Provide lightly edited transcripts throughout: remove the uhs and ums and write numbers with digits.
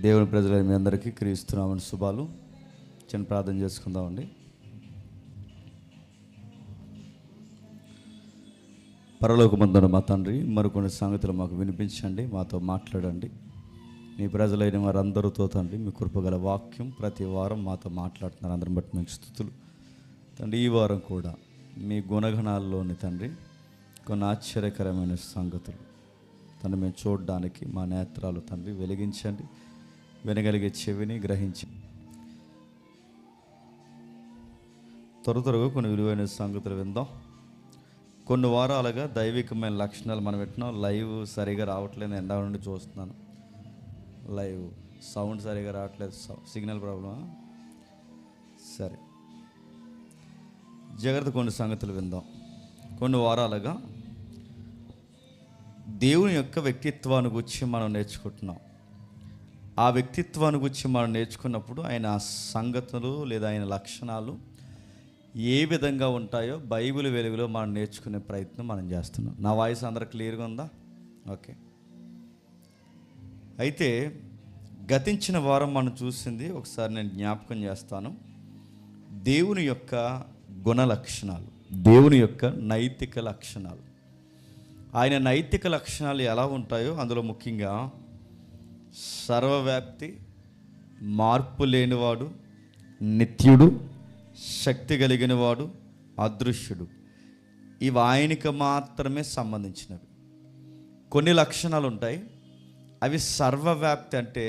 దేవుని ప్రజలైన మీ అందరికీ క్రీస్తున్నామని శుభాలు. చిన్న ప్రార్థన చేసుకుందామండి. పరలోకమందున మా తండ్రి, మరికొన్ని సంగతులు మాకు వినిపించండి, మాతో మాట్లాడండి. మీ ప్రజలైన వారందరితో తండ్రి మీ కృపగల వాక్యం ప్రతి వారం మాతో మాట్లాడుతున్నారు. అందరిని బట్టి మీకు స్తుతులు తండ్రి. ఈ వారం కూడా మీ గుణగణాల్లోని తండ్రి కొన్ని ఆశ్చర్యకరమైన సంగతులు తండ్రి మేము చూడడానికి మా నేత్రాలు తండ్రి వెలిగించండి, వినగలిగే చెవిని గ్రహించి త్వరగా కొన్ని విలువైన సంగతులు విందాం. కొన్ని వారాలుగా దైవికమైన లక్షణాలు మనం పెట్టినాం. లైవ్ సరిగా రావట్లేదు, ఎండ నుండి చూస్తున్నాను. లైవ్ సౌండ్ సరిగా రావట్లేదు, సిగ్నల్ ప్రాబ్లమా? సరే, జాగ్రత్త. కొన్ని సంగతులు విందాం. కొన్ని వారాలుగా దేవుని యొక్క వ్యక్తిత్వాన్ని గురించి మనం నేర్చుకుంటున్నాం. ఆ వ్యక్తిత్వాన్ని గురించి మనం నేర్చుకున్నప్పుడు ఆయన సంగతులు లేదా ఆయన లక్షణాలు ఏ విధంగా ఉంటాయో బైబిల్ వెలుగులో మనం నేర్చుకునే ప్రయత్నం మనం చేస్తున్నాం. నా వాయిస్ అందరూ క్లియర్గా ఉందా? ఓకే. అయితే గతించిన వారం మనం చూసింది ఒకసారి నేను జ్ఞాపకం చేస్తాను. దేవుని యొక్క గుణ లక్షణాలు, దేవుని యొక్క నైతిక లక్షణాలు. ఆయన నైతిక లక్షణాలు ఎలా ఉంటాయో అందులో ముఖ్యంగా సర్వవ్యాప్తి, మార్పు లేనివాడు, నిత్యుడు, శక్తి కలిగినవాడు, అదృశ్యుడు. ఇవి ఆయనకి మాత్రమే సంబంధించినవి. కొన్ని లక్షణాలు ఉంటాయి, అవి సర్వవ్యాప్తి, అంటే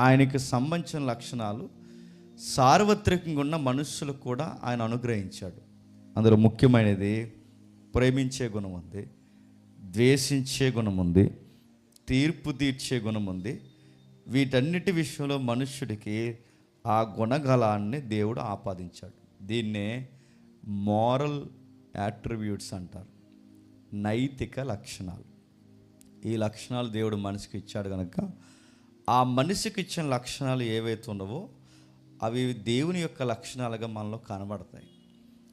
ఆయనకి సంబంధించిన లక్షణాలు సార్వత్రికంగా ఉన్న మనుషులకు కూడా ఆయన అనుగ్రహించాడు. అందులో ముఖ్యమైనది ప్రేమించే గుణం ఉంది, ద్వేషించే గుణం ఉంది, తీర్పు తీర్చే గుణం ఉంది. వీటన్నిటి విషయంలో మనుష్యుడికి ఆ గుణగలాన్ని దేవుడు ఆపాదించాడు. దీన్నే మోరల్ యాట్రిబ్యూట్స్ అంటారు, నైతిక లక్షణాలు. ఈ లక్షణాలు దేవుడు మనిషికి ఇచ్చాడు కనుక ఆ మనిషికి ఇచ్చిన లక్షణాలు ఏవైతే ఉన్నావో అవి దేవుని యొక్క లక్షణాలుగా మనలో కనబడతాయి,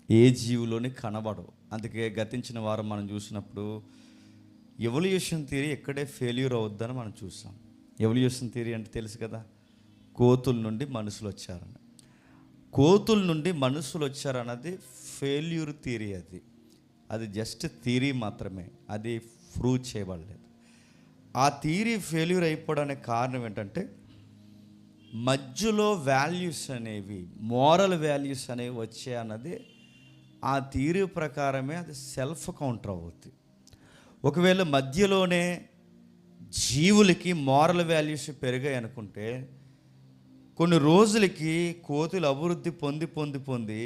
ఏ జీవులోని కనబడవు. అందుకే గతించిన వారం మనం చూసినప్పుడు ఎవల్యూషన్ థియరీ ఎక్కడే ఫెయిల్యూర్ అవుద్దని మనం చూసాం. ఎవల్యూషన్ థియరీ అంటే తెలుసు కదా, కోతుల నుండి మనుషులు వచ్చారని. కోతుల నుండి మనుషులు వచ్చారన్నది ఫెయిల్యూర్ థియరీ. అది జస్ట్ థియరీ మాత్రమే, అది ప్రూవ్ చేయబడలేదు. ఆ థియరీ ఫెయిల్యూర్ అయిపోవడానికి కారణం ఏంటంటే మధ్యలో వాల్యూస్ అనేవి, మోరల్ వాల్యూస్ అనేవి వచ్చాయి అన్నది ఆ థియరీ ప్రకారమే అది సెల్ఫ్ కౌంటర్ అవుతుంది. ఒకవేళ మధ్యలోనే జీవులకి మోరల్ వాల్యూస్ పెరిగాయి అనుకుంటే కొన్ని రోజులకి కోతులు అభివృద్ధి పొంది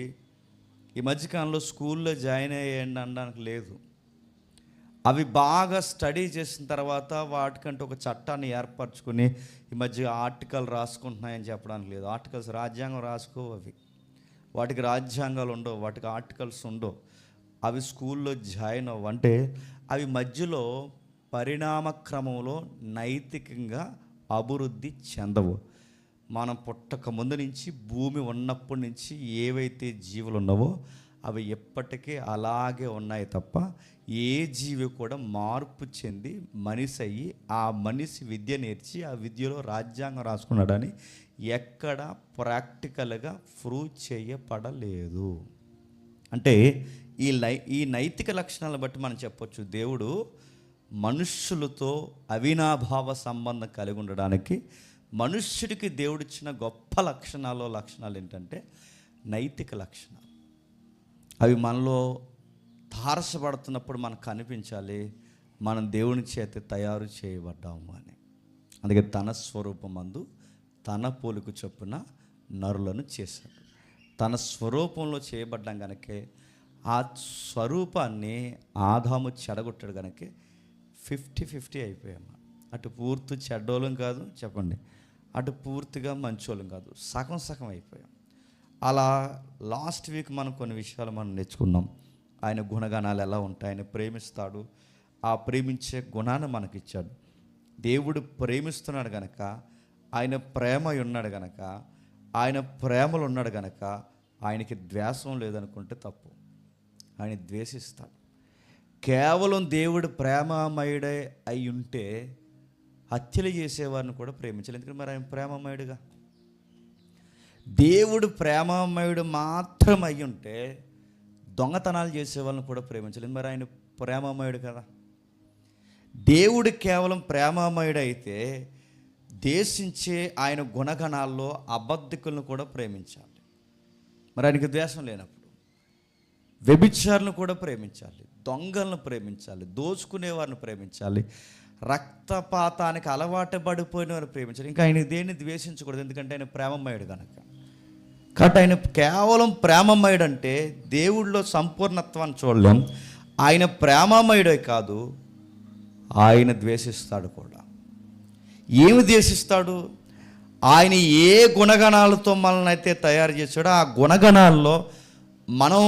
ఈ మధ్యకాలంలో స్కూల్లో జాయిన్ అయ్యండి అనడానికి లేదు. అవి బాగా స్టడీ చేసిన తర్వాత వాటికంటే ఒక చట్టాన్ని ఏర్పరచుకుని ఈ మధ్య ఆర్టికల్ రాసుకుంటున్నాయని చెప్పడానికి లేదు. ఆర్టికల్స్ రాజ్యాంగం రాసుకోవు, అవి వాటికి రాజ్యాంగాలు ఉండవు, వాటికి ఆర్టికల్స్ ఉండవు. అవి స్కూల్లో జాయిన్ అవ్వు అంటే అవి మధ్యలో పరిణామ క్రమంలో నైతికంగా అభివృద్ధి చెందవు. మనం పుట్టక ముందు నుంచి, భూమి ఉన్నప్పటి నుంచి ఏవైతే జీవులు ఉన్నావో అవి ఎప్పటికీ అలాగే ఉన్నాయి తప్ప ఏ జీవి కూడా మార్పు చెంది మనిషి అయ్యి ఆ మనిషి విద్య నేర్చి ఆ విద్యలో రాజ్యాంగం రాసుకున్నాడని ఎక్కడ ప్రాక్టికల్గా ప్రూవ్ చేయబడలేదు. అంటే ఈ నైతిక లక్షణాలను బట్టి మనం చెప్పొచ్చు దేవుడు మనుష్యులతో అవినాభావ సంబంధం కలిగి ఉండడానికి మనుష్యుడికి దేవుడిచ్చిన గొప్ప లక్షణాలు ఏంటంటే నైతిక లక్షణాలు. అవి మనలో తారసపడుతున్నప్పుడు మనకు కనిపించాలి, మనం దేవుని చేత తయారు చేయబడ్డాము అని. అందుకే తన స్వరూపమందు తన పోలిక చొప్పున నరులను చేశాడు. తన స్వరూపంలో చేయబడ్డాం కనుకే ఆ స్వరూపాన్ని ఆదాము చెడగొట్టాడు కనుక 50-50 అయిపోయాము. అటు పూర్తి చెడ్డోళ్ళం కాదు, చెప్పండి, అటు పూర్తిగా మంచోళ్ళం కాదు, సగం సగం అయిపోయాం. అలా లాస్ట్ వీక్ మనం కొన్ని విషయాలు మనం నేర్చుకున్నాం. ఆయన గుణగణాలు ఎలా ఉంటాయి, ఆయన ప్రేమిస్తాడు, ఆ ప్రేమించే గుణాన్ని మనకిచ్చాడు. దేవుడు ప్రేమిస్తున్నాడు కనుక, ఆయన ప్రేమ ఉన్నాడు కనుక, ఆయన ప్రేమలో ఉన్నాడు కనుక ఆయనకి ద్వేషం లేదనుకుంటే తప్పు. ఆయన ద్వేషిస్తాడు. కేవలం దేవుడు ప్రేమమయుడే అయి ఉంటే హత్యలు చేసేవారిని కూడా ప్రేమించాలి. ఎందుకంటే మరి ఆయన ప్రేమమయుడుగా. దేవుడు ప్రేమమయుడు మాత్రం అయి ఉంటే దొంగతనాలు చేసేవాళ్ళని కూడా ప్రేమించాలి. మరి ఆయన ప్రేమమయుడు కదా. దేవుడు కేవలం ప్రేమమయుడు అయితే దేశించే ఆయన గుణగణాల్లో అబద్ధికులను కూడా ప్రేమించాలి. మరి ఆయనకి ద్వేషం లేనప్పుడు వ్యభిచారులను కూడా ప్రేమించాలి, దొంగలను ప్రేమించాలి, దోచుకునేవారిని ప్రేమించాలి, రక్తపాతానికి అలవాటు పడిపోయిన వారిని ప్రేమించాలి. ఇంకా ఆయన దేన్ని ద్వేషించకూడదు, ఎందుకంటే ఆయన ప్రేమమయుడు కనుక. కాబట్టి ఆయన కేవలం ప్రేమమయుడు అంటే దేవుడిలో సంపూర్ణత్వాన్ని చూడలేం. ఆయన ప్రేమమయుడే కాదు, ఆయన ద్వేషిస్తాడు కూడా. ఏమి ద్వేషిస్తాడు? ఆయన ఏ గుణగణాలతో మనల్ని అయితే తయారు చేశాడో ఆ గుణగణాల్లో మనం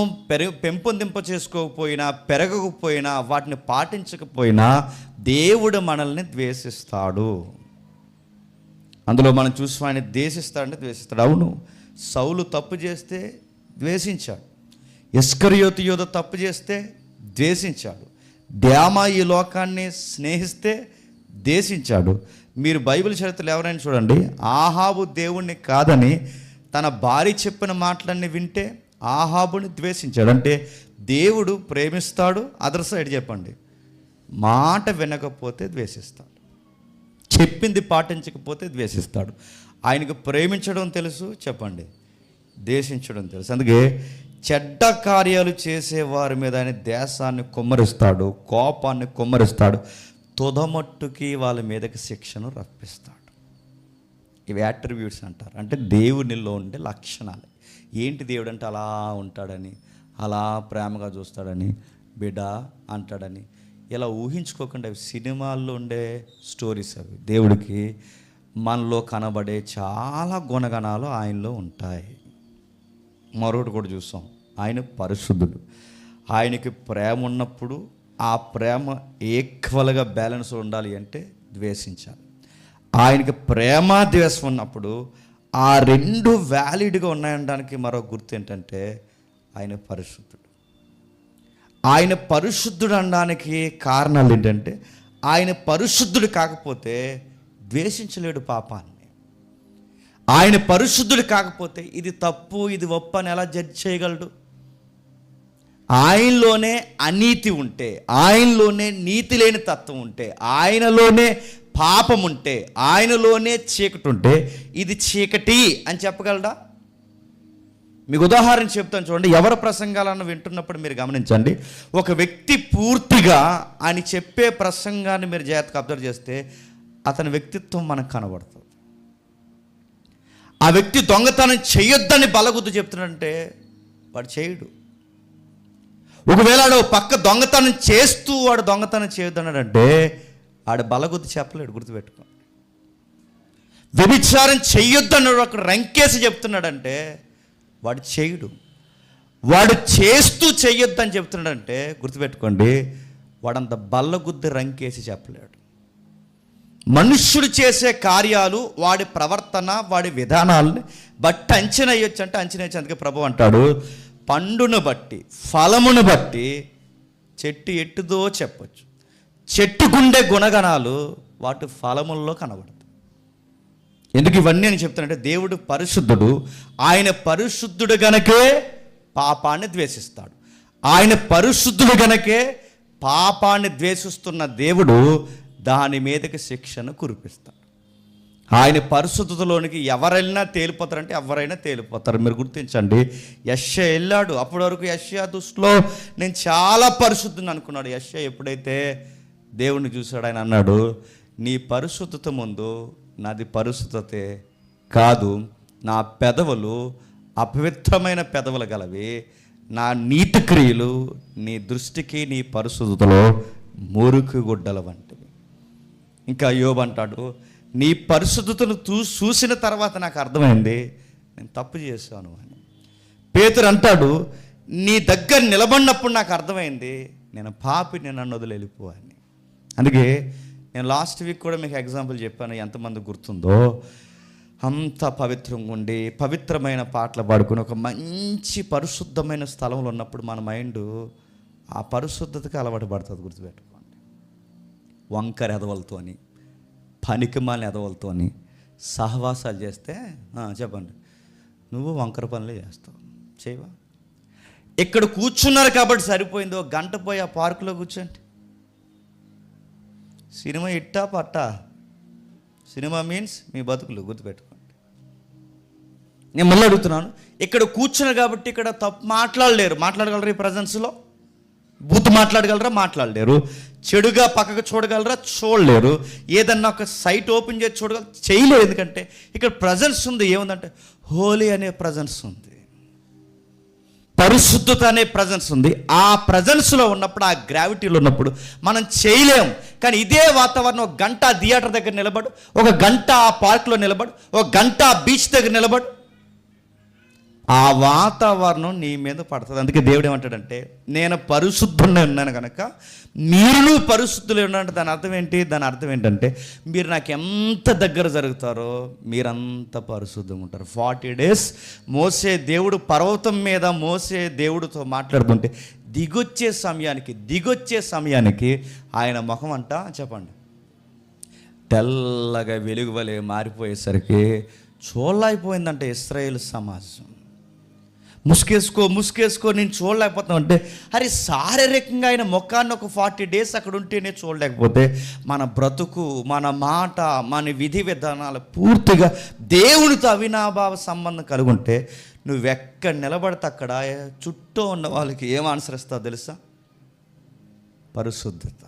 పెంపొందింప చేసుకోకపోయినా, పెరగకపోయినా, వాటిని పాటించకపోయినా దేవుడు మనల్ని ద్వేషిస్తాడు. అందులో మనం చూసి ఆయన ద్వేషిస్తాడంటే ద్వేషిస్తాడు. అవును, సౌలు తప్పు చేస్తే ద్వేషించాడు, ఇస్కరియోతు యోధ తప్పు చేస్తే ద్వేషించాడు, దేమా ఈ లోకాన్ని స్నేహిస్తే ద్వేషించాడు. మీరు బైబిల్ చరిత్రలు ఎవరైనా చూడండి, ఆహాబు దేవుణ్ణి కాదని తన భార్య చెప్పిన మాటలన్నీ వింటే ఆహాబుని ద్వేషించాడు. అంటే దేవుడు ప్రేమిస్తాడు, అదర్ సైడ్ చెప్పండి, మాట వినకపోతే ద్వేషిస్తాడు, చెప్పింది పాటించకపోతే ద్వేషిస్తాడు. ఆయనకు ప్రేమించడం తెలుసు, చెప్పండి, ద్వేషించడం తెలుసు. అందుకే చెడ్డ కార్యాలు చేసేవారి మీద ఆయన దేశాన్ని కుమ్మరిస్తాడు, కోపాన్ని కుమ్మరిస్తాడు, తుదమట్టుకి వాళ్ళ మీదకి శిక్షను రప్పిస్తాడు. ఇవి యాట్రిబ్యూట్స్ అంటారు, అంటే దేవునిలో ఉండే లక్షణాలు. ఏంటి దేవుడు అంటే అలా ఉంటాడని, అలా ప్రేమగా చూస్తాడని, బిడ్డ అంటాడని ఇలా ఊహించుకోకుండా అవి సినిమాల్లో ఉండే స్టోరీస్. అవి దేవుడికి మనలో కనబడే చాలా గుణగణాలు ఆయనలో ఉంటాయి. మరొకటి కూడా చూస్తాం, ఆయన పరిశుద్ధుడు. ఆయనకి ప్రేమ ఉన్నప్పుడు ఆ ప్రేమ ఈక్వల్గా బ్యాలెన్స్ ఉండాలి అంటే ద్వేషించాలి. ఆయనకి ప్రేమ ద్వేషం ఉన్నప్పుడు ఆ రెండు వ్యాలిడ్గా ఉన్నాయనడానికి మరో గుర్తు ఏంటంటే ఆయన పరిశుద్ధుడు. ఆయన పరిశుద్ధుడు అనడానికి కారణాలు ఏంటంటే ఆయన పరిశుద్ధుడు కాకపోతే ద్వేషించలేడు పాపాన్ని. ఆయన పరిశుద్ధుడు కాకపోతే ఇది తప్పు ఇది ఒప్పు అని ఎలా జడ్జ్ చేయగలడు? ఆయనలోనే అనీతి ఉంటే, ఆయనలోనే నీతి లేని తత్వం ఉంటే, ఆయనలోనే పాపం ఉంటే, ఆయనలోనే చీకటి ఉంటే ఇది చీకటి అని చెప్పగలడా? మీకు ఉదాహరణ చెప్తాను చూడండి. ఎవరి ప్రసంగాలను వింటున్నప్పుడు మీరు గమనించండి, ఒక వ్యక్తి పూర్తిగా ఆయన చెప్పే ప్రసంగాన్ని మీరు జాగ్రత్తగా అబ్జర్వ్ చేస్తే అతని వ్యక్తిత్వం మనకు కనబడుతుంది. ఆ వ్యక్తి దొంగతనం చేయొద్దని బలగుద్దు చెప్తున్నాడంటే వాడు చేయడు. ఒకవేళ వాడు పక్క దొంగతనం చేస్తూ వాడు దొంగతనం చేయొద్దన్నాడంటే వాడు బలగుద్దు చెప్పలేడు, గుర్తుపెట్టుకో. వ్యభిచారం చెయ్యొద్దన్నాడు అక్కడ రంకేసి చెప్తున్నాడంటే వాడు చేయడు. వాడు చేస్తూ చెయ్యొద్దని చెప్తున్నాడంటే గుర్తుపెట్టుకోండి, వాడంత బల్లగుద్ది రంకేసి చెప్పలేడు. మనుష్యుడు చేసే కార్యాలు, వాడి ప్రవర్తన, వాడి విధానాలని బట్టి అంచనా వేయొచ్చు అంటే అంచనా వేయచ్చు. అందుకే ప్రభు అంటాడు, పండును బట్టి ఫలమును బట్టి చెట్టు ఎట్టుదో చెప్పొచ్చు. చెట్టుకుండే గుణగణాలు వాటి ఫలముల్లో కనబడతాయి. ఎందుకు ఇవన్నీ అని చెప్తానంటే దేవుడు పరిశుద్ధుడు. ఆయన పరిశుద్ధుడు గనకే పాపాన్ని ద్వేషిస్తాడు. ఆయన పరిశుద్ధుడు గనకే పాపాన్ని ద్వేషిస్తున్న దేవుడు దాని మీదకి శిక్షను కురిపిస్తాడు. ఆయన పరిశుద్ధతలోనికి ఎవరైనా తేలిపోతారంటే ఎవరైనా తేలిపోతారు. మీరు గుర్తించండి, యెషయా వెళ్ళాడు. అప్పటి వరకు యెషయా దృష్టిలో నేను చాలా పరిశుద్ధుని అనుకున్నాడు. యెషయా ఎప్పుడైతే దేవుణ్ణి చూశాడు, ఆయన అన్నాడు, నీ పరిశుద్ధత ముందు నాది పరిశుద్ధతే కాదు, నా పెదవులు అపవిత్రమైన పెదవులు గలవి, నా నీతి క్రియలు నీ దృష్టికి నీ పరిశుద్ధతలో మురికి గుడ్డల వంటివి. ఇంకా యోబు అంటాడు, నీ పరిశుద్ధతను చూసిన తర్వాత నాకు అర్థమైంది నేను తప్పు చేశాను అని. పేతురు అంటాడు, నీ దగ్గర నిలబడినప్పుడు నాకు అర్థమైంది నేను పాపిని, నన్ను వదిలి వెళ్ళిపో అని. అందుకే నేను లాస్ట్ వీక్ కూడా మీకు ఎగ్జాంపుల్ చెప్పాను, ఎంతమంది గుర్తుందో. అంత పవిత్రంగా ఉండి పవిత్రమైన పాటలు పాడుకుని ఒక మంచి పరిశుద్ధమైన స్థలంలో ఉన్నప్పుడు మన మైండ్ ఆ పరిశుద్ధతకి అలవాటు పడుతుంది. గుర్తుపెట్టుకోండి, వంకర ఎదవలతోని, పనికిమాలిన ఎదవలతోని సహవాసాలు చేస్తే చెప్పండి, నువ్వు వంకర పనులే చేస్తావు. చేయవా? ఇక్కడ కూర్చున్నారు కాబట్టి సరిపోయింది. ఒక గంట పోయి ఆ పార్కులో కూర్చోండి. సినిమా ఇట్టా పట్టా? సినిమా మీన్స్ మీ బతుకులు, గుర్తుపెట్టుకోండి. నేను మళ్ళీ అడుగుతున్నాను, ఇక్కడ కూర్చున్నారు కాబట్టి ఇక్కడ తప్పు మాట్లాడగలరు ఈ ప్రజెన్స్లో? బూతు మాట్లాడగలరా? మాట్లాడలేరు. చెడుగా పక్కకు చూడగలరా? చూడలేరు. ఏదన్నా ఒక సైట్ ఓపెన్ చేసి చేయలేరు. ఎందుకంటే ఇక్కడ ప్రజెన్స్ ఉంది. ఏముందంటే హోలీ అనే ప్రజెన్స్ ఉంది, పరిశుద్ధత అనే ప్రజెన్స్ ఉంది. ఆ ప్రజెన్స్లో ఉన్నప్పుడు, ఆ గ్రావిటీలో ఉన్నప్పుడు మనం చేయలేం. కానీ ఇదే వాతావరణం ఒక గంట థియేటర్ దగ్గర నిలబడు, ఒక గంట ఆ పార్క్లో నిలబడు, ఒక గంట ఆ బీచ్ దగ్గర నిలబడు, ఆ వాతావరణం నీ మీద పడుతుంది. అందుకే దేవుడు ఏమంటాడంటే, నేను పరిశుద్ధునే ఉన్నాను కనుక మీరు పరిశుద్ధులే ఉన్నారంటే దాని అర్థం ఏంటి? దాని అర్థం ఏంటంటే మీరు నాకు ఎంత దగ్గర జరుగుతారో మీరంత పరిశుద్ధంగా ఉంటారు. 40 days మోసే దేవుడు పర్వతం మీద మోసే దేవుడితో మాట్లాడుతుంటే దిగొచ్చే సమయానికి ఆయన ముఖం అంట చెప్పండి తెల్లగా వెలుగు వలె మారిపోయేసరికి చూడలేకపోయిందంటే ఇశ్రాయేలు సమాజం. ముసుకేసుకో నేను చూడలేకపోతాను అంటే, అరే శారీరకంగా ఆయన ముఖాన్ని ఒక 40 days అక్కడ ఉంటేనే చూడలేకపోతే మన బ్రతుకు, మన మాట, మన విధి విధానాలు పూర్తిగా దేవునితో అవినాభావ సంబంధం కలిగి ఉంటే నువ్వెక్కడ నిలబడితే అక్కడ చుట్టూ ఉన్న వాళ్ళకి ఏం ఆన్సర్ ఇస్తావు తెలుసా? పరిశుద్ధత.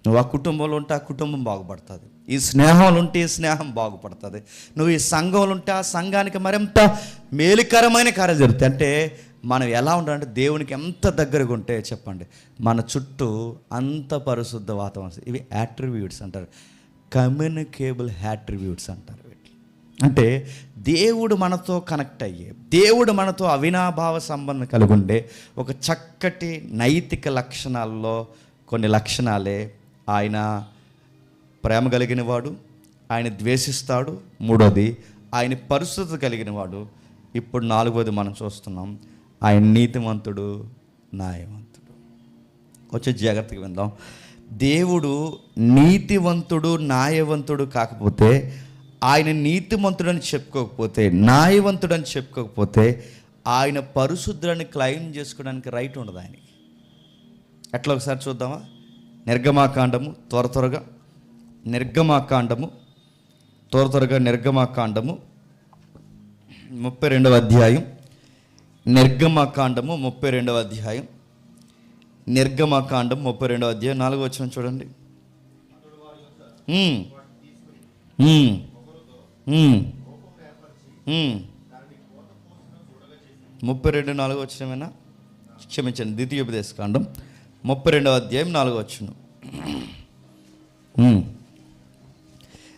నువ్వు ఆ కుటుంబంలో ఉంటే ఆ కుటుంబం బాగుపడుతుంది, ఈ స్నేహంలో ఉంటే ఈ స్నేహం బాగుపడుతుంది, నువ్వు ఈ సంఘంలో ఉంటే ఆ సంఘానికి మరింత మేలుకరమైన కార్యాలు జరుగుతాయి. అంటే మనం ఎలా ఉండాలంటే దేవునికి ఎంత దగ్గరగా ఉంటే చెప్పండి మన చుట్టూ అంత పరిశుద్ధ వాతావరణం. ఇవి యాట్రిబ్యూట్స్ అంటారు, కమ్యూనికేబుల్ యాట్రిబ్యూట్స్ అంటారు. అంటే దేవుడు మనతో కనెక్ట్ అయ్యే, దేవుడు మనతో అవినాభావ సంబంధం కలిగి ఉండే ఒక చక్కటి నైతిక లక్షణాల్లో కొన్ని లక్షణాలే ఆయన ప్రేమ కలిగిన వాడు, ఆయన ద్వేషిస్తాడు, మూడోది ఆయన పరిశుద్ధత కలిగిన వాడు, ఇప్పుడు నాలుగోది మనం చూస్తున్నాం ఆయన నీతిమంతుడు, న్యాయవంతుడు. కొంచెం జాగ్రత్తగా విందాం. దేవుడు నీతివంతుడు, న్యాయవంతుడు కాకపోతే, ఆయన నీతిమంతుడని చెప్పుకోకపోతే, న్యాయవంతుడని చెప్పుకోకపోతే ఆయన పరిశుద్ధులని క్లెయిమ్ చేసుకోవడానికి రైట్ ఉండదు ఆయనకి. ఎట్లా ఒకసారి చూద్దామా? నిర్గమాకాండము త్వరగా నిర్గమాకాండము 32వ అధ్యాయం. నిర్గమాకాండము 32వ అధ్యాయం. నిర్గమాకాండం 32వ అధ్యాయం 4వ వచనం చూడండి. 32:4 వచనమేనా? క్షమించండి, ద్వితీయోపదేశకాండం 32వ అధ్యాయం 4వ వచనం.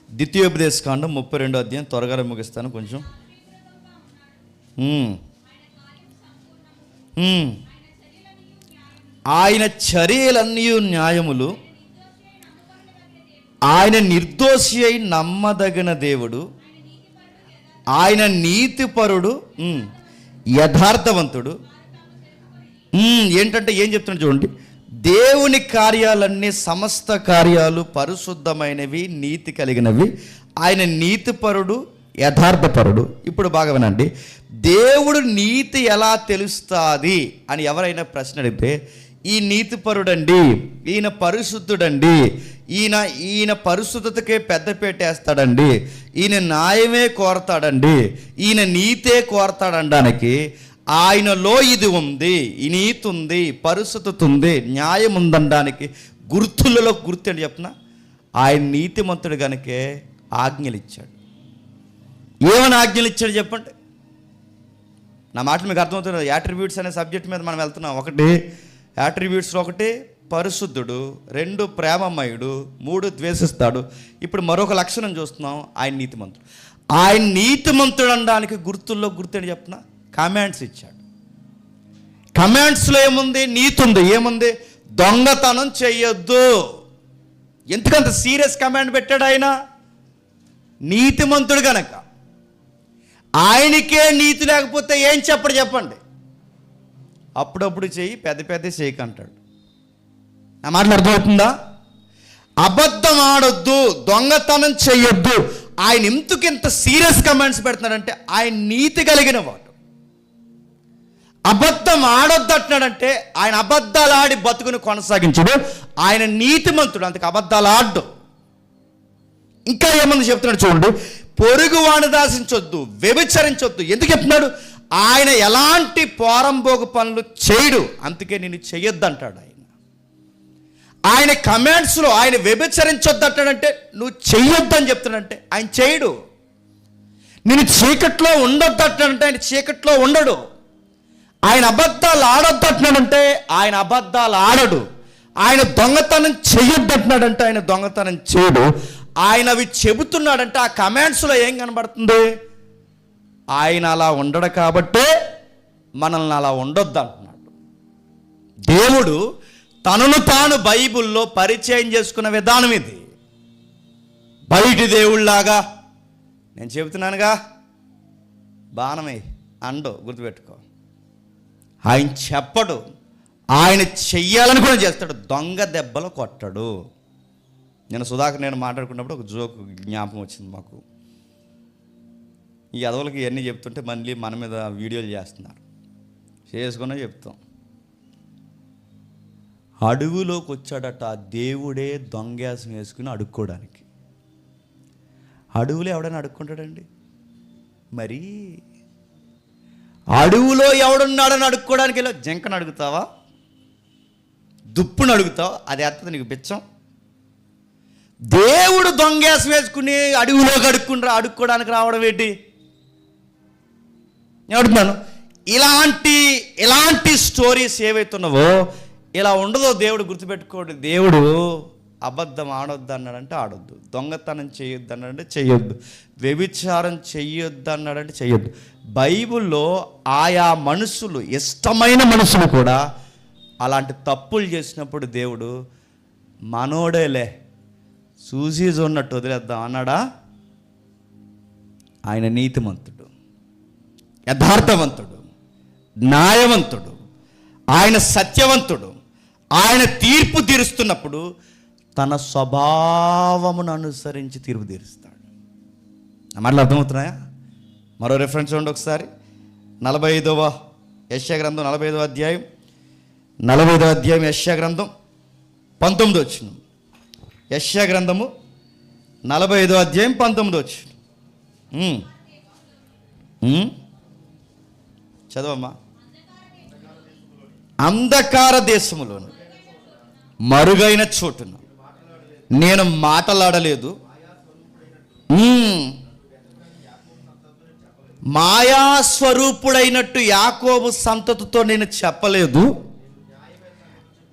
ద్వితీయోపదేశకాండం 32వ అధ్యాయం త్వరగా ముగిస్తాను కొంచెం. ఆయన చర్యలన్నీ న్యాయములు, ఆయన నిర్దోషి అయి నమ్మదగిన దేవుడు, ఆయన నీతిపరుడు, యథార్థవంతుడు. ఏంటంటే ఏం చెప్తున్నాడు చూడండి, దేవుని కార్యాలన్నీ సమస్త కార్యాలు పరిశుద్ధమైనవి, నీతి కలిగినవి. ఆయన నీతిపరుడు, యథార్థపరుడు. ఇప్పుడు బాగా వినండి, దేవుడు నీతి ఎలా తెలుస్తుంది అని ఎవరైనా ప్రశ్న అడిగితే, ఈ నీతిపరుడండి, ఈయన పరిశుద్ధుడండి, ఈయన పరిశుద్ధతకే పెద్దపీట వేస్తాడండి, ఈయన న్యాయమే కోరతాడండి, ఈయన నీతే కోరతాడనడానికి ఆయనలో ఇది ఉంది, ఈ నీతి ఉంది, పరిశుద్ధత ఉంది, న్యాయం ఉందనడానికి గుర్తులలో గుర్తు అని చెప్పిన ఆయన నీతిమంతుడు కనుకే ఆజ్ఞలు ఇచ్చాడు. ఏమని ఆజ్ఞలు ఇచ్చాడు చెప్పండి? నా మాటలు మీకు అర్థమవుతుంది. యాట్రిబ్యూట్స్ అనే సబ్జెక్ట్ మీద మనం వెళ్తున్నాం. ఒకటి యాట్రిబ్యూట్స్లో ఒకటి పరిశుద్ధుడు, 2 ప్రేమమయుడు, 3 ద్వేషిస్తాడు. ఇప్పుడు మరొక లక్షణం చూస్తున్నాం, ఆయన నీతిమంతుడు. ఆయన నీతిమంతుడు అనడానికి గుర్తుల్లో గుర్తు అని చెప్తున్నా కమాండ్స్ ఇచ్చాడు. కమాండ్స్లో ఏముంది? నీతి ఉంది. ఏముంది? దొంగతనం చెయ్యొద్దు. ఎందుకంత సీరియస్ కమాండ్ పెట్టాడు ఆయన? నీతిమంతుడు గనక. ఆయనకే నీతి లేకపోతే ఏం చెప్పడు చెప్పండి? అప్పుడప్పుడు చెయ్యి, పెద్ద చేయకంటాడు. నా మాటలు అర్థమవుతుందా? అబద్ధం ఆడొద్దు, దొంగతనం చేయొద్దు. ఆయన ఎందుకు ఇంత సీరియస్ కమెంట్స్ పెడుతున్నాడంటే ఆయన నీతి కలిగిన వాడు. అబద్ధం ఆడొద్దు అంటున్నాడంటే ఆయన అబద్ధాలు ఆడి బతుకుని కొనసాగించడు, ఆయన నీతిమంతుడు, అందుకు అబద్ధాలు ఆడ్డు. ఇంకా ఏమని చెప్తున్నాడు చూడండి, పొరుగు వాడిని దాసించొద్దు, వ్యభిచరించొద్దు. ఎందుకు చెప్తున్నాడు? ఆయన ఎలాంటి పోరంబోగు పనులు చేయడు, అందుకే నేను చెయ్యొద్దు అంటాడు. ఆయన కమెంట్స్లో ఆయన వ్యభిచరించొద్దు అంటాడంటే నువ్వు చెయ్యొద్దు అని చెప్తాడంటే ఆయన చేయడు. నేను చీకట్లో ఉండొద్దు అంటాడంటే ఆయన చీకట్లో ఉండడు. ఆయన అబద్ధాలు ఆడొద్దు అంటున్నాడంటే ఆయన అబద్ధాలు ఆడడు. ఆయన దొంగతనం చెయ్యొద్దు అంటున్నాడంటే ఆయన దొంగతనం చేయడు. ఆయన అవి చెబుతున్నాడంటే ఆ కమెంట్స్లో ఏం కనబడుతుంది? ఆయన అలా ఉండడు కాబట్టే మనల్ని అలా ఉండొద్దు అంటున్నాడు. దేవుడు తనను తాను బైబిల్లో పరిచయం చేసుకున్న విధానం ఇది. బయటి దేవుళ్ళలాగా నేను చెబుతున్నానుగా, బాణమే అండో గుర్తుపెట్టుకో. ఆయన చెప్పడు, ఆయన చెయ్యాలని కూడా చేస్తాడు. దొంగ దెబ్బలు కొట్టడు. నేను మాట్లాడుకున్నప్పుడు ఒక జోక్ జ్ఞాపకం వచ్చింది మాకు. ఈ అదవులకి ఇవన్నీ చెప్తుంటే మళ్ళీ మన మీద వీడియోలు చేస్తున్నారు. చేసుకునే చెప్తాం. అడవిలోకి వచ్చాడట దేవుడే దొంగేసం వేసుకుని అడుక్కోవడానికి. అడవులో ఎవడైనా అడుక్కుంటాడండి? మరి అడవులో ఎవడున్నాడని అడుక్కోవడానికి వెళ్ళి జంకను అడుగుతావా? దుప్పును అడుగుతావా? అది ఎత్తది నీకు బిచ్చం. దేవుడు దొంగేసం వేసుకుని అడవిలోకి అడుక్కోవడానికి రావడం ఏంటి? నేను అడుగుతున్నాను. ఇలాంటి స్టోరీస్ ఏవైతున్నావో ఇలా ఉండదో దేవుడు గుర్తుపెట్టుకోండి. దేవుడు అబద్ధం ఆడొద్దు అన్నాడంటే ఆడొద్దు, దొంగతనం చేయొద్దు అన్నాడంటే చేయొద్దు, వ్యభిచారం చెయ్యొద్దు అన్నాడంటే చెయ్యొద్దు. బైబిల్లో ఆయా మనుషులు, ఇష్టమైన మనుషులు కూడా అలాంటి తప్పులు చేసినప్పుడు దేవుడు మనోడేలే చూసీజ్ ఉన్నట్టు వదిలేద్దాం అన్నాడా? ఆయన నీతిమంతుడు, యథార్థవంతుడు, న్యాయవంతుడు, ఆయన సత్యవంతుడు. ఆయన తీర్పు తీరుస్తున్నప్పుడు తన స్వభావమును అనుసరించి తీర్పు తీరుస్తాడు. మాటలు అర్థమవుతున్నాయా? మరో రెఫరెన్స్ చూడండి ఒకసారి. 45వ యెషయా గ్రంథం 45వ అధ్యాయం 45వ అధ్యాయం యెషయా గ్రంథం 19వ వచనం. యెషయా గ్రంథము 45వ అధ్యాయం 19వ వచనం. చదవమ్మా. అంధకార దేశములోను మరుగైన చోటున నేను మాటలాడలేదు, మాయాస్వరూపుడైనట్టు యాకోబు సంతతితో నేను చెప్పలేదు.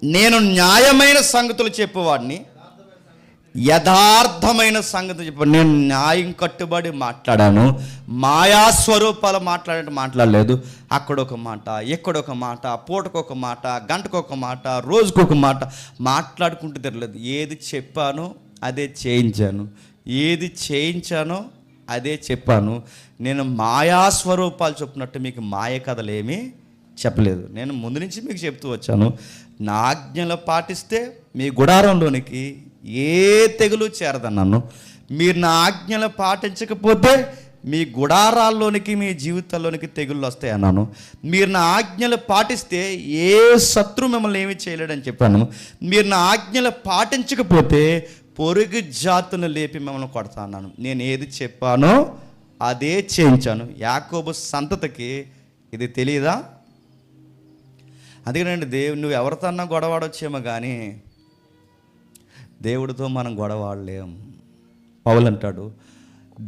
నేను న్యాయమైన సంగతులు చెప్పేవాడిని, యథార్థమైన సంగతి చెప్పాను. నేను న్యాయం కట్టుబడి మాట్లాడాను, మాయాస్వరూపాలు మాట్లాడలేదు. అక్కడొక మాట, ఎక్కడొక మాట, పూటకొక మాట, గంటకొక మాట, రోజుకొక మాట మాట్లాడుకుంటూ తిరగలేదు. ఏది చెప్పానో అదే చేయించాను, ఏది చేయించానో అదే చెప్పాను. నేను మాయాస్వరూపాలు చెప్పినట్టు మీకు మాయ కథలు ఏమీ చెప్పలేదు. నేను ముందు నుంచి మీకు చెప్తూ వచ్చాను, నా ఆజ్ఞలు పాటిస్తే మీ గుడారంలోనికి ఏ తెగులు చేరదన్నాను. మీరు నా ఆజ్ఞలు పాటించకపోతే మీ గుడారాల్లోనికి, మీ జీవితాల్లోనికి తెగుళ్ళు వస్తాయి అన్నాను. మీరు నా ఆజ్ఞలు పాటిస్తే ఏ శత్రు మిమ్మల్ని ఏమీ చేయలేడని చెప్పాను. మీరు నా ఆజ్ఞలు పాటించకపోతే పొరుగు జాతును లేపి మిమ్మల్ని కొడతా అన్నాను. నేను ఏది చెప్పానో అదే చేయించాను. యాకోబు సంతతికి ఇది తెలియదా? అందుకేనండి నువ్వు ఎవరితో అన్నా గొడవాడొచ్చేమో కానీ దేవుడితో మనం గొడవాడలేం. పౌలు అంటాడు,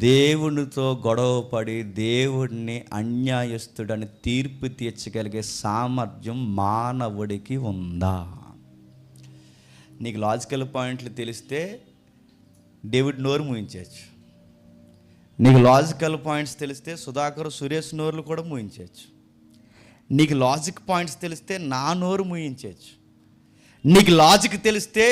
దేవునితో గొడవపడి దేవుడిని అన్యాయస్తుడని తీర్పు తీర్చగలిగే సామర్థ్యం మానవుడికి ఉందా? నీకు లాజికల్ పాయింట్లు తెలిస్తే డేవిడ్ నోరు మూయించవచ్చు. నీకు లాజికల్ పాయింట్స్ తెలిస్తే సుధాకర్, సురేష్ నోరులు కూడా మూయించవచ్చు. నీకు లాజిక్ పాయింట్స్ తెలిస్తే నా నోరు మూయించవచ్చు. నీకు లాజిక్ తెలిస్తే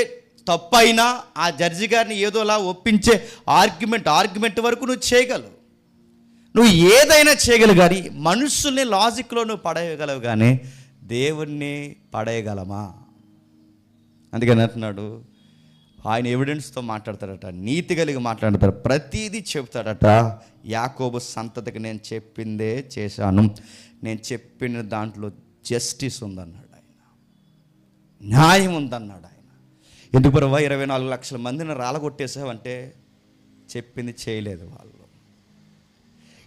తప్పైనా ఆ జడ్జి గారిని ఏదోలా ఒప్పించే ఆర్గ్యుమెంట్ వరకు నువ్వు చేయగలవు. నువ్వు ఏదైనా చేయగలవు, కానీ మనుషుల్ని లాజిక్లో నువ్వు పడేయగలవు, కానీ దేవుణ్ణి పడేయగలమా? అందుకని అంటున్నాడు, ఆయన ఎవిడెన్స్తో మాట్లాడతాడట, నీతి కలిగి మాట్లాడతాడు, ప్రతిదీ చెప్తాడట. యాకోబు సంతతికి నేను చెప్పిందే చేశాను, నేను చెప్పిన దాంట్లో జస్టిస్ ఉందన్నాడు ఆయన, న్యాయం ఉందన్నాడు ఆయన. ఎందుకు ప్రభావ 24 లక్షల మందిని రాలగొట్టేసావంటే చెప్పింది చేయలేదు వాళ్ళు.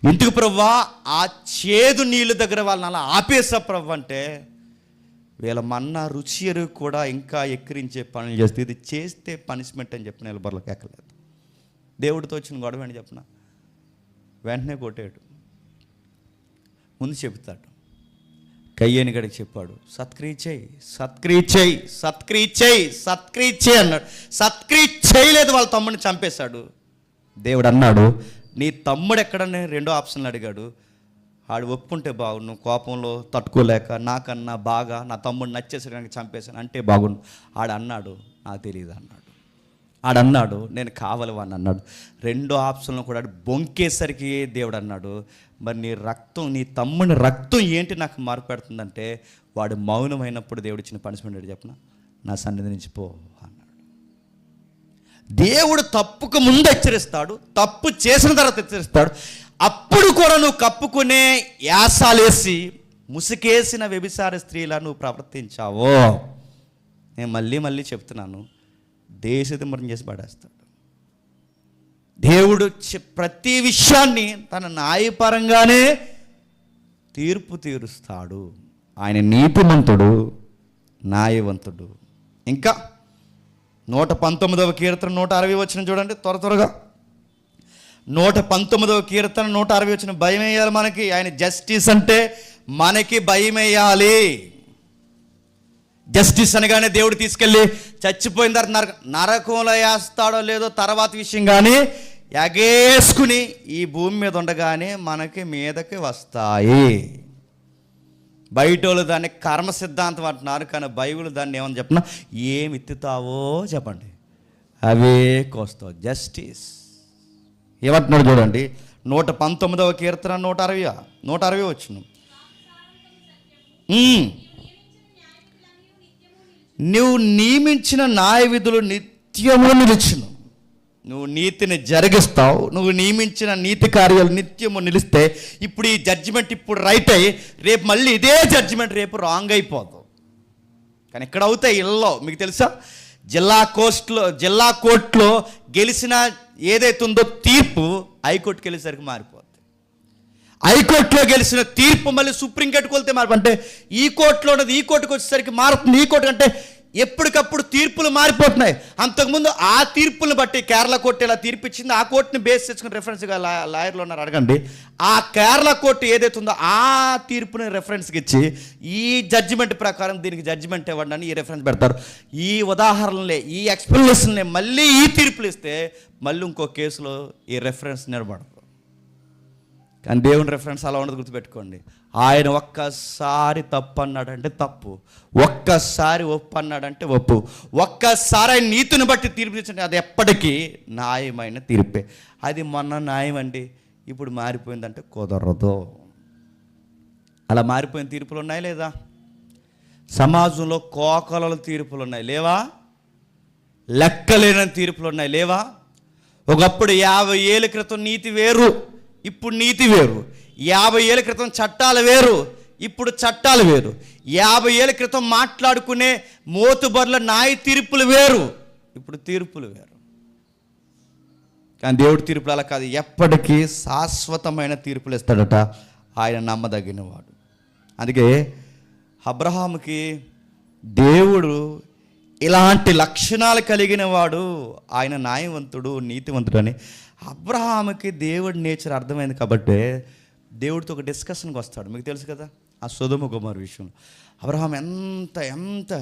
ఎందుకు ప్రభా ఆ చేదు నీళ్ళ దగ్గర వాళ్ళని అలా ఆపేసా ప్రభు అంటే, వీళ్ళ మన్నా రుచి ఎరుగు కూడా ఇంకా ఎక్కిరించే పనులు చేస్తే, ఇది చేస్తే పనిష్మెంట్ అని చెప్పిన నిలబడలకు ఎక్కలేదు. దేవుడితో వచ్చిన గొడవ అని చెప్పిన వెంటనే కొట్టాడు. ముందు చెబుతాడు, కయ్యేని గడికి చెప్పాడు, సత్క్రియ చేయి, సత్క్రియ చేయి, సత్క్రియ చేయి, సత్క్రియ చేయి అన్నాడు. సత్క్రియ చేయలేదు, వాళ్ళ తమ్ముడిని చంపేశాడు. దేవుడు అన్నాడు, నీ తమ్ముడు ఎక్కడని రెండో ఆప్షన్లు అడిగాడు. ఆడు ఒప్పుకుంటే బాగుండు, కోపంలో తట్టుకోలేక నాకన్నా బాగా నా తమ్ముడు నచ్చేసరికి చంపేశాను అంటే బాగుండు. ఆడన్నాడు, నాకు తెలియదు అన్నాడు. ఆడన్నాడు, నేను కావాలని అన్నాడు. రెండో ఆప్షన్లో కూడా బొంకేసరికి దేవుడు అన్నాడు, మరి నీ రక్తం, నీ తమ్ముని రక్తం ఏంటి నాకు మార్పు పెడుతుందంటే, వాడు మౌనమైనప్పుడు దేవుడు ఇచ్చిన పనిష్మెంట్ ఏంటి చెప్పిన, నా సన్నిధి నుంచి పో అన్నాడు. దేవుడు తప్పుకు ముందు హెచ్చరిస్తాడు, తప్పు చేసిన తర్వాత హెచ్చరిస్తాడు. అప్పుడు కూడా నువ్వు కప్పుకునే యాసాలేసి ముసుకేసిన వ్యభిచార స్త్రీలా నువ్వు ప్రవర్తించావో, నేను మళ్ళీ చెప్తున్నాను, దేశదిమ్మరం చేసి పడేస్తాడు. దేవుడు ప్రతి విషయాన్ని తన న్యాయపరంగానే తీర్పు తీరుస్తాడు. ఆయన నీతిమంతుడు, న్యాయవంతుడు. ఇంకా 119వ కీర్తన 160 వచ్చిన చూడండి, త్వరగా 119వ కీర్తన 160 వచ్చిన. భయం వేయాలి మనకి, ఆయన జస్టిస్ అంటే మనకి భయం వేయాలి. జస్టిస్ అనగానే దేవుడు తీసుకెళ్ళి చచ్చిపోయిన తర్వాత నరకంలో వేస్తాడో లేదో తర్వాత విషయం, కానీ ఎగేసుకుని ఈ భూమి మీద ఉండగానే మనకి మీదకి వస్తాయి. బయట వాళ్ళు దాన్ని కర్మ సిద్ధాంతం అంటున్నారు, కానీ బైబిల్ దాన్ని ఏమని చెప్పినా, ఏమి ఎత్తుతావో చెప్పండి అవే కోస్తావు. జస్టిస్ ఏమంటున్నాడు చూడండి, 119వ కీర్తన 160 వచ్చును. నువ్వు నియమించిన న్యాయ విధులు నిత్యము నిలుచును. నువ్వు నీతిని జరిగిస్తావు, నువ్వు నియమించిన నీతి కార్యాలు నిత్యము నిలిస్తే, ఇప్పుడు ఈ జడ్జిమెంట్ ఇప్పుడు రైట్ అయ్యి రేపు మళ్ళీ ఇదే జడ్జిమెంట్ రేపు రాంగ్ అయిపోతావు. కానీ ఇక్కడ అవుతాయి ఇళ్ళలో. మీకు తెలుసా, జిల్లా కోర్టులో గెలిచిన ఏదైతే ఉందో తీర్పు హైకోర్టుకి వెళ్ళేసరికి మారిపోతుంది. హైకోర్టులో గెలిచిన తీర్పు మళ్ళీ సుప్రీంకోర్టుకు వెళ్తే మార్పు, అంటే ఈ కోర్టులో ఉన్నది ఈ కోర్టుకు వచ్చేసరికి మారుతుంది. ఈ కోర్టు అంటే ఎప్పటికప్పుడు తీర్పులు మారిపోతున్నాయి. అంతకుముందు ఆ తీర్పులను బట్టి కేరళ కోర్టు ఎలా తీర్పు ఇచ్చింది, ఆ కోర్టుని బేస్ చేసుకుని రెఫరెన్స్గా లాయర్లు ఉన్నారు, అడగండి. ఆ కేరళ కోర్టు ఏదైతే ఉందో ఆ తీర్పుని రెఫరెన్స్కి ఇచ్చి ఈ జడ్జిమెంట్ ప్రకారం దీనికి జడ్జిమెంట్ ఇవ్వండి అని ఈ రెఫరెన్స్ పెడతారు. ఈ ఉదాహరణలే, ఈ ఎక్స్ప్లెనేషన్లే మళ్ళీ ఈ తీర్పులు ఇస్తే మళ్ళీ ఇంకో కేసులో ఈ రెఫరెన్స్ నిలబడదు. కానీ దేవుని రెఫరెన్స్ అలా ఉండదు, గుర్తుపెట్టుకోండి. ఆయన ఒక్కసారి తప్పు అన్నాడంటే తప్పు, ఒక్కసారి ఒప్పు అన్నాడంటే ఒప్పు, ఒక్కసారి ఆయన నీతిని బట్టి తీర్పు ఇచ్చండి, అది ఎప్పటికీ న్యాయమైన తీర్పే. అది మొన్న న్యాయం అండి, ఇప్పుడు మారిపోయిందంటే కుదరదు. అలా మారిపోయిన తీర్పులు ఉన్నాయి లేదా? సమాజంలో కోకలల తీర్పులు ఉన్నాయి లేవా? లెక్కలేని తీర్పులు ఉన్నాయి లేవా? ఒకప్పుడు 50 ఏళ్ళ క్రితం నీతి వేరు, ఇప్పుడు నీతి వేరు. 50 ఏళ్ళ క్రితం చట్టాలు వేరు, ఇప్పుడు చట్టాలు వేరు. 50 ఏళ్ళ క్రితం మాట్లాడుకునే మోతుబర్ల న్యాయ తీర్పులు వేరు, ఇప్పుడు తీర్పులు వేరు. కానీ దేవుడి తీర్పులు అలా కాదు, ఎప్పటికీ శాశ్వతమైన తీర్పులు ఇస్తాడట. ఆయన నమ్మదగినవాడు. అందుకే అబ్రహాముకి దేవుడు ఇలాంటి లక్షణాలు కలిగిన వాడు, ఆయన న్యాయవంతుడు, నీతివంతుడు అని అబ్రహాముకి దేవుడి నేచర్ అర్థమైంది. కాబట్టి దేవుడితో ఒక డిస్కషన్కి వస్తాడు. మీకు తెలుసు కదా, ఆ సొదొమ గొమొర్రా విషయంలో అబ్రహాం ఎంత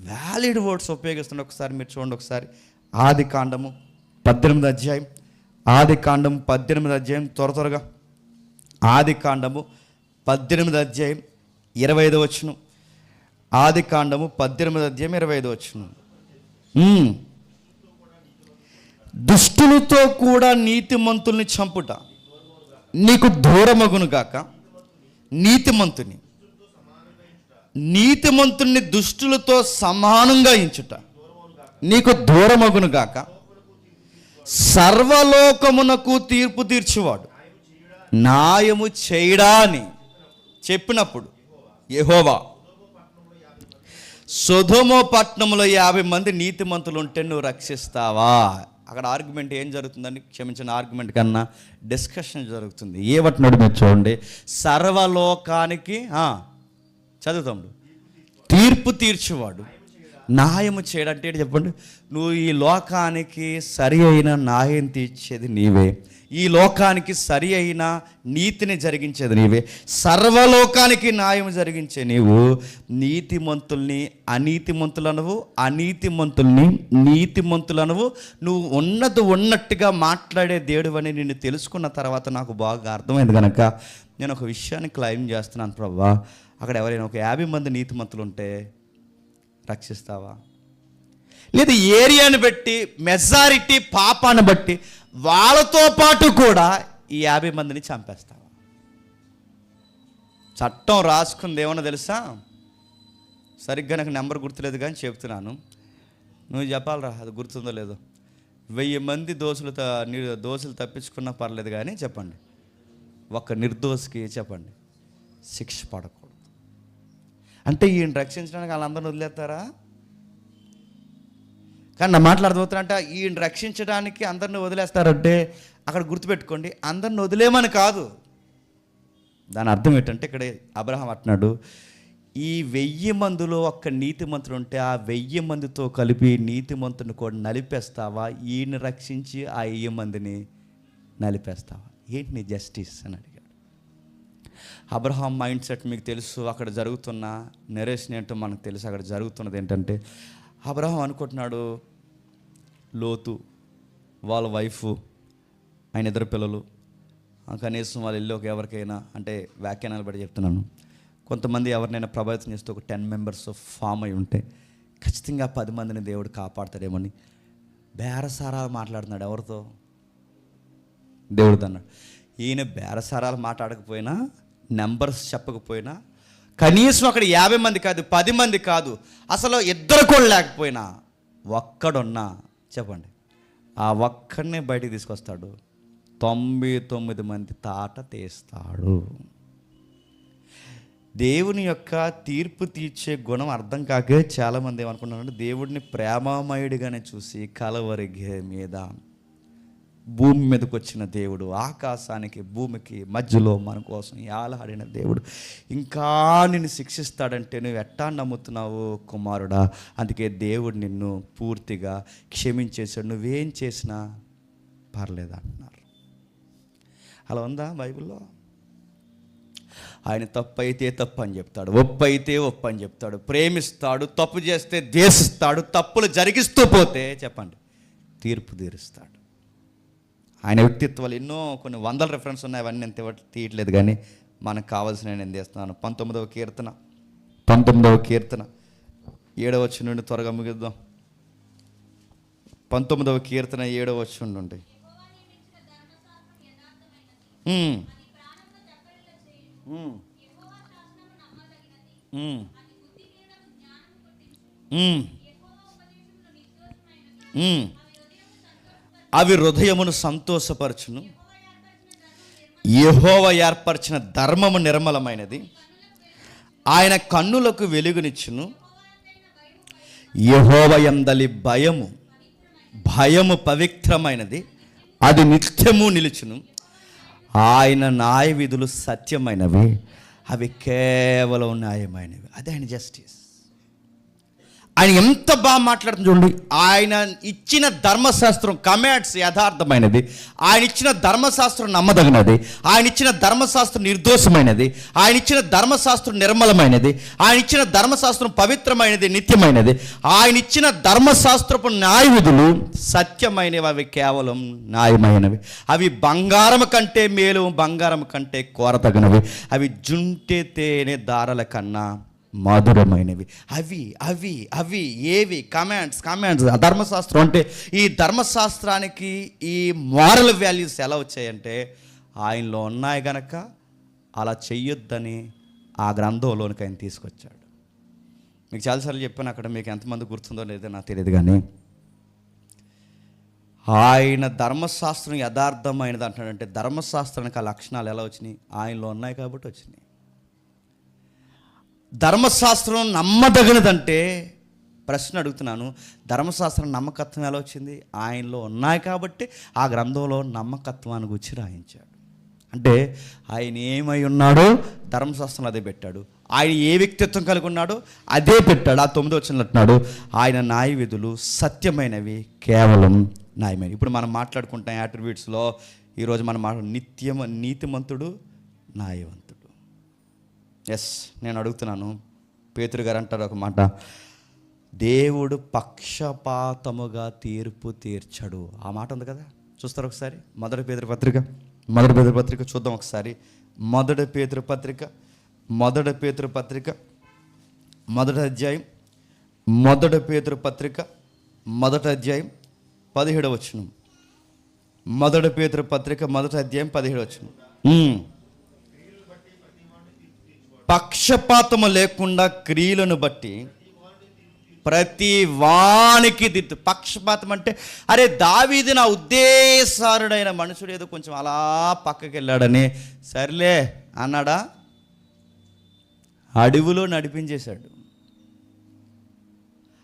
వ్యాలిడ్ వర్డ్స్ ఉపయోగిస్తున్నాడు. ఒకసారి మీరు చూడండి, ఒకసారి ఆది కాండము 18వ అధ్యాయం, ఆది కాండము 18వ అధ్యాయం, త్వరగా ఆది కాండము 18వ అధ్యాయం 25వ వచనం. ఆది కాండము 18వ అధ్యాయం 25వ వచనం. దుష్టులతో కూడా నీతిమంతుల్ని చంపుట నీకు దూరమగును గాక. నీతిమంతుని దుష్టులతో సమానంగా ఎంచుట నీకు దూరమగును గాక. సర్వలోకమునకు తీర్పు తీర్చువాడు న్యాయము చేయడా అని చెప్పినప్పుడు యెహోవా, సొదొమ పట్టణంలో 50 మంది నీతిమంతులు ఉంటే నువ్వు రక్షిస్తావా? అక్కడ ఆర్గ్యుమెంట్ ఏం జరుగుతుందని, క్షమించిన ఆర్గ్యుమెంట్ కన్నా డిస్కషన్ జరుగుతుంది. ఏ వట్టినాడు మీరు చూడండి. సర్వలోకానికి చదువుతాడు తీర్పు తీర్చువాడు న్యాయము చేయడంటే చెప్పండి. నువ్వు ఈ లోకానికి సరి అయిన న్యాయం తీర్చేది నీవే, ఈ లోకానికి సరి అయిన నీతిని జరిగించేది నీవే, సర్వలోకానికి న్యాయం జరిగించే నీవు నీతిమంతుల్ని అనీతిమంతులనవు, అనీతిమంతుల్ని నీతిమంతులనవు. నువ్వు ఉన్నట్టుగా మాట్లాడే దేవుడు అని నిన్ను తెలుసుకున్న తర్వాత నాకు బాగా అర్థమైంది కనుక నేను ఒక విషయాన్ని క్లెయిమ్ చేస్తున్నాను. ప్రభువా, అక్కడ ఎవరైనా ఒక 50 మంది నీతిమంతులు ఉంటే రక్షిస్తావా? లేదు ఏరియాని బట్టి, మెజారిటీ పాపాన్ని బట్టి వాళ్ళతో పాటు కూడా ఈ 50 మందిని చంపేస్తావా? చట్టం రాసుకుంది ఏమన్నా తెలుసా? సరిగ్గా నాకు నెంబర్ గుర్తులేదు కానీ చెప్తున్నాను, నువ్వు చెప్పాలరా అది గుర్తుందో లేదో. 1000 మంది దోషులు తప్పించుకున్నా పర్లేదు కానీ చెప్పండి, ఒక నిర్దోషికి చెప్పండి శిక్ష పడకూడదు. అంటే ఈయన రక్షించడానికి వాళ్ళందరిని వదిలేస్తారా? కానీ నా మాట్లాడుతున్నా, ఈయన రక్షించడానికి అందరిని వదిలేస్తారంటే అక్కడ గుర్తుపెట్టుకోండి, అందరిని వదిలేమని కాదు. దాని అర్థం ఏంటంటే ఇక్కడ అబ్రహాం అంటున్నాడు, ఈ 1000 మందిలో ఒక్క నీతిమంతుడు ఉంటే ఆ 1000 మందితో కలిపి నీతిమంతుని కూడా నలిపేస్తావా? ఈయన రక్షించి ఆ 1000 మందిని నలిపేస్తావా? ఏంటి నీ జస్టిస్ అని అడిగాడు. అబ్రహాం మైండ్ సెట్ మీకు తెలుసు. అక్కడ జరుగుతున్న నెరేషన్ ఏంటో మనకు తెలుసు. అక్కడ జరుగుతున్నది ఏంటంటే అబ్రహాం అనుకుంటున్నాడు, లోతు వాళ్ళ వైఫ్, ఆయన 2 పిల్లలు, కనీసం వాళ్ళ ఇల్లు ఎవరికైనా, అంటే వ్యాఖ్యానాలు బట్టి చెప్తున్నాను, కొంతమంది ఎవరినైనా ప్రభావితం చేస్తే ఒక 10 మెంబర్స్ ఫామ్ అయి ఉంటే ఖచ్చితంగా 10 మందిని దేవుడు కాపాడతాడేమని బేరసారాలు మాట్లాడుతున్నాడు. ఎవరితో? దేవుడితో అన్నాడు. ఈయన బేరసారాలు మాట్లాడకపోయినా, నెంబర్స్ చెప్పకపోయినా, కనీసం అక్కడ 50 మంది కాదు, 10 మంది కాదు, అసలు 2 కూడా లేకపోయినా ఒక్కడున్నా చెప్పండి, ఆ ఒక్కడినే బయటికి తీసుకొస్తాడు. 99 మంది తాట తీస్తాడు. దేవుని యొక్క తీర్పు తీర్చే గుణం అర్థం కాకే చాలామంది ఏమనుకుంటున్నారంటే, దేవుడిని ప్రేమమయుడిగానే చూసి కలవరి మీద భూమి మీదకి వచ్చిన దేవుడు, ఆకాశానికి భూమికి మధ్యలో మన కోసం ఆలాడిన దేవుడు ఇంకా నిన్ను శిక్షిస్తాడంటే నువ్వు ఎట్టా నమ్ముతున్నావు కుమారుడా? అందుకే దేవుడు నిన్ను పూర్తిగా క్షమించేశాడు, నువ్వేం చేసినా పర్లేదు అంటున్నారు. అలా ఉందా బైబిల్లో? ఆయన తప్పు అయితే తప్పు అని చెప్తాడు, ఒప్పు అయితే ఒప్పు అని చెప్తాడు, ప్రేమిస్తాడు, తప్పు చేస్తే ద్వేషిస్తాడు, తప్పులు జరిగిస్తూ పోతే చెప్పండి తీర్పు తీరుస్తాడు. ఆయన వ్యక్తిత్వాలు ఎన్నో కొన్ని 100 రెఫరెన్స్ ఉన్నాయి, అవన్నీ నేను తీయట్లేదు కానీ మనకు కావాల్సిన నేను చేస్తున్నాను. 19వ కీర్తన 7వ వచనం నుండి త్వరగా ముగిద్దాం. 19వ కీర్తన 7వ వచనం నుండి అవి హృదయమును సంతోషపరచును, యెహోవా ఏర్పరిచిన ధర్మము నిర్మలమైనది, ఆయన కన్నులకు వెలుగునిచ్చును. యెహోవా యందలి భయము పవిత్రమైనది, అది నిత్యము నిలుచును. ఆయన న్యాయ విధులు సత్యమైనవి, అవి కేవలం న్యాయమైనవి. అదే ఆయన జస్టిస్. ఆయన ఎంత బాగా మాట్లాడుతుంది చూడండి. ఆయన ఇచ్చిన ధర్మశాస్త్రం కమాండ్స్ యథార్థమైనది, ఆయన ఇచ్చిన ధర్మశాస్త్రం నమ్మదగినది, ఆయన ఇచ్చిన ధర్మశాస్త్రం నిర్దోషమైనది, ఆయన ఇచ్చిన ధర్మశాస్త్రం నిర్మలమైనది, ఆయన ఇచ్చిన ధర్మశాస్త్రం పవిత్రమైనది, నిత్యమైనది, ఆయన ఇచ్చిన ధర్మశాస్త్రపు న్యాయ విధులు సత్యమైనవి, అవి కేవలం న్యాయమైనవి, అవి బంగారం కంటే మేలు, బంగారం కంటే కోరతగినవి, అవి జుంటె తేనె దారల కన్నా మధురమైనవి. అవి అవి అవి ఏవి? కమాండ్స్. ధర్మశాస్త్రం అంటే ఈ ధర్మశాస్త్రానికి ఈ మోరల్ వాల్యూస్ ఎలా వచ్చాయంటే ఆయనలో ఉన్నాయి గనక అలా చెయ్యొద్దని ఆ గ్రంథంలోనికి ఆయన తీసుకొచ్చాడు. మీకు చాలాసార్లు చెప్పాను, అక్కడ మీకు ఎంతమంది గుర్తుందో లేదో నాకు తెలియదు కానీ ఆయన ధర్మశాస్త్రం యథార్థమైనది అంటాడంటే ధర్మశాస్త్రానికి ఆ లక్షణాలు ఎలా వచ్చినాయి? ఆయనలో ఉన్నాయి కాబట్టి వచ్చినాయి. ధర్మశాస్త్రం నమ్మదగినదంటే ప్రశ్న అడుగుతున్నాను, ధర్మశాస్త్రం నమ్మకత్వం ఎలా వచ్చింది? ఆయనలో ఉన్నాయి కాబట్టి ఆ గ్రంథంలో నమ్మకత్వాన్ని గురించి రాయించాడు. అంటే ఆయన ఏమై ఉన్నాడో ధర్మశాస్త్రం అదే పెట్టాడు. ఆయన ఏ వ్యక్తిత్వం కలిగి ఉన్నాడో అదే పెట్టాడు. ఆ 9వ వచనంలో అంటున్నాడు, ఆయన న్యాయ విధులు సత్యమైనవి, కేవలం న్యాయమైనవి. ఇప్పుడు మనం మాట్లాడుకుంటాం యాట్రిబ్యూట్స్లో. ఈరోజు మనం నీతిమంతుడు, న్యాయవంతుడు. నేను అడుగుతున్నాను, పేతురు గారు అంటారు ఒక మాట, దేవుడు పక్షపాతముగా తీర్పు తీర్చడు. ఆ మాట ఉంది కదా, చూస్తారు ఒకసారి. మొదటి పేతురు పత్రిక చూద్దాం ఒకసారి. మొదటి పేతురు పత్రిక మొదటి అధ్యాయం 17వ వచనం. మొదటి పేతురు పత్రిక మొదటి అధ్యాయం 17వ వచనం. పక్షపాతము లేకుండా క్రియలను బట్టి ప్రతి వానికి దిద్దు. పక్షపాతం అంటే అరే దావీదు నా ఉద్దేశారుడైన మనుషుడు ఏదో కొంచెం అలా పక్కకి వెళ్ళాడని సర్లే అన్నాడా? అడవిలో నడిపించేశాడు.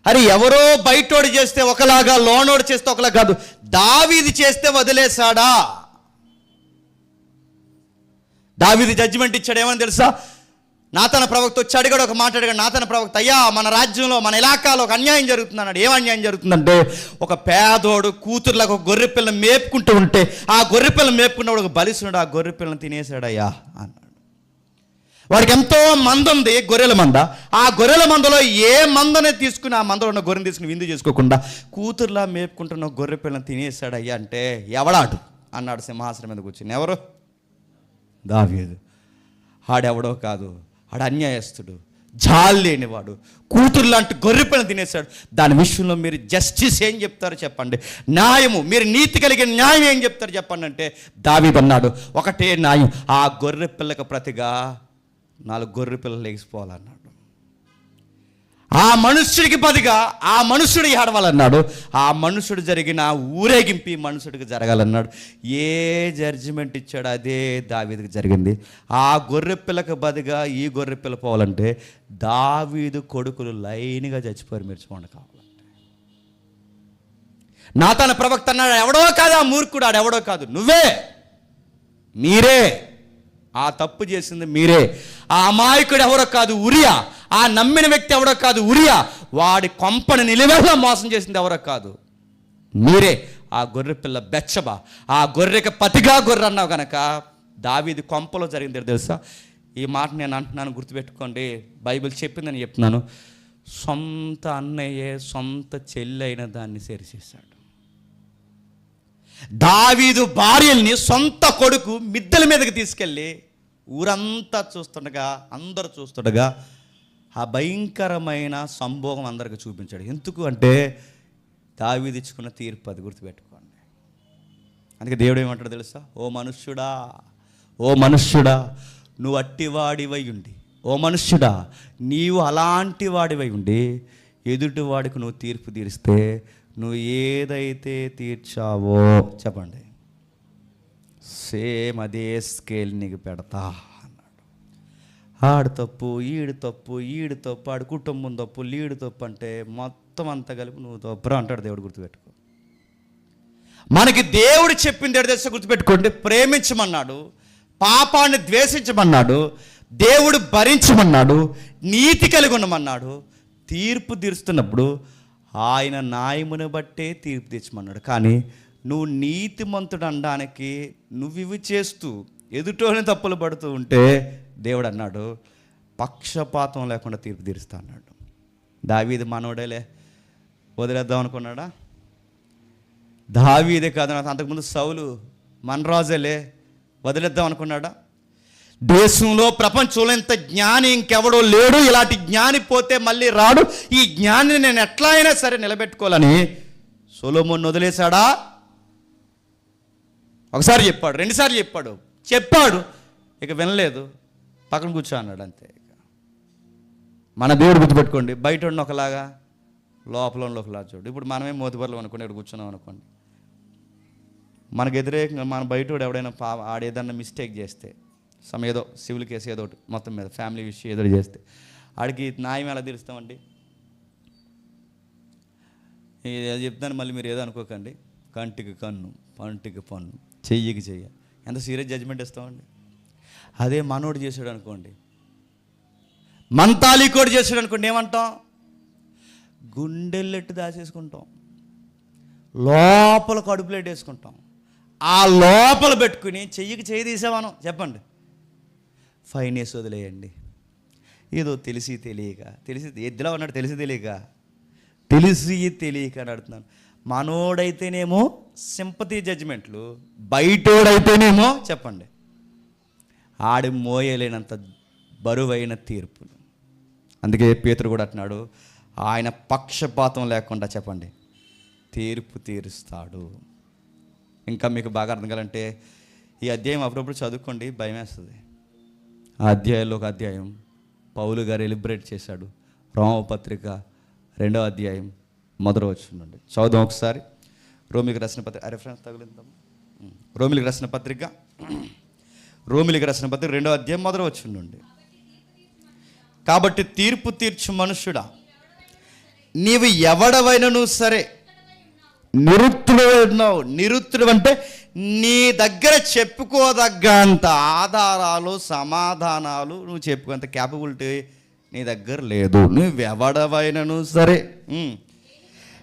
అరే ఎవరో బయటోడు చేస్తే ఒకలాగా, లోనోడు చేస్తే ఒకలా కాదు, దావీదు చేస్తే వదిలేశాడా? దావీదు జడ్జిమెంట్ ఇచ్చాడు. ఏమని తెలుసా? నాతాన ప్రవక్త వచ్చి అడిగాడు, ఒక మాట అడిగాడు. నాతాన ప్రవక్త, అయ్యా మన రాజ్యంలో మన ఇలాకాలో ఒక అన్యాయం జరుగుతుంది అన్నాడు. ఏం అన్యాయం జరుగుతుందంటే, ఒక పేదోడు కూతురులకు ఒక గొర్రె పిల్లని మేపుకుంటూ ఉంటే ఆ గొర్రె పిల్లని మేపుకున్నవాడు ఒక బలిస్తున్నాడు, ఆ గొర్రె పిల్లని తినేశాడయ్యా అన్నాడు. వాడికి ఎంతో మంద ఉంది, గొర్రెల మంద. ఆ గొర్రెల మందలో ఏ మందనే తీసుకుని ఆ మందలో ఉన్న గొర్రెని తీసుకుని విందు చేసుకోకుండా కూతురులా మేపుకుంటున్న గొర్రె పిల్లని తినేశాడయ్యా అంటే ఎవడాడు అన్నాడు సింహాసనం మీద కూర్చుని. ఎవరు? దావీదు. ఆడెవడో కాదు, ఆడు అన్యాయస్తుడు, జాలి లేనివాడు, కూతురు లాంటి గొర్రెపిల్లని తినేశాడు. దాని విషయంలో మీరు జస్టిస్ ఏం చెప్తారో చెప్పండి, న్యాయము, మీరు నీతి కలిగిన న్యాయం ఏం చెప్తారు చెప్పండి అంటే దావీదు అన్నాడు, ఒకటే న్యాయం, ఆ గొర్రె పిల్లకు ప్రతిగా 4 గొర్రె పిల్లలు లేచిపోవాలన్నాడు. ఆ మనుష్యుడికి బదిగా ఆ మనుషుడు ఏడవాలన్నాడు. ఆ మనుషుడు జరిగిన ఊరేగింపు మనుషుడికి జరగాలన్నాడు. ఏ జడ్జిమెంట్ ఇచ్చాడు అదే దావీదుకి జరిగింది. ఆ గొర్రె పిల్లకు బదిగా ఈ గొర్రె పిల్ల పోవాలంటే దావీదు కొడుకులు లైన్గా చచ్చిపోయారు. మీరు చూడండి కావాలంటే. నాతాన ప్రవక్త అన్నాడు, ఎవడో కాదు ఆ మూర్ఖుడు, ఆడెవడో కాదు, నువ్వే, మీరే. ఆ తప్పు చేసింది మీరే. ఆ అమాయకుడు ఎవరో కాదు, ఉరియా. ఆ నమ్మిన వ్యక్తి ఎవరో కాదు, ఉరియా. వాడి కొంపను నిలువెల్లా మోసం చేసింది ఎవరో కాదు, మీరే. ఆ గొర్రె పిల్ల బెత్షెబ, ఆ గొర్రెకి పతిగా గొర్రె అన్నావు కనుక దావీదు కొంపలో జరిగింది తెలుసా? ఈ మాట నేను అంటున్నాను, గుర్తుపెట్టుకోండి. బైబిల్ చెప్పిందని చెప్తున్నాను. సొంత అన్నయ్యే సొంత చెల్లి అయిన దాన్ని చేశాడు. దావీదు భార్యల్ని సొంత కొడుకు మిద్దెల మీదకి తీసుకెళ్ళి ఊరంతా చూస్తుండగా, అందరూ చూస్తుండగా ఆ భయంకరమైన సంభోగం అందరికి చూపించాడు. ఎందుకు అంటే దావీదు ఇచ్చుకున్న తీర్పు అది, గుర్తుపెట్టుకోండి. అందుకే దేవుడు ఏమంటాడు తెలుసా? ఓ మనుష్యుడా నువ్వు అట్టివాడివై ఉండి, ఓ మనుష్యుడా నీవు అలాంటి వాడివై ఉండి ఎదుటివాడికి నువ్వు తీర్పు తీరిస్తే నువ్వు ఏదైతే తీర్చావో చెప్పండి, సేమ్ అదే స్కేల్ నీకు పెడతా అన్నాడు. ఆడు తప్పు, ఈడు తప్పు, ఆడు కుటుంబం తప్పు, లీడు తప్పు అంటే మొత్తం అంతా కలిపి నువ్వు తప్పురా అంటాడు దేవుడు. గుర్తుపెట్టుకో. మనకి దేవుడు చెప్పింది ఏడు తెలుసా? గుర్తుపెట్టుకోండి. ప్రేమించమన్నాడు, పాపాన్ని ద్వేషించమన్నాడు, దేవుడు భరించమన్నాడు, నీతి కలిగి ఉండమన్నాడు. తీర్పు తీరుస్తున్నప్పుడు ఆయన న్యాయమును బట్టే తీర్పు తెచ్చమన్నాడు. కానీ నువ్వు నీతిమంతుడు అనడానికి నువ్వు ఇవి చేస్తూ ఎదుటోని తప్పులు పడుతూ ఉంటే దేవుడు అన్నాడు పక్షపాతం లేకుండా తీర్పు తీరుస్తా అన్నాడు. దావీదు మనోడేలే, వదిలేద్దాం అనుకున్నాడా? దావీదే కాదు, అంతకుముందు సౌలు మనరాజులే, వదిలేద్దాం అనుకున్నాడా? దేశంలో ప్రపంచంలో ఇంత జ్ఞాని ఇంకెవడో లేడు, ఇలాంటి జ్ఞాని పోతే మళ్ళీ రాడు, ఈ జ్ఞానిని నేను ఎట్లా అయినా సరే నిలబెట్టుకోవాలని సొలొమోను వదిలేశాడా? ఒకసారి చెప్పాడు, 2 సార్లు చెప్పాడు, ఇక వినలేదు, పక్కన కూర్చో అన్నాడు, అంతే. ఇక మన దేవుడు గుర్తుపెట్టుకోండి, బయట ఉన్న ఒకలాగా లోపల ఒకలా చూడు. ఇప్పుడు మనమే మోతిబర్లు అనుకోండి, ఇక్కడ కూర్చున్నాం అనుకోండి, మనకు వ్యతిరేకంగా మన బయటోడు ఎవడైనా ఆడేదన్నా మిస్టేక్ చేస్తే ఏదో సివిల్ కేసు ఏదో ఒకటి మొత్తం మీద ఫ్యామిలీ విషయం ఏదో చేస్తే ఆడికి న్యాయం ఎలా తీరుస్తామండి? ఇది చెప్తాను, మళ్ళీ మీరు ఏదో అనుకోకండి. కంటికి కన్ను, పంటికి పన్ను, చెయ్యికి చెయ్య, ఎంత సీరియస్ జడ్జిమెంట్ ఇస్తామండి. అదే మనోడు చేసాడు అనుకోండి, మంతాళికోడు చేసాడు అనుకోండి, ఏమంటాం? గుండెల్లెట్టు దాచేసుకుంటాం, లోపల కడుపులేట్ వేసుకుంటాం, ఆ లోపల పెట్టుకుని చెయ్యికి చెయ్యి తీసామనం చెప్పండి, ఫైన్ వేసి వదిలేయండి. ఏదో తెలిసి తెలియక, ఎద్దులా ఉన్నాడు తెలిసి తెలియక అని అడుగుతున్నాను. మనోడైతేనేమో సింపతి జడ్జిమెంట్లు, బయటోడైతేనేమో చెప్పండి ఆడి మోయలేనంత బరువైన తీర్పులు. అందుకే పేతురు కూడా అంటున్నాడు, ఆయన పక్షపాతం లేకుండా చెప్పండి తీర్పు తీరుస్తాడు. ఇంకా మీకు బాగా అర్థం కావాలంటే ఈ అధ్యాయం అప్పుడప్పుడు చదువుకోండి, భయం వేస్తుంది. ఆ అధ్యాయంలో ఒక అధ్యాయం పౌలు గారు ఎలిబ్రేట్ చేశాడు. రోమపత్రిక 2వ అధ్యాయం 1వ వచనం నుండి చదువుదాం ఒకసారి. రోమిలికి రాసిన పత్రిక రెఫరెన్స్ తగిలిద్దాం. రోమిలికి రాసిన పత్రిక 2వ అధ్యాయం 1వ వచనం నుండి. కాబట్టి తీర్పు తీర్చు మనుష్యుడా, నీవు ఎవడవైనను సరే నిరుత్తుడు అంటే నీ దగ్గర చెప్పుకోదగ్గంత ఆధారాలు సమాధానాలు నువ్వు చెప్పుకోంత క్యాపబిలిటీ నీ దగ్గర లేదు. నువ్వెవడవైనను సరే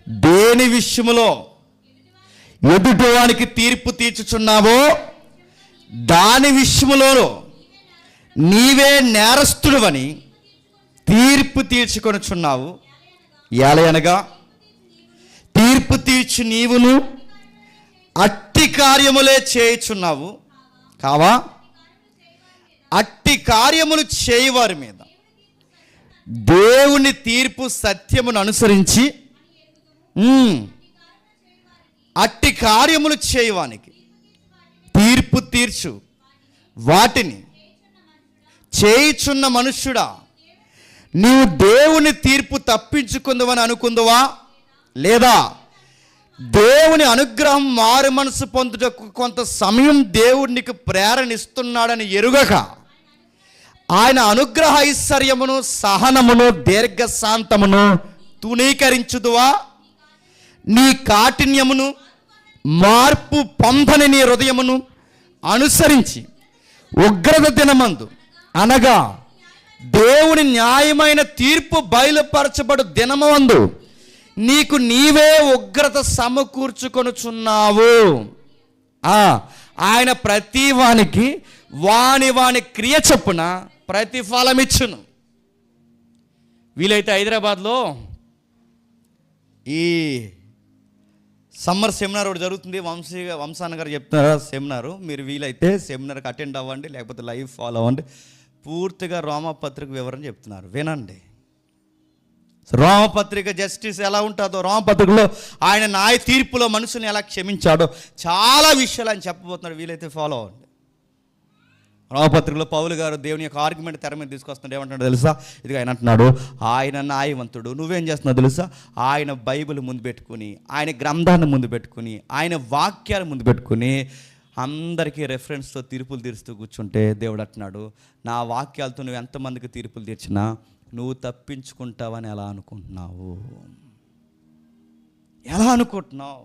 దేని విషయములో ఎదుటివానికి తీర్పు తీర్చుచున్నావో దాని విషయములో నీవే నేరస్తుడువని తీర్పు తీర్చుకొనుచున్నావు. ఎలయనగా తీర్పు తీర్చి నీవును అట్టి కార్యములే చేయుచున్నావు కావా? అట్టి కార్యములు చేయవారి మీద దేవుని తీర్పు సత్యమును అనుసరించి అట్టి కార్యములు చేయవానికి తీర్పు తీర్చు వాటిని చేయుచున్న మనుష్యుడా, నీవు దేవుని తీర్పు తప్పించుకుందామని అనుకుందువా? లేదా దేవుని అనుగ్రహం మారు మనసు పొందుటకు కొంత సమయం దేవుడు నీకు ప్రేరణ ఇస్తున్నాడని ఎరుగక ఆయన అనుగ్రహ ఐశ్వర్యమును సహనమును దీర్ఘశాంతమును తునీకరించుదువా? నీ కాఠిన్యమును మార్పు పొందని నీ హృదయమును అనుసరించి ఉగ్రత దినమందు అనగా దేవుని న్యాయమైన తీర్పు బయలుపరచబడు దినమందు నీకు నీవే ఉగ్రత సమకూర్చుకొనుచున్నావు. ఆయన ప్రతి వానికి వాని క్రియ చొప్పున ప్రతిఫలమిచ్చును. వీలైతే హైదరాబాద్లో ఈ సమ్మర్ సెమినార్ ఒకటి జరుగుతుంది. వంశాన్న గారు చెప్తున్నారు సెమినారు. మీరు వీలైతే సెమినార్కి అటెండ్ అవ్వండి, లేకపోతే లైవ్ ఫాలో అవ్వండి. పూర్తిగా రోమపత్రిక వివరణ చెప్తున్నారు, వినండి. రోమపత్రిక జస్టిస్ ఎలా ఉంటుందో, రోమపత్రికలో ఆయన న్యాయ తీర్పులో మనుషుని ఎలా క్షమించాడో చాలా విషయాలు ఆయన చెప్పబోతున్నారు. వీలైతే ఫాలో అవ్వండి. రోమపత్రికలో పౌలు గారు దేవుని యొక్క ఆర్గ్యుమెంట్ తెర మీద తీసుకొస్తున్నాడు. ఏమంటున్నాడు తెలుసా? ఇదిగా ఆయన అంటున్నాడు, ఆయన న్యాయవంతుడు. నువ్వేం చేస్తున్నావు తెలుసా? ఆయన బైబిల్ ముందు పెట్టుకుని, ఆయన గ్రంథాన్ని ముందు పెట్టుకుని, ఆయన వాక్యాలు ముందు పెట్టుకుని అందరికీ రెఫరెన్స్తో తీర్పులు తీరుస్తూ కూర్చుంటే దేవుడు అంటున్నాడు, నా వాక్యాలతో నువ్వు ఎంతమందికి తీర్పులు తీర్చినా నువ్వు తప్పించుకుంటావని ఎలా అనుకుంటున్నావు? ఎలా అనుకుంటున్నావు?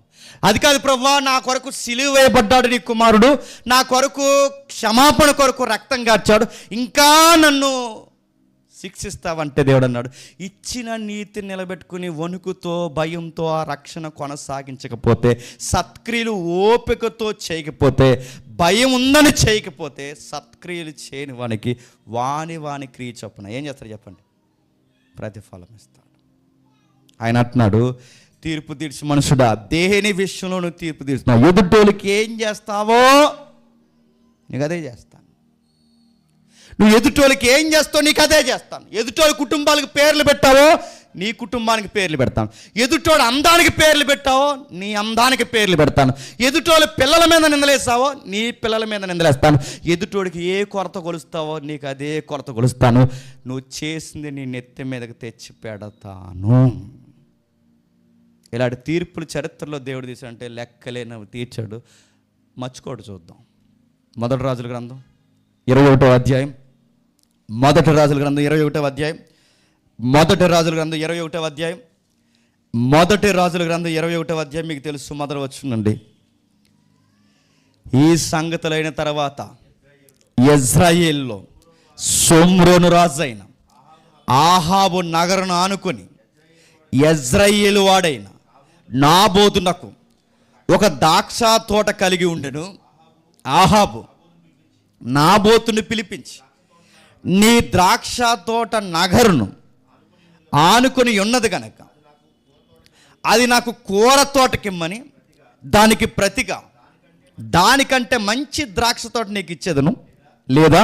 అది కాదు ప్రభువా, నా కొరకు సిలువ వేయబడ్డాడు నీ కుమారుడు, నా కొరకు క్షమాపణ కొరకు రక్తం కార్చాడు, ఇంకా నన్ను శిక్షిస్తావంటే దేవుడు అన్నాడు, ఇచ్చిన నీతిని నిలబెట్టుకుని వణుకుతో భయంతో ఆ రక్షణ కొనసాగించకపోతే, సత్క్రియలు ఓపికతో చేయకపోతే, భయం ఉందని చేయకపోతే, సత్క్రియలు చేయని వానికి వాని క్రియ చొప్పున ఏం చేస్తాడు చెప్పండి? ప్రతిఫలం ఇస్తాడు. ఆయన అంటున్నాడు, తీర్పు తీర్చి మనుషుడా, దేని విషయంలో నువ్వు తీర్పు తీర్చున్నావు, ఎదుటోళ్ళకి ఏం చేస్తావో నీకు అదే చేస్తాను. నువ్వు ఎదుటోళ్ళకి ఏం చేస్తావు నీకు అదే చేస్తాను. ఎదుటోళ్ళ కుటుంబాలకు పేర్లు పెట్టావో నీ కుటుంబానికి పేర్లు పెడతాను. ఎదుటోళ్ళ అందానికి పేర్లు పెట్టావో నీ అందానికి పేర్లు పెడతాను. ఎదుటోళ్ళ పిల్లల మీద నిందలేస్తావో నీ పిల్లల మీద నిందలేస్తాను. ఎదుటోడికి ఏ కొరత కొలుస్తావో నీకు అదే కొరత కొలుస్తాను. నువ్వు చేసింది నీ నెత్తి మీదకి తెచ్చి పెడతాను. ఇలాంటి తీర్పులు చరిత్రలో దేవుడు తీసాడంటే లెక్కలేనవి తీర్చాడు. మర్చికోడు చూద్దాం. మొదటి రాజుల గ్రంథం 21వ అధ్యాయం. మొదటి రాజుల గ్రంథం 21వ అధ్యాయం. మొదటి రాజుల గ్రంథం 21వ అధ్యాయం. మొదటి రాజుల గ్రంథం 21వ అధ్యాయం. మీకు తెలుసు మొదటి వచనం. ఈ సంగతులైన తర్వాత ఇజ్రాయేల్లో షోమ్రోను రాజు అయిన ఆహాబు నగరును ఆనుకొని యెజ్రెయేలు వాడైన నాబోతునకు ఒక ద్రాక్ష తోట కలిగి ఉండెను. ఆహాబు నాబోతుని పిలిపించి, నీ ద్రాక్ష తోట నగరును ఆనుకొని ఉన్నది కనుక అది నాకు కూర తోటకిమ్మని, దానికి ప్రతిగా దానికంటే మంచి ద్రాక్ష తోట నీకు ఇచ్చేదను, లేదా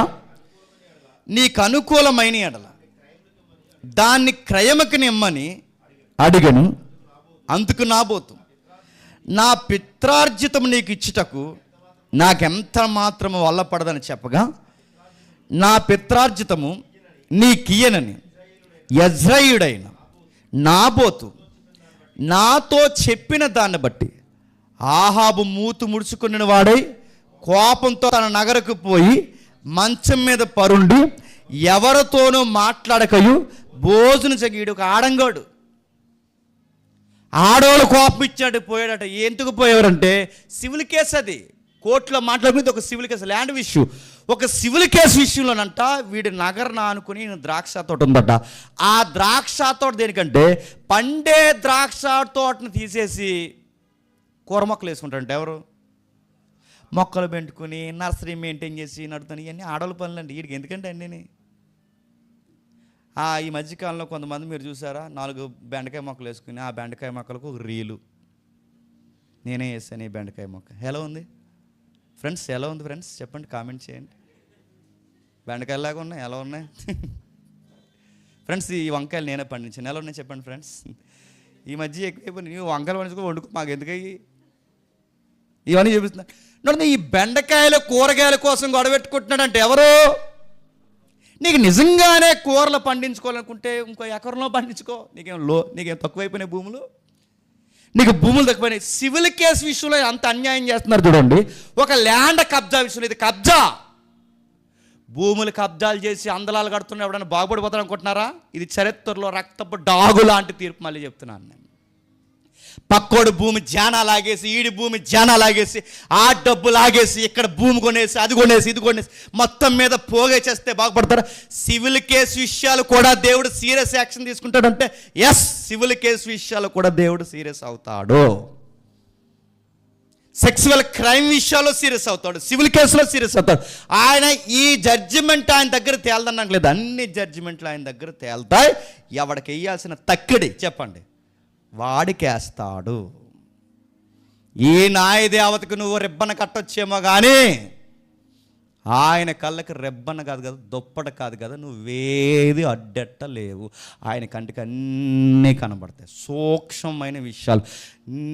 నీకు అనుకూలమైన ఎడల దాన్ని క్రయముకి నిమ్మని అడిగను. అందుకు నాబోతు, నా పిత్రార్జితం నీకు ఇచ్చుటకు నాకెంత మాత్రము వల్లపడదని చెప్పగా, నా పిత్రార్జితము నీకియ్యనని యెజ్రెయేలుడైన నాబోతు నాతో చెప్పిన దాన్ని బట్టి ఆహాబు మూతు ముడుచుకున్న వాడై కోపంతో తన నగరకు పోయి మంచం మీద పరుండి ఎవరితోనూ మాట్లాడకయు భోజనం చెయ్యడు. ఒక ఆడంగాడు, ఆడవాళ్ళు కోపం ఇచ్చాడు, పోయాడట. ఎందుకు పోయేవారంటే సివిల్ కేసు, అది కోర్టులో మాట్లాడుకునేది ఒక సివిల్ కేసు, ల్యాండ్ ఇష్యూ. ఒక సివిల్ కేసు విషయంలోనంట వీడి నగరన అనుకుని ద్రాక్ష తోట ఉందట. ఆ ద్రాక్ష తోట దేనికంటే పండే ద్రాక్ష తోటను తీసేసి కూర మొక్కలు వేసుకుంటారంట. ఎవరు? మొక్కలు పెట్టుకుని నర్సరీ మెయింటైన్ చేసి నడుతాను. ఇవన్నీ ఆడవాళ్ళ పనులండి. వీడికి ఎందుకంటే అన్నీ. ఈ మధ్యకాలంలో కొంతమంది మీరు చూసారా, 4 బెండకాయ మొక్కలు వేసుకుని ఆ బెండకాయ మొక్కలకు ఒక రీలు, నేనే వేసాను ఈ బెండకాయ మొక్క. ఎలా ఉంది ఫ్రెండ్స్? ఎలా ఉంది ఫ్రెండ్స్? చెప్పండి, కామెంట్ చేయండి. బెండకాయలాగా ఉన్నాయి, ఎలా ఉన్నాయి ఫ్రెండ్స్? ఈ వంకాయలు నేనే పండించాను, ఎలా ఉన్నాయి చెప్పండి ఫ్రెండ్స్? ఈ మధ్య ఎక్కువైపోయి నువ్వు వంకాయలు పండించుకో, వండుకో, మాకు ఎందుకయ్యి ఇవన్నీ చూపిస్తున్నాడు. ఈ బెండకాయల కూరగాయల కోసం గొడవెట్టుకుంటున్నాడంటే ఎవరు? నీకు నిజంగానే కూరలు పండించుకోవాలనుకుంటే ఇంకో ఎకరంలో పండించుకో. నీకేం తక్కువైపోయినాయి భూములు? నీకు భూములు తక్కువైనాయి. సివిల్ కేసు విషయంలో అంత అన్యాయం చేస్తున్నారు చూడండి. ఒక ల్యాండ్ కబ్జా విషయంలో, ఇది కబ్జా. భూములు కబ్జాలు చేసి అందలాలు కడుతున్నా ఎవడన్నా బాగుపడిపోతారు అనుకుంటున్నారా? ఇది చరిత్రలో రక్తపు డాగు లాంటి తీర్పు. మళ్ళీ చెప్తున్నాను నేను. పక్కోడు భూమి జానా లాగేసి, ఈడి భూమి జానా లాగేసి, ఆ డబ్బు లాగేసి, ఇక్కడ భూమి కొనేసి, అది కొనేసి, ఇది కొనేసి, మొత్తం మీద పోగే చేస్తే బాగుపడతారు. సివిల్ కేసు విషయాలు కూడా దేవుడు సీరియస్ యాక్షన్ తీసుకుంటాడంటే ఎస్, సివిల్ కేసు విషయాలు కూడా దేవుడు సీరియస్ అవుతాడు. సెక్సువల్ క్రైమ్ విషయాల్లో సీరియస్ అవుతాడు, సివిల్ కేసులో సీరియస్ అవుతాడు. ఆయన ఈ జడ్జిమెంట్ ఆయన దగ్గర తేలదన్నాక లేదు, అన్ని జడ్జిమెంట్లు ఆయన దగ్గర తేలుతాయి. ఎవడికి వేయాల్సిన తక్కిడి చెప్పండి వాడికేస్తాడు. ఈ న్యాయదేవతకు నువ్వు రిబ్బన కట్టొచ్చేమో కానీ ఆయన కళ్ళకి రెబ్బన కాదు కదా, దుప్పట కాదు కదా, నువ్వేది అడ్డెట్ట లేవు. ఆయన కంటికి అన్నీ కనబడతాయి, సూక్ష్మమైన విషయాలు.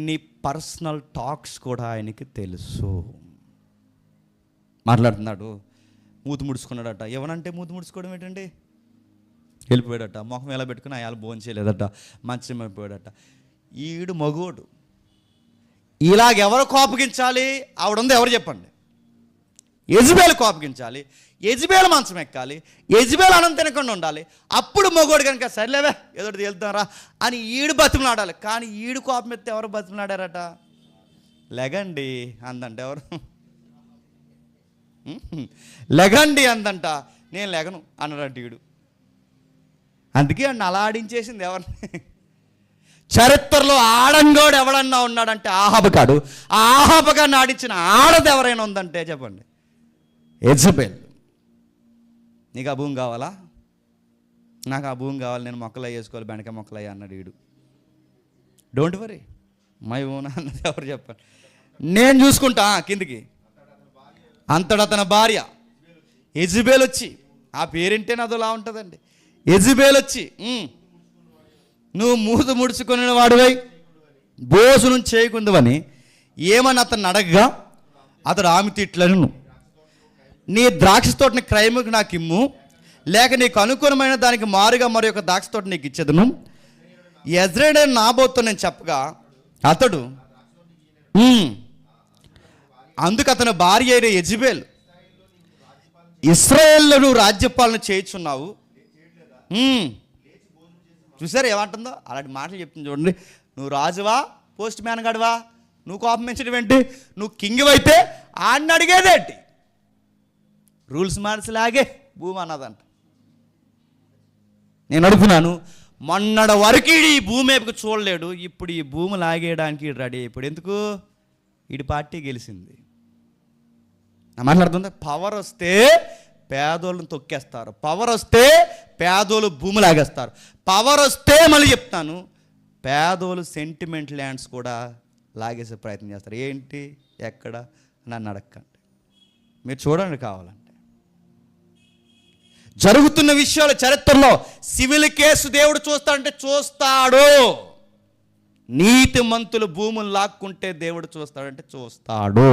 నీ పర్సనల్ టాక్స్ కూడా ఆయనకి తెలుసు. మాట్లాడుతున్నాడు, మూతి ముడుచుకున్నాడట. ఎవరంటే మూతి ముడుచుకోవడం ఏంటండి? వెళ్ళిపోయాడట, మొహం ఎలా పెట్టుకుని అయాలు భోజనం చేయలేదట, మంచం అయిపోయాడట. ఈడు మగోడు. ఇలాగెవరు కోపగించాలి? ఆవిడుంది ఎవరు చెప్పండి? యెజబెలు కోపగించాలి, యెజబెలు మంచం ఎక్కాలి, యెజబెలు అన్నం తినకుండా ఉండాలి. అప్పుడు మగోడు కనుక సర్లేవే ఏదో వెళ్తారా అని ఈడు బతిమలాడాలి. కానీ ఈడు కోపం ఎత్తే ఎవరు బతిమలాడారట? లెగండి అందంట. ఎవరు లెగండి అందంట. నేను లెగను అన్నాడంట ఈడు. అందుకే అన్న అలా ఆడించేసింది ఎవరిని? చరిత్రలో ఆడంగోడు ఎవడన్నా ఉన్నాడంటే ఆహాబు కాడు. ఆ ఆహాబుగా నాడించిన ఆడది ఎవరైనా ఉందంటే చెప్పండి, యెజబెల్. నీకు ఆ భూమి కావాలా? నాకు ఆ భూమి కావాలి, నేను మొక్కలు వేసుకోవాలి, బెండకాయ మొక్కలు అయ్యా అన్నాడు ఈడు. డోంట్ వరీ మై ఓన్ అన్నది ఎవరు చెప్పండి? నేను చూసుకుంటా కిందికి. అంతటా తన భార్య యెజబెల్ వచ్చి, ఆ పేరింటే అదోలా ఉంటుందండి. యెజబెల్ వచ్చి, నువ్వు మూత ముడుచుకుని వాడివై భోజనం చేయకుందువని ఏమని అతన్ని అడగగా, అతడు ఆమె తిట్లను, నీ ద్రాక్ష తోటని క్రయముకి నాకు ఇమ్ము, లేక నీకు అనుకూలమైన దానికి మారుగా మరి ఒక ద్రాక్ష తోట నీకు ఇచ్చేదను. యెజ్రెయేలు నాబోతుతో నేను చెప్పగా అతడు అందుకు అతని భార్య అయిన యెజబెల్, ఇశ్రాయేలులో నువ్వు రాజ్యపాలన చేయుచున్నావు. చూసారు ఏమంటుందో? అలాంటి మాటలు చెప్తుంది చూడండి. నువ్వు రాజువా, పోస్ట్ మ్యాన్ గడవా? నువ్వు కోపం పెంచడం ఏంటి? నువ్వు కింగ్ అయితే ఆడిని అడిగేదేంటి? రూల్స్ మార్చలాగే భూమి అన్నదంట. నేను అడుగుతున్నాను, మొన్నడ వరకు ఈ భూమి వైపుకు చూడలేడు, ఇప్పుడు ఈ భూమి లాగేయడానికి రెడీ. ఇప్పుడు ఎందుకు? ఈడి పార్టీ గెలిచింది. నా మాట్లాడుతుందా? పవర్ వస్తే పేదోళ్ళని తొక్కేస్తారు, పవర్ వస్తే పేదోళ్ళు భూమి లాగేస్తారు, పవర్ వస్తే మళ్ళీ చెప్తాను పేదోళ్ళు సెంటిమెంట్ ల్యాండ్స్ కూడా లాగేసే ప్రయత్నం చేస్తారు. ఏంటి, ఎక్కడ? నన్ను అడగండి, మీరు చూడండి కావాలంటే. జరుగుతున్న విషయాలు చరిత్రలో సివిల్ కేసు దేవుడు చూస్తాడంటే చూస్తాడు. నీతిమంతులు భూములు లాక్కుంటే దేవుడు చూస్తాడంటే చూస్తాడు.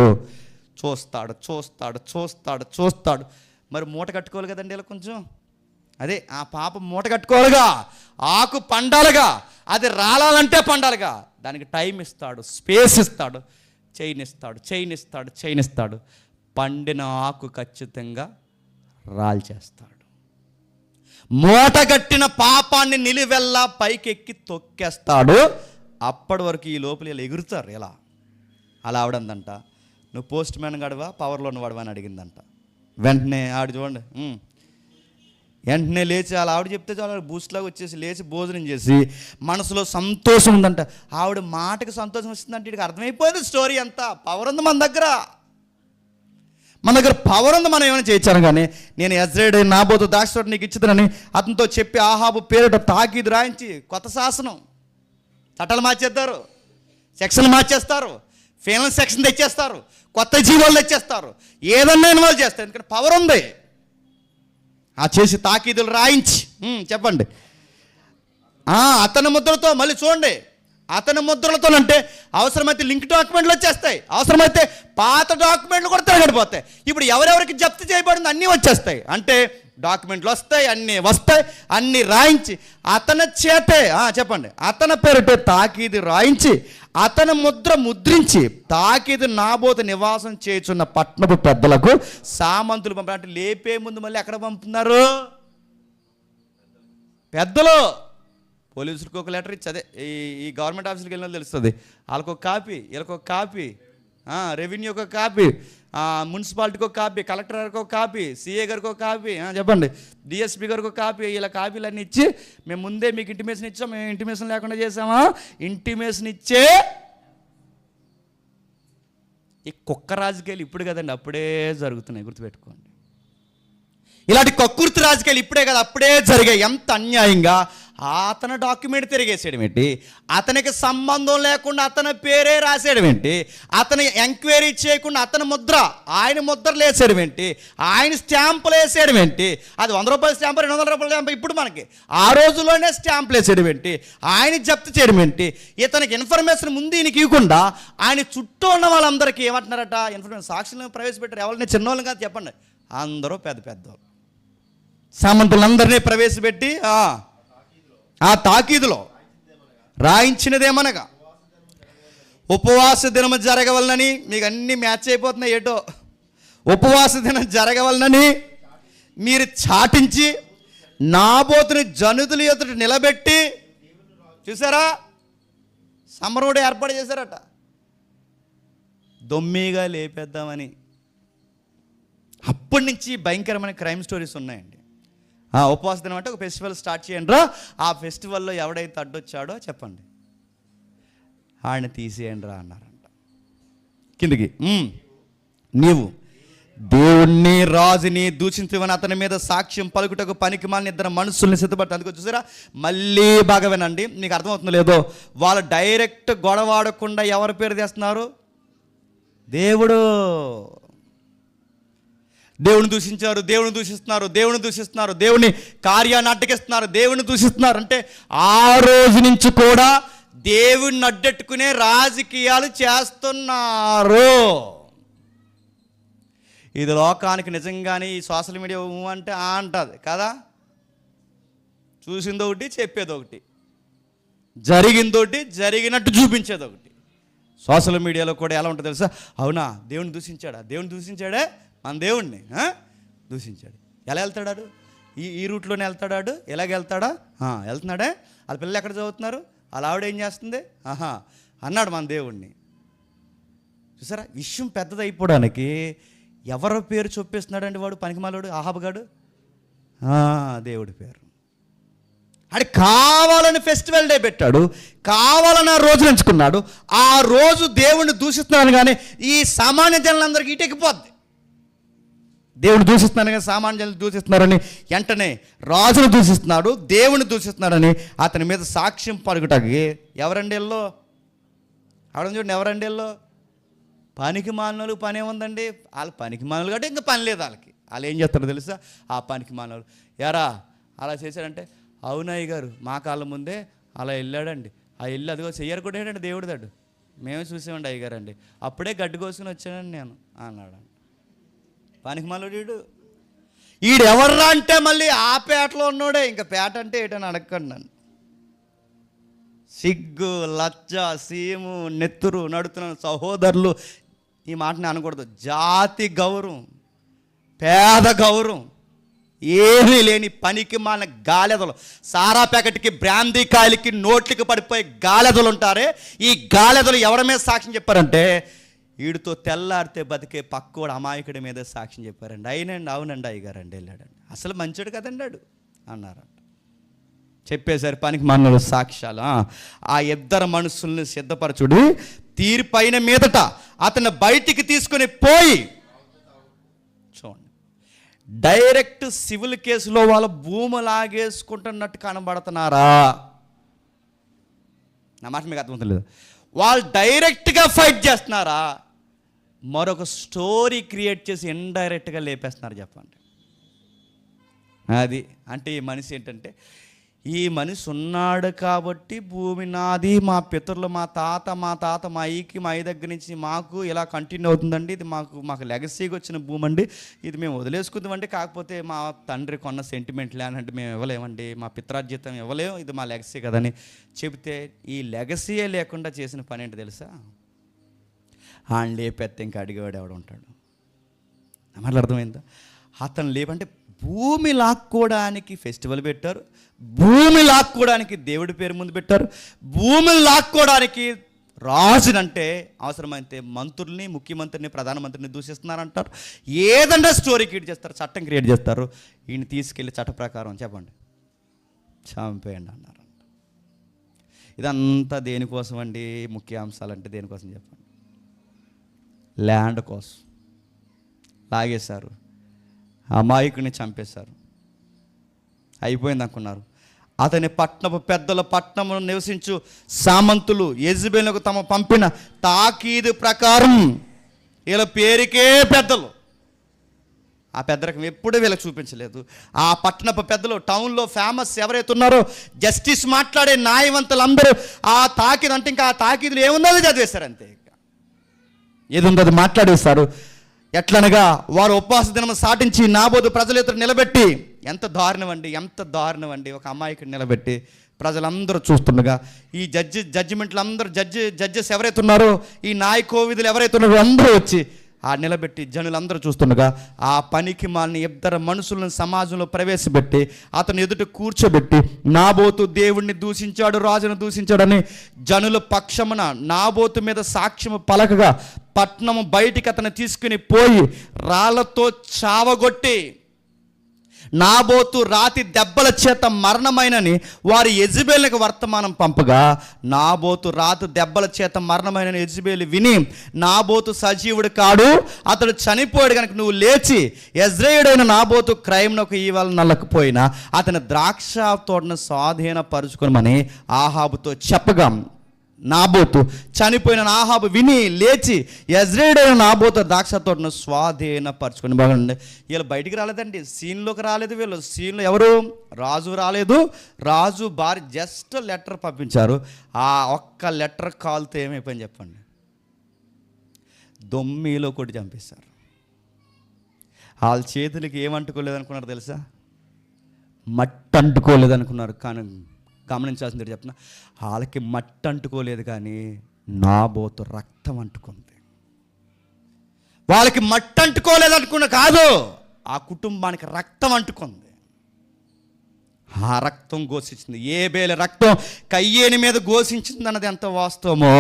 చూస్తాడు చూస్తాడు చూస్తాడు చూస్తాడు. మరి మూట కట్టుకోవాలి కదండి ఇలా కొంచెం. అదే ఆ పాప మూట కట్టుకోవాలిగా, ఆకు పండాలిగా, అది రాలాలంటే పండాలిగా. దానికి టైం ఇస్తాడు, స్పేస్ ఇస్తాడు, చైన్ ఇస్తాడు, చైన్ ఇస్తాడు, చైన్ ఇస్తాడు. పండిన ఆకు ఖచ్చితంగా రాల్చేస్తాడు. మూటగట్టిన పాపాన్ని నిలువెల్లా పైకెక్కి తొక్కేస్తాడు. అప్పటి వరకు ఈ లోపల ఇలా ఎగురుతారు. ఇలా అలా ఆవిడందంట, నువ్వు పోస్ట్ మ్యాన్ గడవా, పవర్లో ఉన్నవాడవా అని అడిగిందంట. వెంటనే ఆవిడ చూడండి, వెంటనే లేచి అలా ఆవిడ చెప్తే చాలా బూస్ట్లాగా వచ్చేసి లేచి భోజనం చేసి మనసులో సంతోషం ఉందంట. ఆవిడ మాటకి సంతోషం వస్తుందంటే ఇక్కడికి అర్థమైపోయింది స్టోరీ అంతా. పవర్ ఉంది మన దగ్గర, మన దగ్గర పవర్ ఉంది. మనం ఏమైనా చేయించాను కానీ నేను యెజ్రెయేలు నాబోతు ద్రాక్షతోట నీకు ఇచ్చిదనని అతనితో చెప్పి ఆహాబు పేరిట తాకీదు రాయించి కొత్త శాసనం, చట్టాలు మార్చేస్తారు, సెక్షన్ మార్చేస్తారు, ఫైనల్ సెక్షన్ తెచ్చేస్తారు, కొత్త జీవోలు తెచ్చేస్తారు, ఏదన్నా ఇన్వాల్వ్ చేస్తారు. ఎందుకంటే పవర్ ఉంది. ఆ చేసి తాకీదులు రాయించి చెప్పండి అతని ముద్రతో. మళ్ళీ చూడండి, అతని ముద్రలతో అంటే అవసరమైతే లింక్ డాక్యుమెంట్లు వచ్చేస్తాయి, అవసరమైతే పాత డాక్యుమెంట్లు కూడా తిరగడిపోతాయి. ఇప్పుడు ఎవరెవరికి జప్తు చేయబడింది అన్నీ వచ్చేస్తాయి. అంటే డాక్యుమెంట్లు వస్తాయి, అన్నీ వస్తాయి, అన్నీ రాయించి అతని చేతే చెప్పండి అతని పేరుటే తాకీదు రాయించి అతని ముద్ర ముద్రించి తాకీదు నాబోతు నివాసం చేయుచున్న పట్టణపు పెద్దలకు సామంతులు పంపారు. అంటే లేపే ముందు మళ్ళీ ఎక్కడ పంపుతున్నారు? పెద్దలు. పోలీసులకు ఒక లెటర్ ఇచ్చి, అదే ఈ గవర్నమెంట్ ఆఫీసులకు వెళ్ళిన తెలుస్తుంది, వాళ్ళకు ఒక కాపీ, వీళ్ళకి ఒక కాపీ, రెవెన్యూ ఒక కాపీ, మున్సిపాలిటీకి ఒక కాపీ, కలెక్టర్ గారికి ఒక కాపీ, సిఏ గారికి ఒక కాపీ, చెప్పండి డిఎస్పీ గారికి ఒక కాపీ. ఇలా కాపీలన్నీ ఇచ్చి మేము ముందే మీకు ఇంటిమేషన్ ఇచ్చాం, మేము ఇంటిమేషన్ లేకుండా చేసామా? ఇంటిమేషన్ ఇచ్చే ఈ కుక్క రాజకీయాలు ఇప్పుడు కదండి, అప్పుడే జరుగుతున్నాయి, గుర్తుపెట్టుకోండి. ఇలాంటి కక్కుర్తి రాజకీయాలు ఇప్పుడే కదా, అప్పుడే జరిగాయి. ఎంత అన్యాయంగా అతని డాక్యుమెంట్ తిరిగేసేయడం ఏంటి, అతనికి సంబంధం లేకుండా అతని పేరే రాసేయడం ఏంటి, అతని ఎంక్వైరీ చేయకుండా అతని ముద్ర, ఆయన ముద్రలు వేసేయడం ఏంటి, ఆయన స్టాంపులు వేసేయడం ఏంటి. అది 100 రూపాయల స్టాంపు, 200 రూపాయల స్టాంపు ఇప్పుడు మనకి, ఆ రోజుల్లోనే స్టాంపులు వేసేయడం ఏంటి, ఆయన జప్తు చేయడం ఏంటి. ఇతనికి ఇన్ఫర్మేషన్ ముందు ఈయనకి ఇవ్వకుండా ఆయన చుట్టూ ఉన్న వాళ్ళందరికీ ఏమంటున్నారట, ఇన్ఫర్మేషన్ సాక్షులను ప్రవేశపెట్టారు. ఎవరిని చిన్నోళ్ళని కాదు చెప్పండి, అందరూ పెద్ద పెద్దవాళ్ళు సామంతులందరినీ ప్రవేశపెట్టి ఆ తాకీదులో రాయించినదేమనగా ఉపవాస దినము జరగవలనని. మీకు అన్నీ మ్యాచ్ అయిపోతున్నాయి ఏటో. ఉపవాస దినం జరగవలనని మీరు చాటించి నాబోతుని జనుతుల ఎదుట నిలబెట్టి, చూసారా, సమరుడు ఏర్పాటు చేశారట, దొమ్మిగా లేపేద్దామని. అప్పటి నుంచి భయంకరమైన క్రైమ్ స్టోరీస్ ఉన్నాయండి. ఉపవాస దినం అంటే ఒక ఫెస్టివల్ స్టార్ట్ చేయండి రా, ఆ ఫెస్టివల్లో ఎవడైతే అడ్డొచ్చాడో చెప్పండి ఆయన తీసేయండి రా అన్నారంట. కిందికి నీవు దేవుణ్ణి రాజుని దూషించవని అతని మీద సాక్ష్యం పలుకుటకు పనికిమాలిన ఇద్దరు మనుషుల్ని సిద్ధపడతారు. అందుకు చూసారా, మళ్ళీ బాగా వినండి, మీకు అర్థమవుతుందో లేదో. వాళ్ళు డైరెక్ట్ గొడవాడకుండా ఎవరి పేరు తెస్తున్నారు? దేవుని దూషించారు, దేవుని దూషిస్తున్నారు, దేవుని దూషిస్తున్నారు, దేవుని కార్యాన్ని అడ్డగిస్తున్నారు, దేవుని దూషిస్తున్నారు. అంటే ఆ రోజు నుంచి కూడా దేవుణ్ణి అడ్డెట్టుకునే రాజకీయాలు చేస్తున్నారు. ఇది లోకానికి నిజంగానే ఈ సోషల్ మీడియా అంటే అంటుంది కదా, చూసింది ఒకటి, చెప్పేది ఒకటి, జరిగిందోటి, జరిగినట్టు చూపించేది ఒకటి. సోషల్ మీడియాలో కూడా ఎలా ఉంటుందో తెలుసా? అవునా, దేవుని దూషించాడే మన దేవుణ్ణి దూషించాడు. ఎలా వెళ్తాడాడు? ఈ రూట్లోనే వెళ్తాడాడు. ఎలాగ వెళ్తున్నాడే. వాళ్ళ పిల్లలు ఎక్కడ చదువుతున్నారు, వాళ్ళ ఆవిడ ఏం చేస్తుంది, అన్నాడు మన దేవుణ్ణి. చూసారా, విషయం పెద్దదైపోవడానికి ఎవరి పేరు చొప్పేస్తున్నాడండి వాడు, పనికిమాలోడు, ఆహాబుగాడు? దేవుడి పేరు. అది కావాలని ఫెస్టివల్ డే పెట్టాడు, కావాలని ఆ రోజు ఎంచుకున్నాడు. ఆ రోజు దేవుణ్ణి దూషిస్తున్నాను కానీ ఈ సామాన్య జనులందరికీ ఇటెక్కిపోద్ది. దేవుని దూషిస్తున్నాను కానీ సామాన్య జనులు దూషిస్తున్నారని వెంటనే రాజును దూషిస్తున్నాడు, దేవుని దూషిస్తున్నాడని అతని మీద సాక్ష్యం పలుకుటకి ఎవరండి ఎల్లో? అవడం చూడండి, ఎవరండి ఎల్లో? పనికి మాలినోళ్ళు పని ఏముందండి, వాళ్ళు పనికి మాలినోళ్ళు కాబట్టి ఇంకా పని లేదు వాళ్ళకి. వాళ్ళు ఏం చేస్తారో తెలుసా? ఆ పనికి మాలినోళ్ళు ఎరా అలా చేశాడంటే, అవునయ్య గారు మా కాళ్ళ ముందే అలా వెళ్ళాడండి, ఆ వెళ్ళి అదిగో చెయ్యరు కూడా ఏంటంటే దేవుడి దడ్డు మేమే చూసామండి అయ్యగారు అండి, అప్పుడే గడ్డి కోసుకుని వచ్చానండి నేను అన్నాడు. పనికి మాలినోడు ఈడు ఎవర్రా అంటే మళ్ళీ ఆ పేటలో ఉన్నాడే. ఇంకా పేట అంటే ఏంటని అడగండి నన్ను. సిగ్గు, లజ్జ, సీము, నెత్తురు నడుతున్న సహోదరులు ఈ మాటని అనకూడదు. జాతి గౌరవం, పేద గౌరవం ఏమీ లేని పనికి మన గాలెదలు, సారా ప్యాకెట్కి బ్రాందీ కాయలకి నోట్లకి పడిపోయే గాలెదలు ఉంటారే. ఈ గాలెదలు ఎవరి మీద సాక్ష్యం చెప్పారంటే, వీడితో తెల్లారితే బతికే పక్కోడు అమాయకుడి మీద సాక్ష్యం చెప్పారండి. అవునండి అయ్యగారండి వెళ్ళాడండి, అసలు మంచోడు కదండి అడు అన్నారంట. చెప్పేశారు పనికి మనలో సాక్ష్యాలు. ఆ ఇద్దరు మనుషుల్ని సిద్ధపరచుడు, తీర్పైన మీదట అతను బయటికి తీసుకుని పోయి, చూడండి, డైరెక్ట్ సివిల్ కేసులో వాళ్ళ భూమి లాగేసుకుంటున్నట్టు కనబడుతున్నారా? నా మాట మీకు అర్థమవుతలేదు. వాళ్ళు డైరెక్ట్గా ఫైట్ చేస్తున్నారా, మరొక స్టోరీ క్రియేట్ చేసి ఇండైరెక్ట్గా లేపేస్తున్నారు? చెప్పండి. అది అంటే ఈ మనిషి ఏంటంటే, ఈ మనిషి ఉన్నాడు కాబట్టి భూమి నాది, మా పితరులు, మా తాత మా అయ్య దగ్గర నుంచి మాకు ఇలా కంటిన్యూ అవుతుందండి, ఇది మాకు లెగసీగా వచ్చిన భూమి అండి, ఇది మేము వదిలేసుకుందామండి, కాకపోతే మా తండ్రి కొన్న సెంటిమెంట్ ల్యాండ్ అంటే మేము ఇవ్వలేమండి, మా పిత్రార్జితం ఇవ్వలేము, ఇది మా లెగసీ కదని చెబితే, ఈ లెగసీయే లేకుండా చేసిన పని ఏంటి తెలుసా? ఆయన లేపెత్తే ఇంకా అడిగేవాడు ఎవడు ఉంటాడు? మళ్ళీ అర్థమైందా? అతను లేపంటే భూమి లాక్కోవడానికి ఫెస్టివల్ పెట్టారు, భూమి లాక్కోవడానికి దేవుడి పేరు ముందు పెట్టారు, భూమి లాక్కోవడానికి రాజునంటే అవసరమైతే మంత్రుల్ని, ముఖ్యమంత్రిని, ప్రధానమంత్రిని దూషిస్తున్నారంటారు. ఏదంటే స్టోరీ క్రియేట్ చేస్తారు, చట్టం క్రియేట్ చేస్తారు. ఈయన తీసుకెళ్ళి చట్ట ప్రకారం చెప్పండి చంపేయండి అన్నారు. ఇదంతా దేనికోసం అండి? ముఖ్య అంశాలంటే దేనికోసం చెప్పండి? ల్యాండ్ కోసం. లాగేశారు, అమాయకుని చంపేశారు, అయిపోయింది అనుకున్నారు. అతని పట్టణము నివసించు సామంతులు యెజబెలుకు తమ పంపిన తాకీదు ప్రకారం, వీళ్ళ పేరుకే పెద్దలు, ఆ పెద్దరకం ఎప్పుడూ వీళ్ళకి చూపించలేదు. ఆ పట్టణపు పెద్దలు, టౌన్లో ఫేమస్ ఎవరైతే ఉన్నారో జస్టిస్ మాట్లాడే న్యాయవంతులు అందరూ ఆ తాకీదు అంటే ఇంకా ఆ తాకీదులు ఏముందో చదివేశారు, అంతే. ఏది ఉందో అది మాట్లాడేస్తారు. ఎట్లనగా వారు ఉపవాస దినం సాటించి నాబోతు ప్రజల ఎదుట నిలబెట్టి, ఎంత దారుణం అండి, ఒక అమాయకుడిని నిలబెట్టి ప్రజలందరూ చూస్తుండగా, ఈ జడ్జిమెంట్లు అందరూ జడ్జెస్ ఎవరైతే ఉన్నారో, ఈ న్యాయకోవిధులు ఎవరైతే ఉన్నారో అందరూ వచ్చి ఆ నిలబెట్టి జనులందరూ చూస్తుండగా, ఆ పనికి మాలిన ఇద్దరు మనుషులను సమాజంలో ప్రవేశపెట్టి అతను ఎదుట కూర్చోబెట్టి, నాబోతు దేవుణ్ణి దూషించాడు, రాజును దూషించాడని జనుల పక్షమున నాబోతు మీద సాక్ష్యము పలకగా, పట్నము బయటికి అతను తీసుకుని పోయి రాళ్లతో చావగొట్టి, నాబోతు రాతి దెబ్బల చేత మరణమైనని వారి యెజబెలుకు వర్తమానం పంపగా, నాబోతు రాతి దెబ్బల చేత మరణమైన యెజబెలు విని, నాబోతు సజీవుడు కాడు, అతడు చనిపోయాడు కనుక నువ్వు లేచి యెజ్రెయేలుడైన నాబోతు క్రయమునకు ఇవ్వాలని నల్లకపోయినా అతని ద్రాక్ష తోటను స్వాధీనపరుచుకోమని ఆహాబుతో చెప్పగా, నాబోతు చనిపోయిన ఆహాబు విని లేచి యెజ్రెయేలుడైన నాబోతు ద్రాక్ష తోటను స్వాధీనపరచుకొని. బాగుండి, వీళ్ళు బయటికి రాలేదండి, సీన్లోకి రాలేదు. వీళ్ళు సీన్లో ఎవరు? రాజు రాలేదు. రాజు భార్య జస్ట్ లెటర్ పంపించారు. ఆ ఒక్క లెటర్ కాల్తో ఏమైపోయింది చెప్పండి? దొమ్మిలో కొట్టి చంపేశారు. వాళ్ళ చేతులకి ఏమంటుకోలేదనుకున్నారు తెలుసా? మట్టి అంటుకోలేదనుకున్నారు. కానీ గమనించాల్సింది చెప్తున్నా, వాళ్ళకి మట్టి అంటుకోలేదు కానీ నాబోతు రక్తం అంటుకుంది. వాళ్ళకి మట్టి అంటుకోలేదనుకున్న కాదు, ఆ కుటుంబానికి రక్తం అంటుకుంది. ఆ రక్తం ఘోషించింది. ఏబేలు రక్తం కయ్యేని మీద ఘోషించింది అన్నది ఎంత వాస్తవమో,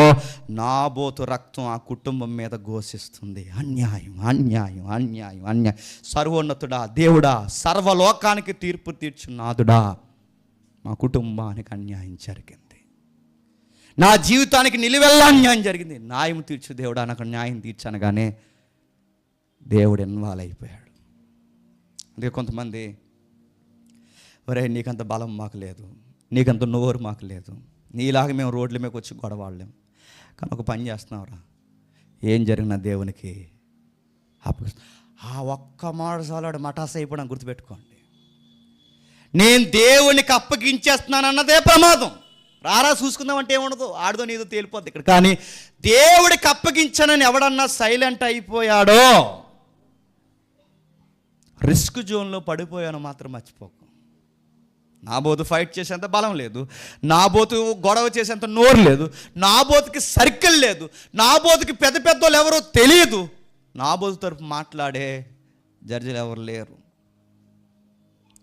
నాబోతు రక్తం ఆ కుటుంబం మీద ఘోషిస్తుంది. అన్యాయం, అన్యాయం, అన్యాయం, అన్యాయం. సర్వోన్నతుడా, దేవుడా, సర్వలోకానికి తీర్పు తీర్చునాథుడా, మా కుటుంబానికి అన్యాయం జరిగింది, నా జీవితానికి నిలువెల్లా అన్యాయం జరిగింది, న్యాయం తీర్చు దేవుడా, నాకు న్యాయం తీర్చనగానే దేవుడు ఇన్వాల్వ్ అయిపోయాడు. అందుకే కొంతమంది, ఒరే నీకంత బలం మాకు లేదు, నీకంత నోరు మాకు లేదు, నీలాగా మేము రోడ్ల మీదకి వచ్చి గొడవాడలేము, కానీ ఒక పని చేస్తున్నావురా, ఏం జరిగిన దేవునికి అప్పగిస్తా. ఆ ఒక్క మాట చాలాడు మటాస్ అయిపోవడం గుర్తుపెట్టుకోండి. నేను దేవునికి అప్పగించేస్తున్నాను అన్నదే ప్రమాదం. రారా చూసుకుందామంటే ఏముండదు, ఆడదో నీదో తేలిపోద్ది ఇక్కడ. కానీ దేవుడికి అప్పగించానని ఎవడన్నా సైలెంట్ అయిపోయాడో, రిస్క్ జోన్లో పడిపోయాను మాత్రం మర్చిపోకు. నాబోతు ఫైట్ చేసేంత బలం లేదు, నాబోతు గొడవ చేసేంత నోరు లేదు, నాబోతుకి సర్కిల్ లేదు, నాబోతుకి పెద్ద పెద్దోళ్ళు ఎవరో తెలియదు, నాబోతు తరపు మాట్లాడే జడ్జిలు ఎవరు లేరు.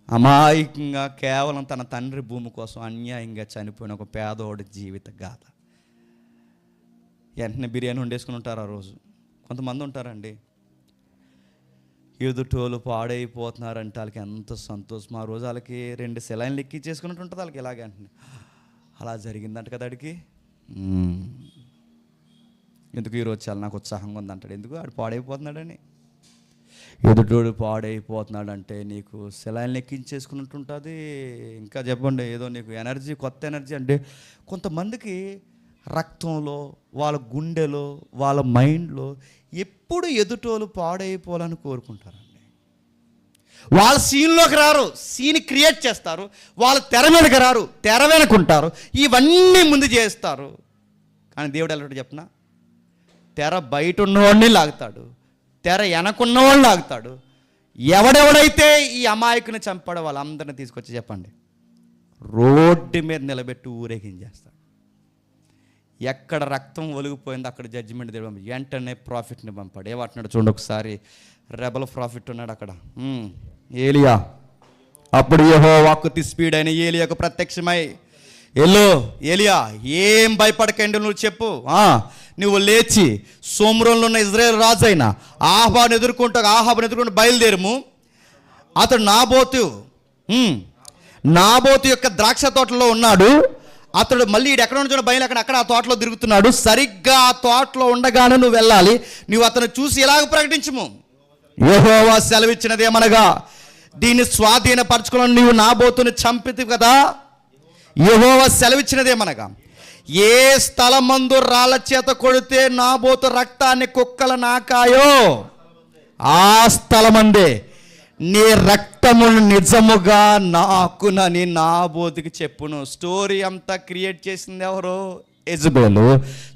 అమాయకంగా కేవలం తన తండ్రి భూమి కోసం అన్యాయంగా చనిపోయిన ఒక పేదోడి జీవిత గాథ. వెంటనే బిర్యానీ వండేసుకుని ఉంటారు. ఆ రోజు కొంతమంది ఉంటారండి, ఎదుటోళ్ళు పాడైపోతున్నారంటే వాళ్ళకి ఎంత సంతోషం. ఆ రోజు వాళ్ళకి 2 సెలైన్లు ఎక్కించేసుకున్నట్టు ఉంటుంది వాళ్ళకి. ఇలాగే అంటే అలా జరిగిందంట కదా ఆడికి. ఎందుకు ఈరోజు చాలా నాకు ఉత్సాహంగా ఉందంటాడు. ఎందుకు ఆడు పాడైపోతున్నాడని. ఎదుటోడు పాడైపోతున్నాడంటే నీకు సెలైన్లు ఎక్కించేసుకున్నట్టు ఉంటుంది. ఇంకా చెప్పండి, ఏదో నీకు ఎనర్జీ, కొత్త ఎనర్జీ. అంటే కొంతమందికి రక్తంలో, వాళ్ళ గుండెలో, వాళ్ళ మైండ్లో ఎప్పుడు ఎదుటోళ్ళు పాడైపోవాలని కోరుకుంటారండి. వాళ్ళ సీన్లోకి రారు, సీన్ క్రియేట్ చేస్తారు. వాళ్ళ తెర మీదకి రారు, తెర వెనుకుంటారు. ఇవన్నీ ముందు చేస్తారు. కానీ దేవుడు ఎలా చెప్పిన, తెర బయట ఉన్నవాడిని లాగుతాడు, తెర వెనకున్నవాడిని లాగుతాడు. ఎవడెవడైతే ఈ అమాయకుని చంపాడో వాళ్ళందరినీ తీసుకొచ్చి చెప్పండి, రోడ్డు మీద నిలబెట్టి ఊరేగించేస్తాడు. ఎక్కడ రక్తం ఒలిగిపోయిందో అక్కడ జడ్జిమెంట్ దేవుడు వెంటనే ప్రాఫిట్ని పంపాడు. ఏమంటున్నాడు చూడండి ఒకసారి. రెబల్ ప్రాఫిట్ ఉన్నాడు అక్కడ, ఏలియా. అప్పుడు యెహోవా వాక్కు తీసిపీడైన ఏలియాకు ప్రత్యక్షమై, ఎల్లో ఏలియా, ఏం భయపడకండి, నువ్వు చెప్పు, నువ్వు లేచి సోమ్రోన్లో ఉన్న ఇజ్రాయేల్ రాజు అయిన ఆహాబుని ఎదుర్కొంటూ బయలుదేరము. అతడు నాబోతు యొక్క ద్రాక్ష తోటలో ఉన్నాడు. అతడు మళ్ళీ ఎక్కడ ఉన్న బయలు అక్కడ ఆ తోటలో తిరుగుతున్నాడు. సరిగ్గా ఆ తోటలో ఉండగానే నువ్వు వెళ్ళాలి. నువ్వు అతను చూసి ఇలాగ ప్రకటించుము, యెహోవా సెలవిచ్చినదేమనగా, దీన్ని స్వాధీనపరచుకోవాలని నీవు నాబోతుని చంపితివి కదా. యెహోవా సెలవిచ్చినదేమనగా, ఏ స్థలమందు రాళ్ళ చేత కొడితే నాబోతు రక్తాన్ని కుక్కల నాకాయో ఆ స్థలమందే నీ రక్తమును నిజముగా నాకునని నాబోతుకి చెప్పును. స్టోరీ అంతా క్రియేట్ చేసింది ఎవరు? యెజబెలు.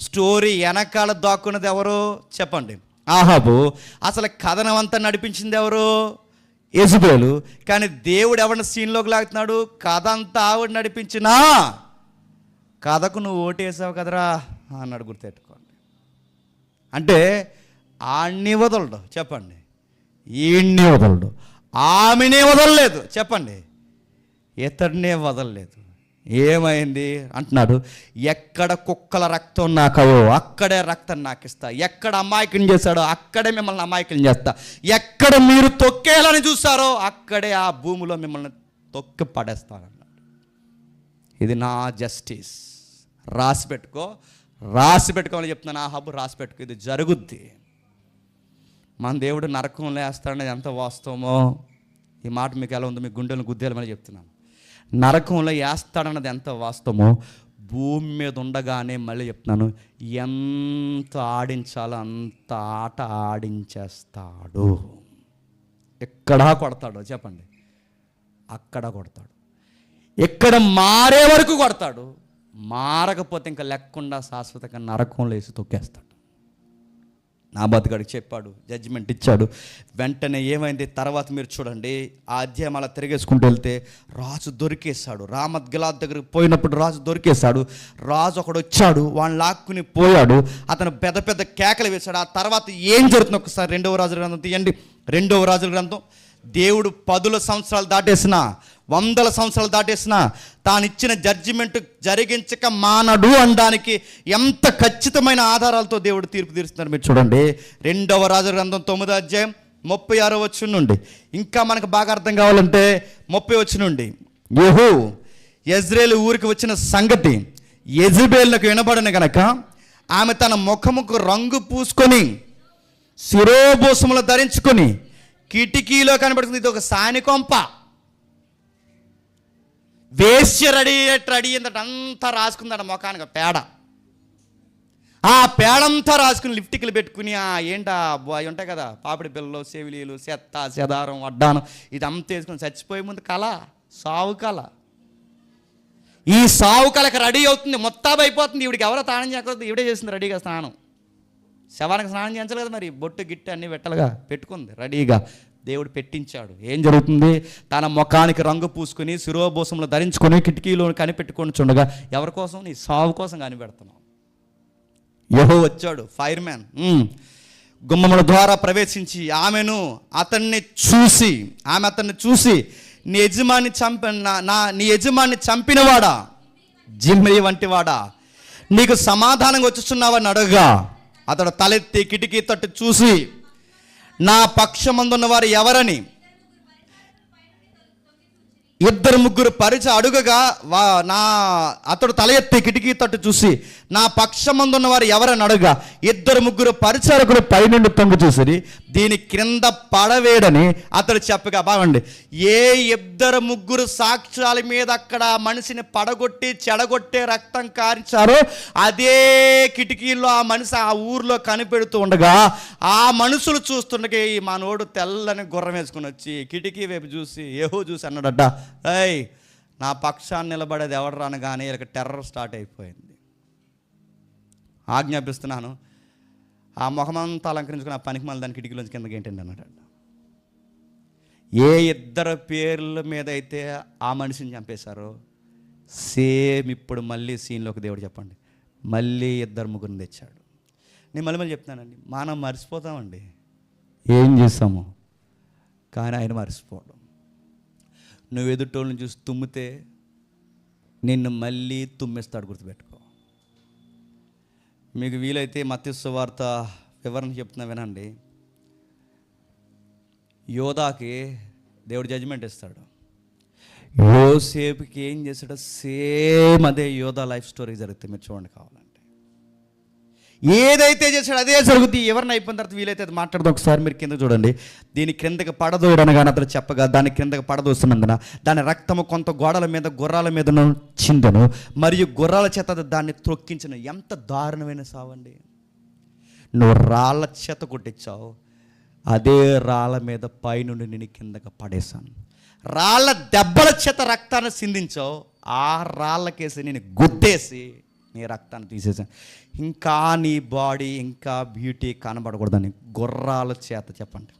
స్టోరీ వెనకాల దాక్కున్నది ఎవరు చెప్పండి? ఆహాబు. అసలు కథనం అంతా నడిపించింది ఎవరు? యెజబెలు. కానీ దేవుడు ఎవరిని సీన్లోకి లాగుతున్నాడు? కథ అంతా ఆవిడ నడిపించినా కథకు నువ్వు ఓటేసావు కదరా అన్నాడు. గుర్తెట్టుకోండి. అంటే ఆడిని వదలడు చెప్పండి, ఈయన్ని వదలడు, ఆమెనే వదలలేదు చెప్పండి, ఇతడినే వదలలేదు. ఏమైంది అంటున్నాడు, ఎక్కడ కుక్కల రక్తం నాకవో అక్కడే రక్తం నాకు ఇస్తా, ఎక్కడ అమాయకుని చేశాడో అక్కడే మిమ్మల్ని అమాయకుని చేస్తా, ఎక్కడ మీరు తొక్కేయాలని చూస్తారో అక్కడే ఆ భూమిలో మిమ్మల్ని తొక్కి పడేస్తానన్నాడు. ఇది నా జస్టిస్. రాసి పెట్టుకోమని చెప్తున్నాను. ఆహాబు రాసి పెట్టుకో, ఇది జరుగుద్ది. మన దేవుడు నరకంలో వేస్తాడనేది ఎంత వాస్తవమో, ఈ మాట మీకు ఎలా ఉందో మీ గుండెలను గుద్దేయాలని చెప్తున్నాను. నరకంలో వేస్తాడన్నది ఎంత వాస్తవమో, భూమి మీద ఉండగానే మళ్ళీ చెప్తున్నాను, ఎంత ఆడించాలో అంత ఆట ఆడించేస్తాడు. ఎక్కడా కొడతాడో చెప్పండి, అక్కడ కొడతాడు. ఎక్కడ మారే వరకు కొడతాడు, మారకపోతే ఇంకా లేకుండా శాశ్వతంగా నరకంలో వేసి తొక్కేస్తాడు. నాబాతుగాడికి చెప్పాడు, జడ్జిమెంట్ ఇచ్చాడు. వెంటనే ఏమైంది తర్వాత మీరు చూడండి, ఆ అధ్యాయం అలా తిరిగేసుకుంటూ వెళ్తే రాజు దొరికేశాడు. రామత్ గిలాద్ దగ్గరికి పోయినప్పుడు రాజు దొరికేశాడు. రాజు ఒకడు వచ్చాడు, వాడిని లాక్కుని పోయాడు. అతను పెద్ద పెద్ద కేకలు వేశాడు. ఆ తర్వాత ఏం జరుగుతుంది ఒకసారి 2వ రాజుల గ్రంథం తీయండి. 2వ రాజుల గ్రంథం. దేవుడు 10 సంవత్సరాలు దాటేసిన, 100 సంవత్సరాలు దాటేసిన తాను ఇచ్చిన జడ్జిమెంట్ జరిగించక మానడు అనడానికి ఎంత ఖచ్చితమైన ఆధారాలతో దేవుడు తీర్పు తీరుస్తున్నారు మీరు చూడండి. 2వ రాజుల గ్రంథం 9వ అధ్యాయం 36వ వచనం నుండి. ఇంకా మనకు బాగా అర్థం కావాలంటే 30వ వచనం నుండి. యెహూ యెజ్రెయేలు ఊరికి వచ్చిన సంగతి యెజెబెలుకు వినబడని గనక ఆమె తన ముఖముకు రంగు పూసుకొని శిరోభూషములు ధరించుకొని కిటికీలో కనబడుతుంది. ఇది ఒక సానికొంప. వేశ్య రెడీ అయిందట, అంతా రాసుకుందట ముఖానికి పేడ. ఆ పేడంతా రాసుకుని లిప్టిక్లు పెట్టుకుని ఏంటా అవి ఉంటాయి కదా, పాపిడి పిల్లలు, సెవిలీలు, చెత్త చెదారం, వడ్డానం, ఇదంతా వేసుకుని చచ్చిపోయే ముందు కళ, సావు కళ. ఈ సావు కళకి రెడీ అవుతుంది, మొత్తం అయిపోతుంది. ఈవిడికి ఎవరో స్నానం చేయకూడదు, ఈవిడే చేసింది రెడీగా స్నానం. శవానికి స్నానం చేయించలేదు మరి, బొట్టు గిట్టు అన్నీ పెట్టలుగా పెట్టుకుంది రెడీగా. దేవుడు పెట్టించాడు. ఏం జరుగుతుంది? తన ముఖానికి రంగు పూసుకొని శిరోభూషములు ధరించుకొని కిటికీలో కనిపెట్టుకొని చుండగా ఎవరి కోసం? నీ సావు కోసం కనిపెడుతున్నావు. యెహోవా వచ్చాడు, ఫైర్ మ్యాన్, గుమ్మముల ద్వారా ప్రవేశించి ఆమె అతన్ని చూసి నీ యజమాన్ని చంపినవాడా, జిమ్రీ వంటివాడా, నీకు సమాధానంగా వచ్చుచున్నావని అడగగా అతడు తలెత్తి కిటికీ తట్టు చూసి నా పక్షమందున్న వారు ఎవరని 2-3 పరిచ అడుగగా అతడు తల ఎత్తి కిటికీ తట్టు చూసి నా పక్షమందున్న వారు ఎవరని అడుగగా 2-3 పరిచారకులు పైనుండి తొంగి చూసి దీని క్రింద పడవేడని అతడు చెప్పగా, బాగండి, ఏ 2-3 సాక్ష్యాల మీద అక్కడ మనిషిని పడగొట్టి చెడగొట్టే రక్తం కారించారో అదే కిటికీల్లో ఆ మనిషి ఆ ఊర్లో కనిపెడుతూ ఉండగా ఆ మనుషులు చూస్తుండగా ఈ మనోడు తెల్లని గుర్రం వేసుకుని వచ్చి కిటికీ వైపు చూసి యెహోవా చూసి అన్నాడట, ఏయ్ నా పక్షాన్ని నిలబడేది ఎవడు రానగానే వీళ్ళకి టెర్రర్ స్టార్ట్ అయిపోయింది. ఆజ్ఞాపిస్తున్నాను, ఆ ముఖమంతా అలంకరించుకుని ఆ పనికి మళ్ళీ దాని కిటికీలోంచి కిందకి ఏంటండి అన్నాడు. ఏ 2 పేర్ల మీద అయితే ఆ మనిషిని చంపేశారో సేమ్ ఇప్పుడు మళ్ళీ సీన్లోకి దేవుడు చెప్పండి మళ్ళీ 2-3 తెచ్చాడు. నేను మళ్ళీ చెప్తానండి, మనం మర్చిపోతామండి ఏం చేస్తాము, కానీ ఆయన మర్చిపోవడం. నువ్వు ఎదుటోళ్ళని చూసి తుమ్మితే నిన్ను మళ్ళీ తుమ్మేస్తాడు, గుర్తుపెట్టుకో. మీకు వీలైతే మత్తయి సువార్త వివరణ చెప్తున్నా వినండి. యోధాకి దేవుడు జడ్జిమెంట్ ఇస్తాడు. యోసేపుకి ఏం చేస్తాడో సేమ్ అదే యోధా లైఫ్ స్టోరీ జరుగుతుంది, మీరు చూడండి కావాలంటే. ఏదైతే చేశాడో అదే జరుగుతుంది. ఎవరిని అయిపోయిన తర్వాత వీలైతే అది మాట్లాడదు. ఒకసారి మీరు కింద చూడండి. దీని క్రిందకి పడదోయడనగానే అతను చెప్పగా దాని క్రిందకి పడదోస్తున్నందున దాని రక్తము కొంత గోడల మీద గుర్రాల మీదను చిందెను, మరియు గుర్రాల చేత దాన్ని త్రొక్కించను. ఎంత దారుణమైన సావండి. నువ్వు రాళ్ళ చేత కొట్టించావు, అదే రాళ్ళ మీద పైనుండి నేను కిందకి పడేశాను. రాళ్ళ దెబ్బల చేత రక్తాన్ని సిందించావు, ఆ రాళ్ళకేసి నేను గుద్దేసి నీ రక్తాన్ని తీసేసాను. ఇంకా నీ బాడీ ఇంకా బ్యూటీ కనబడకూడదని గుర్రాల చేత చెప్పండి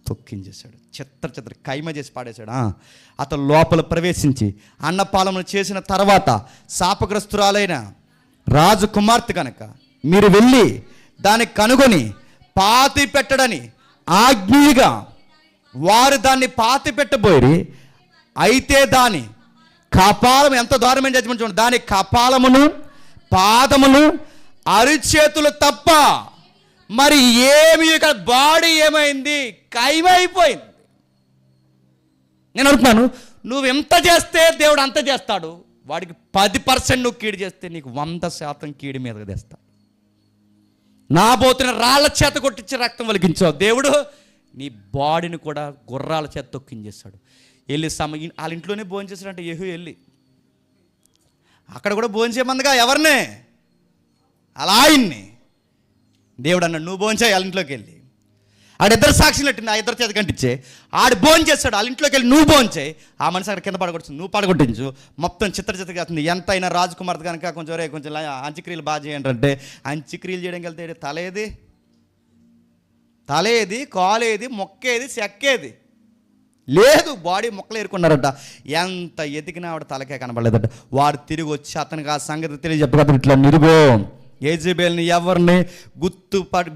తొక్కించేశాడు. చిత్ర కైమ చేసి పాడేశాడు. అతను లోపల ప్రవేశించి అన్నపాలములు చేసిన తర్వాత శాపగ్రస్తురాలైన రాజు కుమార్తె కనుక మీరు వెళ్ళి దాన్ని కనుగొని పాతి పెట్టడని ఆజ్ఞగా వారు దాన్ని పాతి పెట్టబోయి, అయితే దాని కపాలం, ఎంత దారుణమైన జడ్జిమెంట్ చూడండి, దాని కపాలమును పాదములు అరిచేతులు తప్ప మరి ఏమి, బాడీ ఏమైంది? కైమైపోయింది. నేను అడుగుతున్నాను, నువ్వు ఎంత చేస్తే దేవుడు అంత చేస్తాడు. వాడికి 10% నువ్వు కీడు చేస్తే నీకు 100% కీడు మీదకి తెస్తాడు. నా బోతున్న రాళ్ళ చేత కొట్టించి రక్తం వలిగించావు, దేవుడు నీ బాడీని కూడా గుర్రాల చేత తొక్కించేస్తాడు. వెళ్ళి వాళ్ళ ఇంట్లోనే భోజనం చేశాడంటే యెహూ వెళ్ళి అక్కడ కూడా భోజనం చేయమందిగా ఎవరినే? అలా ఆయన్ని దేవుడు అన్నాడు, నువ్వు భోజనం చేయి వాళ్ళ ఇంట్లోకి వెళ్ళి. ఆడిద్దరు సాక్షులు పెట్టింది, ఆ ఇద్దరు చేత కంటించే ఆడు భోజనం చేస్తాడు, వాళ్ళ ఇంట్లోకి వెళ్ళి నువ్వు భోజనం చేయి. ఆ మనిషి అక్కడ కింద పడగొట్టు, నువ్వు పడగొట్టించు. మొత్తం చిత్రగా అవుతుంది. ఎంత అయినా రాజకుమార్తె కనుక కొంచెం అంత్యక్రియలు బాగా చేయండి అంటే అంత్యక్రియలు చేయడానికి వెళ్తే తలేది తలేది, కాలేది, మొక్కేది, చెక్కేది లేదు. బాడీ మొక్కలు ఏరుకున్నారట. ఎంత ఎదిగినా ఆవిడ తలకే కనబడలేదట. వారు తిరిగి వచ్చి అతనికి ఆ సంగతి తెలియజెప్పగలరు. ఇట్లా నిరుగో, యెజబెల్ని ఎవరిని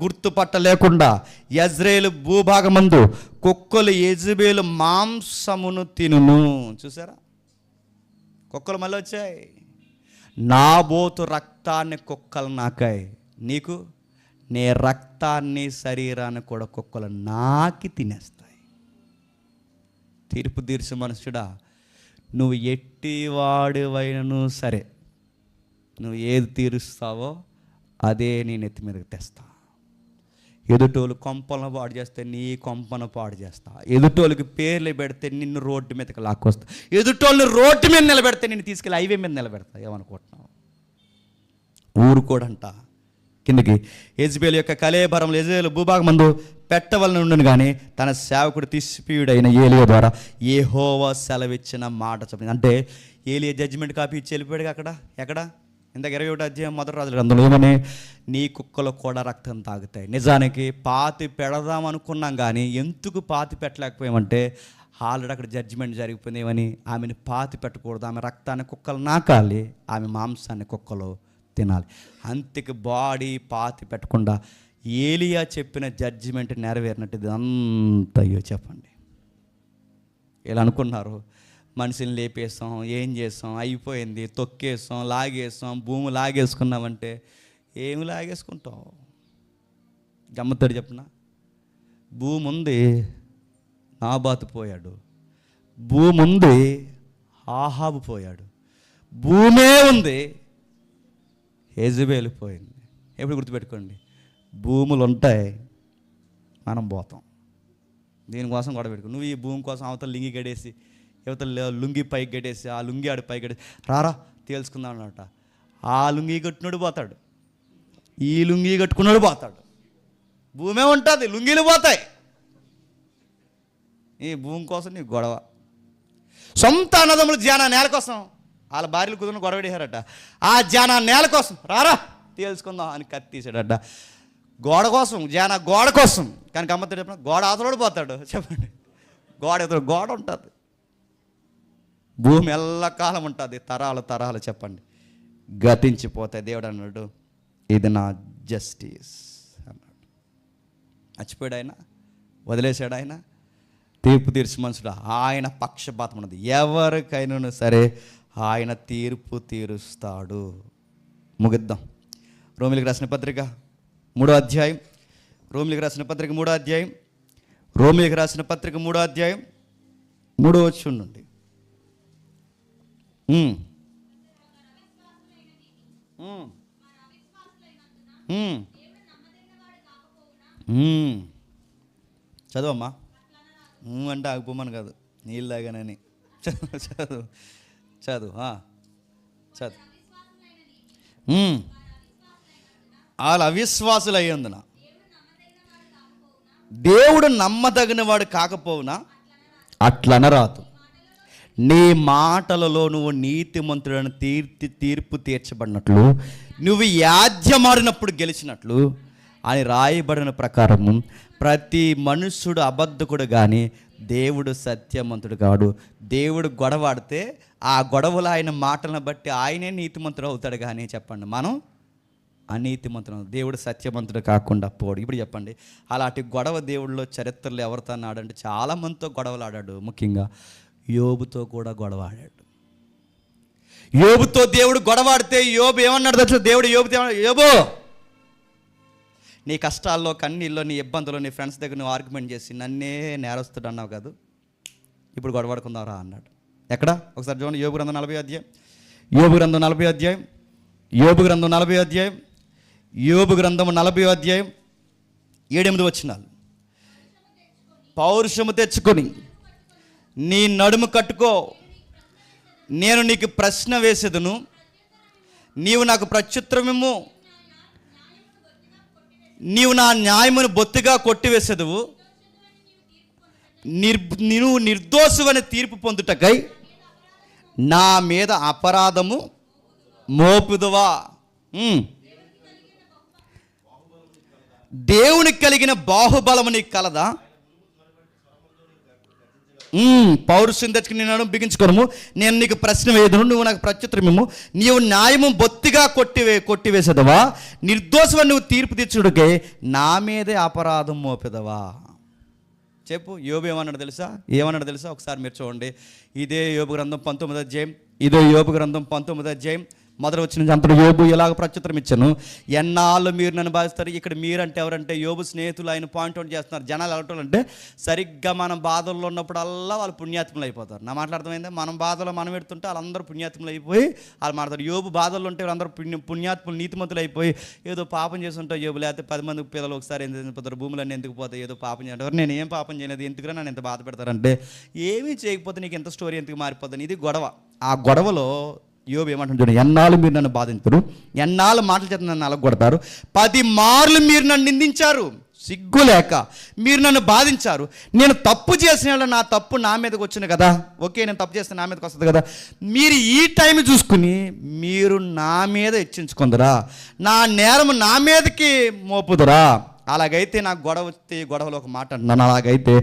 గుర్తుపట్టలేకుండా యెజ్రెయేలు భూభాగమందు కుక్కలు యెజబెలు మాంసమును తినును. చూసారా, కుక్కలు మళ్ళీ వచ్చాయి. నాబోతు రక్తాన్ని కుక్కలు నాకాయి. నీకు నీ రక్తాన్ని, శరీరాన్ని కూడా కుక్కలు నాకి తినేస్తాయి. తీర్పు తీర్చు మనుషుడా, నువ్వు ఎట్టివాడివైనను సరే, నువ్వు ఏది తీరుస్తావో అదే నీ నెత్తి మీదకి తెస్తా. ఎదుటోళ్ళు కొంపలను పాడు చేస్తే నీ కొంపను పాడు చేస్తా. ఎదుటోళ్ళకి పేర్లు పెడితే నిన్ను రోడ్డు మీదకి లాక్కొస్తా. ఎదుటోళ్ళని రోడ్డు మీద నిలబెడితే నిన్ను తీసుకెళ్ళి హైవే మీద నిలబెడతా. ఏమనుకుంటున్నావు? ఊరు కూడా అంట కిందకి. యెజబెలు యొక్క కళేబరంలో యెజబెలు భూభాగమందు పెట్టవలన ఉండును, కానీ తన సేవకుడు తిష్బీయుడైన ఏలియా ద్వారా యెహోవా సెలవిచ్చిన మాట చెప్పింది. అంటే ఏలియా జడ్జిమెంట్ కాపీ ఇచ్చి వెళ్ళిపోయాడు. ఎక్కడ ఇందాక 21వ అధ్యాయం 1వ రాజుల గ్రంథంలో ఏమని, నీ కుక్కలు కూడా రక్తం తాగుతాయి. నిజానికి పాతి పెడదాం అనుకున్నాం, కానీ ఎందుకు పాతి పెట్టలేకపోయామంటే ఆల్రెడీ అక్కడ జడ్జిమెంట్ జరిగిపోయింది. ఏమని, ఆమెను పాతి పెట్టకూడదు, ఆమె రక్తాన్ని కుక్కలు నాకాలి, ఆమె మాంసాన్ని కుక్కలు తినాలి. అంతకి బాడీ పాతి పెట్టకుండా ఏలియా చెప్పిన జడ్జిమెంట్ నెరవేరినట్టు ఇది అంతయ్యో చెప్పండి. ఇలా అనుకున్నారు, మనిషిని లేపేస్తాం, ఏం చేస్తాం, అయిపోయింది, తొక్కేస్తాం, లాగేస్తాం, భూమి లాగేసుకున్నామంటే ఏమి లాగేసుకుంటాం? గమ్మత్తడి చెప్పిన, భూమి ఉంది, నాబాతు పోయాడు. భూమి ఉంది, ఆహాబు పోయాడు. భూమే ఉంది, యెజబెలు పోయింది. ఎప్పుడు గుర్తుపెట్టుకోండి, భూములు ఉంటాయి, మనం పోతాం. దీనికోసం గొడవ పెట్టుకో. నువ్వు ఈ భూమి కోసం అవతల లింగి గడేసి, యువతల లుంగి పైకి గడేసి, ఆ లుంగి ఆడి పైకి గడేసి రారా తేల్చుకుందాం అన్నట. ఆ లుంగి కట్టుకున్నాడు పోతాడు, ఈ లుంగి కట్టుకున్నాడు పోతాడు. భూమే ఉంటుంది, లుంగీలు పోతాయి. ఈ భూమి కోసం నీ గొడవ. సొంత అన్నదమ్ములు జానా నేల కోసం వాళ్ళ భార్యలు కుదిరిన గొడవ పెట్టారట. ఆ జానా నేల కోసం రారా తేల్చుకుందాం అని కత్తి తీసాడట. గోడ కోసం, జానా గోడ కోసం. కానీ గమ్మత్తు చెప్పిన, గోడ అవతలోడు పోతాడు. చెప్పండి, గోడ ఎదురు గోడ ఉంటుంది, భూమి ఎల్లకాలం ఉంటుంది, తరాలు చెప్పండి గతించిపోతాయి. దేవుడు అన్నాడు, ఇది నా జస్టిస్ అన్నాడు. మర్చిపోయాడు ఆయన, వదిలేశాడు ఆయన. తీర్పు తీర్చి మనుషుడు, ఆయన పక్షపాతం ఉన్నది. ఎవరికైనా సరే ఆయన తీర్పు తీరుస్తాడు. ముగిద్దాం. రోమిలికి రాసిన పత్రిక 3వ అధ్యాయం, రోమిలికి రాసిన పత్రిక 3వ అధ్యాయం, రోమిలికి రాసిన పత్రిక 3వ అధ్యాయం 3వ వచనం నుండి. చదువమ్మా. అంటే ఆగిపోమని కాదు, నీళ్ళు తాగానని. చదువు చదువు చదువు చదువు. వాళ్ళ అవిశ్వాసులు అయ్యేందున దేవుడు నమ్మదగిన వాడు కాకపోవునా అట్లనరాదు. నీ మాటలలో నువ్వు నీతిమంతులను తీర్పు తీర్చబడినట్లు, నువ్వు యాజ్యమాడినప్పుడు గెలిచినట్లు అని రాయబడిన ప్రకారము ప్రతి మనుష్యుడు అబద్ధకుడు కానీ దేవుడు సత్యమంతుడు కాడు. దేవుడు గొడవాడితే ఆ గొడవలు ఆయన మాటలను బట్టి ఆయనే నీతిమంతుడు అవుతాడు. కానీ చెప్పండి, మనం అనీతిమంతుడు. దేవుడు సత్యమంతుడు కాకుండా పోడు. ఇప్పుడు చెప్పండి, అలాంటి గొడవ దేవుడిలో చరిత్రలో ఎవరితో ఆడాడంటే చాలామందితో గొడవలు ఆడాడు. ముఖ్యంగా యోబుతో కూడా గొడవ ఆడాడు. యోబుతో దేవుడు గొడవాడితే యోబు ఏమన్నాడు తెలుసా? దేవుడు యోబుతో యోబు, నీ కష్టాల్లో, కన్నీల్లో, నీ ఇబ్బందుల్లో, నీ ఫ్రెండ్స్ దగ్గర నువ్వు ఆర్గ్యుమెంట్ చేసి నన్నే నేరస్తుడు అన్నావు కదా, ఇప్పుడు గొడవడుకుందాం రా అన్నాడు. ఎక్కడ? ఒకసారి చూడండి, యోబు గ్రంథం 40వ అధ్యాయం, యోబు గ్రంథం 40వ అధ్యాయం, యోబు గ్రంథం 40వ అధ్యాయం, యోబు గ్రంథం 40వ అధ్యాయం 7-8 వచనాలు. పౌరుషము తెచ్చుకొని నీ నడుము కట్టుకో, నేను నీకు ప్రశ్న వేసేదను, నీవు నాకు ప్రత్యుత్తరమిమ్ము. నీవు నా న్యాయమును బొత్తిగా కొట్టివేసేదువు, నువ్వు నిర్దోషువని తీర్పు పొందుటకై నా మీద అపరాధము మోపుదువా. దేవునికి కలిగిన బాహుబలము నీకు కలదా? పౌరుషం తెచ్చుకుని నేను బిగించుకోను, నేను నీకు ప్రశ్న వేయదును, నువ్వు నాకు ప్రత్యుత్తరమేమో. నీవు న్యాయము బొత్తిగా కొట్టివేసేదవా, నిర్దోషమని నువ్వు తీర్పు తీర్చుడికే నా మీదే అపరాధం మోపెదవా. చెప్పు, యోబు ఏమన్నాడు తెలుసా? ఒకసారి మీరు చూడండి. ఇదే యోబు గ్రంథం 19వ అధ్యాయం మొదటి వచ్చిన నుంచి అంతటి యోబు ఇలాగ ప్రత్యుత్తరం ఇచ్చాను. ఎన్నాళ్ళు మీరు నన్ను బాధిస్తారు. ఇక్కడ మీరంటే ఎవరంటే యోబు స్నేహితులు ఆయన పాయింట్అవుట్ చేస్తున్నారు. జనాలు ఎలటోళ్ళంటే సరిగ్గా మనం బాధల్లో ఉన్నప్పుడల్లా వాళ్ళు పుణ్యాత్ములు అయిపోతారు. నా మాట్లాడమైందా? మనం బాధలో మనం పెడుతుంటే వాళ్ళందరూ పుణ్యాత్ములు అయిపోయి వాళ్ళు మాట్లాడతారు. యోబు బాధల్లో ఉంటే వాళ్ళందరూ పుణ్యాత్ములు నీతిమంతులు అయిపోయి ఏదో పాపం చేస్తుంటావు యోబు, లేకపోతే 10 మంది పిల్లలు ఒకసారి ఎందుకు పోతారు, భూములన్నీ ఎందుకు పోతాయి, ఏదో పాపం చేయంటారు. నేను ఏం పాపం చేయలేదు, ఎందుకురా నన్ను ఎంత బాధ పెడతారంటే, ఏమీ చేయకపోతే నీకు ఎంత స్టోరీ ఎందుకు మారిపోతుంది. ఇది గొడవ. ఆ గొడవలో యోబు ఏమంటాడు చూడండి, ఎన్నాళ్ళు మీరు నన్ను బాధించరు, ఎన్నాళ్ళు మాటల చేత నన్ను అలగొడతారు, 10 మార్లు మీరు నన్ను నిందించారు, సిగ్గు లేక మీరు నన్ను బాధించారు. నేను తప్పు చేసిన నా తప్పు నా మీదకి వచ్చింది కదా, ఓకే నేను తప్పు చేస్తే నా మీదకి వస్తుంది కదా, మీరు ఈ టైం చూసుకుని మీరు నా మీద హెచ్చించుకుందరా, నా నేరం నా మీదకి మోపుదురా. అలాగైతే నాకు గొడవ వస్తే గొడవలో ఒక మాట అంటున్నాను, అలాగైతే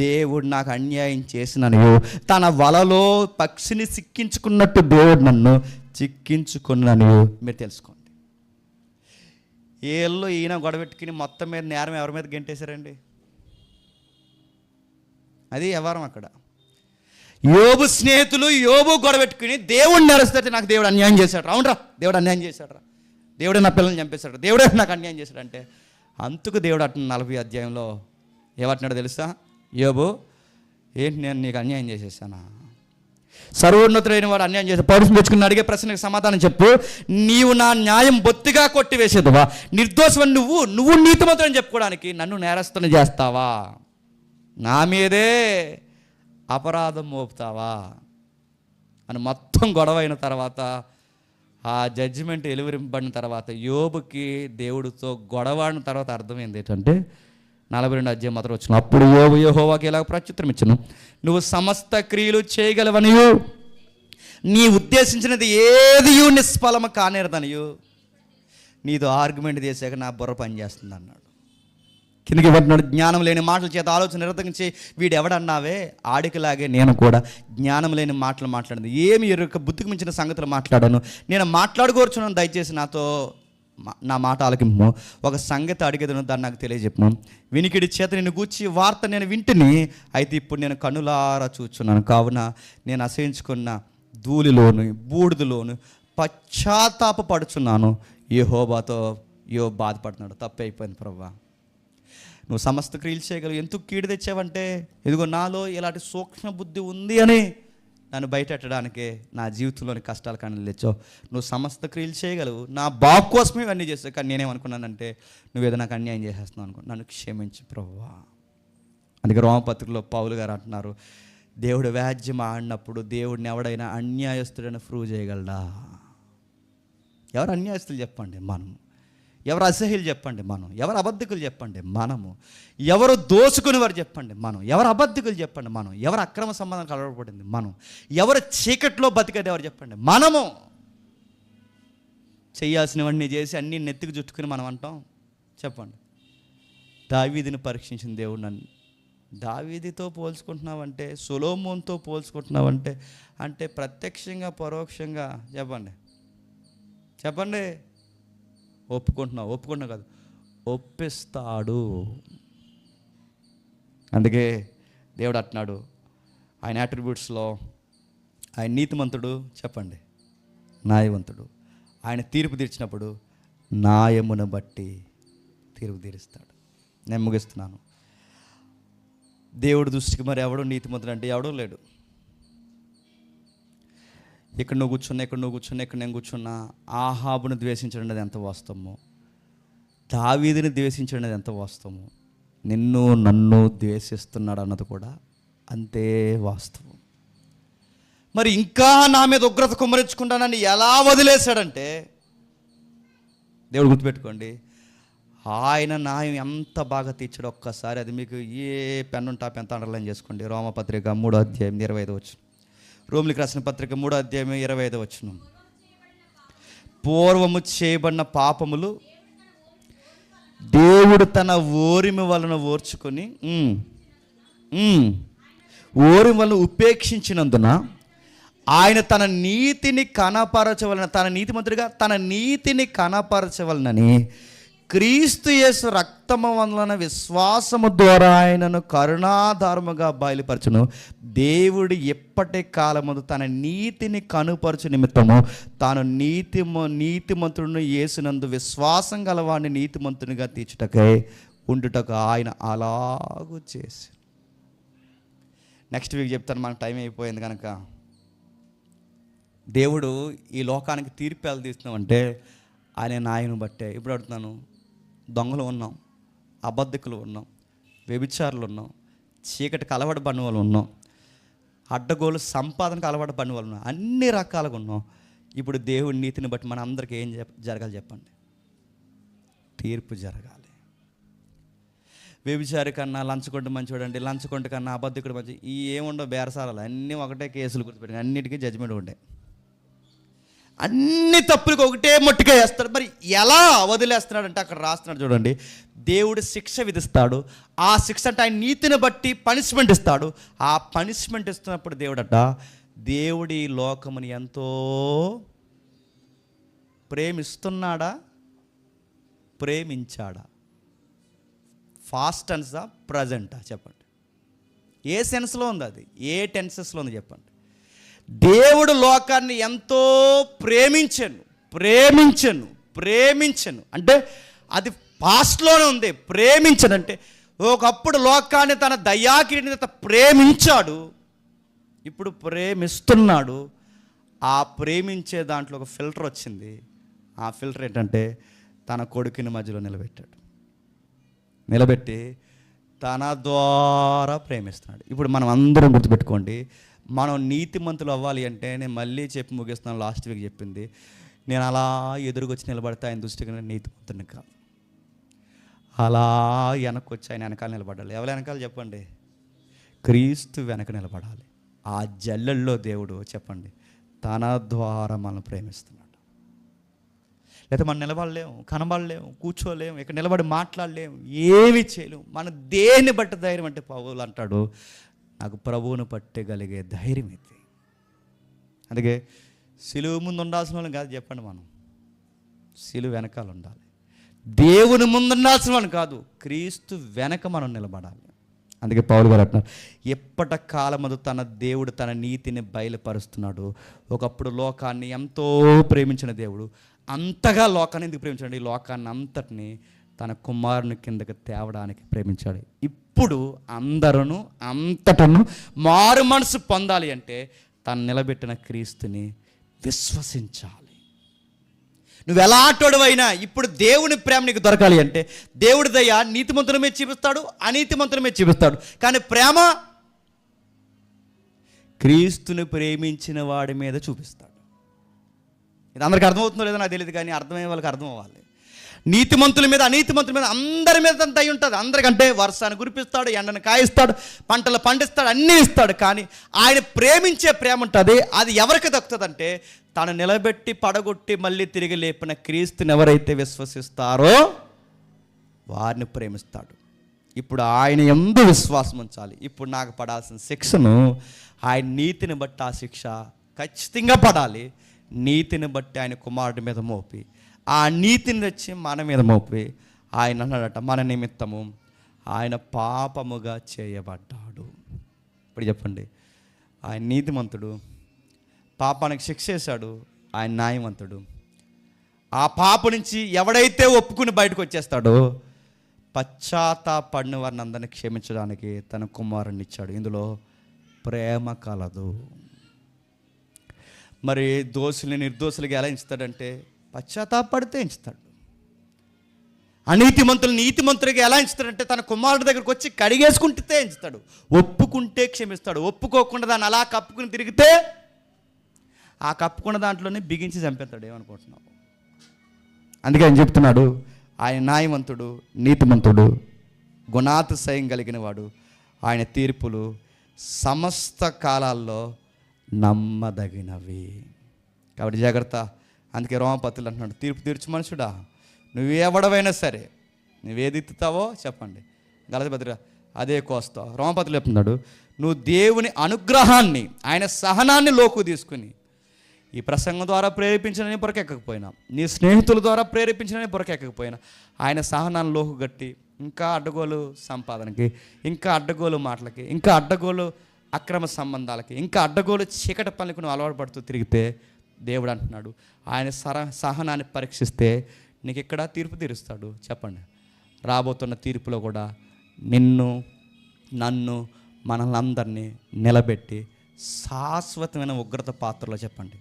దేవుడు నాకు అన్యాయం చేసినను, తన వలలో పక్షిని సిక్కించుకున్నట్టు దేవుడు నన్ను చిక్కించుకున్నాను. మీరు తెలుసుకోండి. ఏళ్ళు ఈయన గొడవ పెట్టుకుని మొత్తం మీద నేరం ఎవరి మీద గెంటేశారండి? అది వ్యవహారం. అక్కడ యోబు స్నేహితులు యోబు గొడవ పెట్టుకుని దేవుడిని నేరస్తే నాకు దేవుడు అన్యాయం చేశాడు, అవునరా దేవుడు అన్యాయం చేశాడు, రా దేవుడే నా పిల్లల్ని చంపేశాడు, దేవుడే నాకు అన్యాయం చేశాడు అంటే, అందుకు దేవుడు అట్లా 40 అధ్యాయంలో ఏమంటున్నాడు తెలుసా? యోబు, ఏంటి నేను నీకు అన్యాయం చేసేసానా? సర్వోన్నతుడైన వాడు అన్యాయం చేసి పౌరుషం తెచ్చుకుని అడిగే ప్రశ్నకు సమాధానం చెప్పు. నీవు నా న్యాయం బొత్తిగా కొట్టివేసేదువా, నిర్దోషమని నువ్వు నీతిమంతుడని చెప్పుకోవడానికి నన్ను నేరస్తుని చేస్తావా, నా మీదే అపరాధం మోపుతావా అని మొత్తం గొడవ అయిన తర్వాత, ఆ జడ్జిమెంట్ వెలువరింపబడిన తర్వాత యోబుకి దేవుడితో గొడవడిన తర్వాత అర్థమైంది ఏంటంటే 42 అధ్యాయం మొదటి వచ్చిన, అప్పుడు యోబు యెహోవాకి ఇలాగ ప్రత్యుత్తరం ఇచ్చాను, నువ్వు సమస్త క్రియలు చేయగలవనియు నీ ఉద్దేశించినది ఏది నిష్ఫలము కానేరదనియు నీతో ఆర్గ్యుమెంట్ చేశాక నా బుర్ర పనిచేస్తుంది అన్నాడు. కిందకి పట్టినాడు, జ్ఞానం లేని మాటల చేత ఆలోచన నిరతకించి వీడు ఎవడన్నావే, ఆడికిలాగే నేను కూడా జ్ఞానం లేని మాటలు మాట్లాడింది, ఏమి ఎరుక బుద్ధికి మించిన సంగతులు మాట్లాడాను, నేను మాట్లాడుకోవచ్చున్నాను, దయచేసి నా మాట ఆలకింపు. ఒక సంగతి అడిగేదను, దాన్ని నాకు తెలియజెప్పను. వినికిడి చేత నేను గూర్చి వార్త నేను వింటిని, అయితే ఇప్పుడు నేను కన్నులారా చూచున్నాను, కావున నేను అసహించుకున్న ధూళిలోను బూడిదలోను పశ్చాత్తాపపడుచున్నాను. యెహోవాతో యోబు బాధపడుతున్నాడు, తప్పే అయిపోయింది ప్రభువా, నువ్వు సమస్త క్రియలు చేయగలవు, ఎందుకు కీడు తెచ్చావంటే ఇదిగో నాలో ఇలాంటి సూక్ష్మ బుద్ధి ఉంది అని నన్ను బయటెట్టడానికే నా జీవితంలోని కష్టాలు కానీ తెచ్చావు. నువ్వు సమస్త క్రియలు చేయగలవు, నా బాగు కోసమే ఇవన్నీ చేస్తావు, కానీ నేనేమనుకున్నానంటే నువ్వేదో నాకు అన్యాయం చేసేస్తున్నావు అనుకో, నన్ను క్షమించు ప్రభువా. అందుకే రోమపత్రికలో పౌలు గారు అంటున్నారు, దేవుడు వ్యాజ్యం ఆడినప్పుడు దేవుడిని ఎవడైనా అన్యాయస్తుడైనా ప్రూవ్ చేయగలడా? ఎవరు అన్యాయస్తులు చెప్పండి? మనం. ఎవరు అసహ్యులు చెప్పండి? మనం. ఎవరు అబద్ధికులు చెప్పండి? మనము. ఎవరు దోచుకునేవారు చెప్పండి? మనం. ఎవరు అబద్ధికులు చెప్పండి? మనం. ఎవరు అక్రమ సంబంధం కలవబడింది? మనం. ఎవరు చీకట్లో బతికేది ఎవరు చెప్పండి? మనము. చేయాల్సినవన్నీ చేసి అన్నీ నెత్తికి చుట్టుకుని మనం అంటాం. చెప్పండి. దావీదుని పరీక్షించిన దేవుడు నన్ను దావీదుతో పోల్చుకుంటున్నావంటే, సొలొమోనుతో పోల్చుకుంటున్నావంటే, అంటే ప్రత్యక్షంగా పరోక్షంగా చెప్పండి ఒప్పుకుంటున్నావు కాదు, ఒప్పిస్తాడు. అందుకే దేవుడు అంటున్నాడు ఆయన అట్రిబ్యూట్స్లో, ఆయన నీతిమంతుడు, చెప్పండి న్యాయవంతుడు. ఆయన తీర్పు తీర్చినప్పుడు న్యాయమును బట్టి తీర్పు తీరుస్తాడు. నేను ముగిస్తున్నాను. దేవుడి దృష్టికి మరి ఎవడు నీతిమంతుడు అంటే ఎవడూ లేడు. ఇక్కడ నువ్వు కూర్చున్నా, ఇక్కడ నేను కూర్చున్నా, ఆహాబును ద్వేషించడం అనేది ఎంత వాస్తవమో, దావీదుని ద్వేషించడం అనేది ఎంత వాస్తవమో, నన్ను ద్వేషిస్తున్నాడు అన్నది కూడా అంతే వాస్తవం. మరి ఇంకా నా మీద ఉగ్రత కుమ్మరించుకుంటానని ఎలా వదిలేశాడంటే, దేవుడు గుర్తుపెట్టుకోండి, ఆయన న్యాయం ఎంత బాగా తీర్చాడు ఒక్కసారి. అది మీకు ఏ పెన్ ఉంటే ఆ పెన్ అండర్లైన్ చేసుకోండి. రోమపత్రిక 3వ అధ్యాయం 25వ వచనం. రోమిలికి రాసిన పత్రిక 3వ అధ్యాయం 25వ వచనం. పూర్వము చేయబడిన పాపములు దేవుడు తన ఓరిమి వలన ఓర్చుకొని ఓరిమి వలన ఉపేక్షించినందున ఆయన తన నీతిని కనపరచవలన, తన నీతిమంతుడిగా తన నీతిని కనపరచవలనని క్రీస్తు యేసు రక్తము వలన విశ్వాసము ద్వారా ఆయనను కరుణాధారముగా బయలుపరచును. దేవుడు ఎప్పటి కాలముందు తన నీతిని కనుపరచు నిమిత్తము తాను నీతిమంతుడును యేసునందు విశ్వాసం గలవాడిని నీతిమంతునిగా తీర్చుటకై ఉండుటకు ఆయన అలాగూ చేసి. నెక్స్ట్ వీక్ చెప్తాను, మనకు టైం అయిపోయింది కనుక. దేవుడు ఈ లోకానికి తీర్పు ఎలా తీస్తున్నామంటే ఆయన నాయను బట్టే. ఇప్పుడు అడుగుతున్నాను, దొంగలు ఉన్నాం, అబద్ధికులు ఉన్నాం, వ్యభిచారులు ఉన్నాం, చీకటికి అలవాటు పడిన వాళ్ళు ఉన్నాం, అడ్డగోలు సంపాదనకు అలవాటు పడిన వాళ్ళు ఉన్నాం, అన్ని రకాలుగా ఉన్నాం. ఇప్పుడు దేవుడి నీతిని బట్టి మన అందరికీ ఏం జరగాలి చెప్పండి? తీర్పు జరగాలి. వ్యభిచారి కన్నా లంచగొండ మంచివాడండి, లంచగొండ కన్నా అబద్ధికుడు మంచి, ఈ ఏముండవు బేరసారాలు, అన్నీ ఒకటే కేసులు గుర్తుపెట్టి అన్నిటికీ జడ్జిమెంట్ ఉంటాయి. అన్ని తప్పులకు ఒకటే మొట్టిగా వేస్తాడు. మరి ఎలా వదిలేస్తున్నాడంటే అక్కడ రాస్తున్నాడు చూడండి, దేవుడు శిక్ష విధిస్తాడు. ఆ శిక్ష అంటే ఆయన నీతిని బట్టి పనిష్మెంట్ ఇస్తాడు. ఆ పనిష్మెంట్ ఇస్తున్నప్పుడు దేవుడి లోకముని ఎంతో ప్రేమిస్తున్నాడా, ప్రేమించాడా? ఫాస్ట్ టెన్సా, ప్రజెంటా? చెప్పండి. ఏ సెన్స్లో ఉంది అది? ఏ టెన్సెస్లో ఉంది చెప్పండి? దేవుడు లోకాన్ని ఎంతో ప్రేమించను అంటే అది పాస్ట్లోనే ఉంది. ప్రేమించను అంటే ఒకప్పుడు లోకాన్ని తన దయాకిరీటితో ప్రేమించాడు, ఇప్పుడు ప్రేమిస్తున్నాడు. ఆ ప్రేమించే దాంట్లో ఒక ఫిల్టర్ వచ్చింది. ఆ ఫిల్టర్ ఏంటంటే తన కొడుకుని మధ్యలో నిలబెట్టి తన ద్వారా ప్రేమిస్తున్నాడు. ఇప్పుడు మనం అందరం గుర్తుపెట్టుకోండి, మనం నీతిమంతులు అవ్వాలి అంటే, నేను మళ్ళీ చెప్పి ముగిస్తున్నాను, లాస్ట్ వీక్ చెప్పింది, నేను అలా ఎదురుకొచ్చి నిలబడితే ఆయన దృష్టిగా నీతిమంతుని కాదు. అలా వెనక్కి ఆయన వెనకాల నిలబడాలి. ఎవరు వెనకాల చెప్పండి? క్రీస్తు వెనక నిలబడాలి. ఆ జల్లెల్లో దేవుడు చెప్పండి తన ద్వారా మనం ప్రేమిస్తున్నాడు. లేదా మనం నిలబడలేము, కనబడలేము, కూర్చోలేము, ఇక్కడ నిలబడి మాట్లాడలేము, ఏమి చేయలేము. మన దేన్ని బట్టి ధైర్యం అంటే పౌలు అంటాడు, నాకు ప్రభువును పట్టగలిగే ధైర్యం ఇది. అందుకే సిలువ ముందు ఉండాల్సిన వాళ్ళని కాదు చెప్పండి, మనం సిలువ వెనకాల ఉండాలి. దేవుని ముందు ఉండాల్సిన వాళ్ళని కాదు, క్రీస్తు వెనక మనం నిలబడాలి. అందుకే పౌలు గారు అంటున్నారు, ఎప్పటి కాలమందు దేవుడు తన నీతిని బయలుపరుస్తున్నాడు. ఒకప్పుడు లోకాన్ని ఎంతో ప్రేమించిన దేవుడు అంతగా లోకాన్ని ఎందుకు ప్రేమించాడు? ఈ లోకాన్ని అంతటిని తన కుమారుని కిందకి తేవడానికి ప్రేమించాడు. ఇప్పుడు అందరూ అంతటను మారు మనసు పొందాలి అంటే తను నిలబెట్టిన క్రీస్తుని విశ్వసించాలి. నువ్వు ఎలాంటోడువైనా ఇప్పుడు దేవుని ప్రేమ నీకు దొరకాలి అంటే దేవుడి దయ నీతిమంతుల మీద చూపిస్తాడు, అనీతిమంతుల మీద చూపిస్తాడు. కానీ ప్రేమ క్రీస్తుని ప్రేమించిన వాడి మీద చూపిస్తాడు. ఇది అందరికీ అర్థమవుతుందో లేదో నాకు తెలియదు, కానీ అర్థమయ్యే వాళ్ళకి అర్థం అవ్వాలి. నీతిమంతుల మీద అనీతిమంతుల మీద అందరి మీద దయ ఉంటుంది. అందరికంటే వర్షాన్ని కురిపిస్తాడు, ఎండను కాయిస్తాడు, పంటలు పండిస్తాడు, అన్నీ ఇస్తాడు. కానీ ఆయన ప్రేమించే ప్రేమ ఉంటుంది. అది ఎవరికి దక్కుతుందంటే తను నిలబెట్టి పడగొట్టి మళ్ళీ తిరిగి లేపిన క్రీస్తుని ఎవరైతే విశ్వసిస్తారో వారిని ప్రేమిస్తాడు. ఇప్పుడు ఆయన యందు విశ్వాసం ఉంచాలి. ఇప్పుడు నాకు పడాల్సిన శిక్షను ఆయన నీతిని బట్టి ఆ శిక్ష ఖచ్చితంగా పడాలి. నీతిని బట్టి ఆయన కుమారుడి మీద మోపి ఆ నీతిని తెచ్చి మన మీద మోపి ఆయన అన్నాడట, మన నిమిత్తము ఆయన పాపముగా చేయబడ్డాడు. ఇప్పుడు చెప్పండి, ఆయన నీతిమంతుడు, పాపానికి శిక్ష చేశాడు. ఆయన న్యాయవంతుడు. ఆ పాప నుంచి ఎవడైతే ఒప్పుకుని బయటకు వచ్చేస్తాడో పశ్చాత్తాపడిన వారిని అందరినీ క్షమించడానికి తన కుమారుని ఇచ్చాడు. ఇందులో ప్రేమ కలదు. మరి దోషుల్ని నిర్దోషులుగా ఎలా ఎంచుతాడంటే పశ్చాత్తాపడితే ఎంచుతాడు. అనీతిమంతులు నీతిమంతులుగా ఎలా ఎంచుతాడంటే తన కుమారుడి దగ్గరకు వచ్చి కడిగేసుకుంటే ఎంచుతాడు. ఒప్పుకుంటే క్షమిస్తాడు. ఒప్పుకోకుండా దాన్ని అలా కప్పుకుని తిరిగితే ఆ కప్పుకున్న దాంట్లోనే బిగించి చంపేస్తాడు. ఏమనుకుంటున్నావు? అందుకే ఆయన చెప్తున్నాడు, ఆయన న్యాయవంతుడు, నీతిమంతుడు, గుణాతిశయం కలిగిన వాడు. ఆయన తీర్పులు సమస్త కాలాల్లో నమ్మదగినవి. కాబట్టి జాగ్రత్త. అందుకే రోమపత్రులు అంటున్నాడు, తీర్పు తీర్చు మనుషుడా, నువ్వు ఎవడవైనా సరే నువ్వేది ఎత్తుతావో చెప్పండి గలతీ పత్రిక అదే కోస్తావు. రోమపత్రికలో చెప్తున్నాడు, నువ్వు దేవుని అనుగ్రహాన్ని, ఆయన సహనాన్ని లోకు తీసుకుని, ఈ ప్రసంగం ద్వారా ప్రేరేపించిన పొరకెక్కకపోయినా, నీ స్నేహితుల ద్వారా ప్రేరేపించిన పొరకెక్కకపోయినా, ఆయన సహనాన్ని లోకు గట్టి ఇంకా అడ్డగోలు సంపాదనకి, ఇంకా అడ్డగోలు మాటలకి, ఇంకా అడ్డగోలు అక్రమ సంబంధాలకి, ఇంకా అడ్డగోలు చీకటి పనులకు నువ్వు అలవాటు పడుతూ తిరిగితే దేవుడు అంటున్నాడు, ఆయన సహనాన్ని పరీక్షిస్తే నీకు ఇక్కడ తీర్పు తీరుస్తాడు. చెప్పండి, రాబోతున్న తీర్పులో కూడా నిన్ను, నన్ను, మనల్ని అందరినీ నిలబెట్టి శాశ్వతమైన ఉగ్రత పాత్రలో చెప్పండి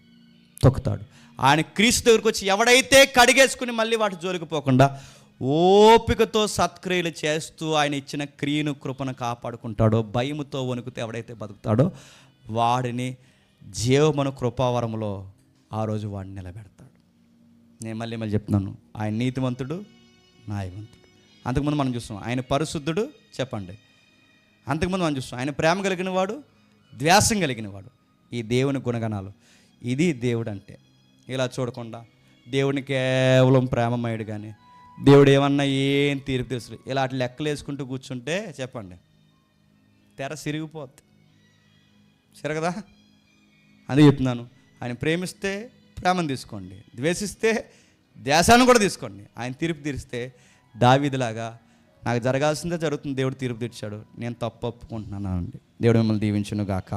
తొక్కుతాడు. ఆయన క్రీస్తు దగ్గరికి వచ్చి ఎవడైతే కడిగేసుకుని మళ్ళీ వాటి జోలికి పోకుండా ఓపికతో సత్క్రియలు చేస్తూ ఆయన ఇచ్చిన క్రియను, కృపను కాపాడుకుంటాడో, భయముతో వణుకుతో ఎవడైతే బతుకుతాడో వాడిని జీవమను కృపావరములో ఆ రోజు వాడిని నిలబెడతాడు. నేను మళ్ళీ చెప్తున్నాను, ఆయన నీతిమంతుడు, న్యాయవంతుడు. అంతకుముందు మనం చూస్తాం ఆయన పరిశుద్ధుడు, చెప్పండి. అంతకుముందు మనం చూస్తాం ఆయన ప్రేమ కలిగిన వాడు, ద్వేషం కలిగిన వాడు. ఈ దేవుని గుణగణాలు, ఇది దేవుడు అంటే. ఇలా చూడకుండా దేవుడిని కేవలం ప్రేమమయుడు కానీ దేవుడు ఏమన్నా ఏం తీర్పు తెలుసు ఇలాంటి లెక్కలు వేసుకుంటూ కూర్చుంటే చెప్పండి తెర సిరిగిపోద్ది. సరిగదా? అది చెప్తున్నాను, ఆయన ప్రేమిస్తే ప్రేమను తీసుకోండి, ద్వేషిస్తే ద్వేషాన్ని కూడా తీసుకోండి. ఆయన తీర్పు తీరిస్తే దావీదులాగా నాకు జరగాల్సిందే జరుగుతుంది, దేవుడు తీర్పు తీర్చాడు, నేను తప్పు ఒప్పుకుంటున్నాను అండి. దేవుడు మిమ్మల్ని దీవించును గాక.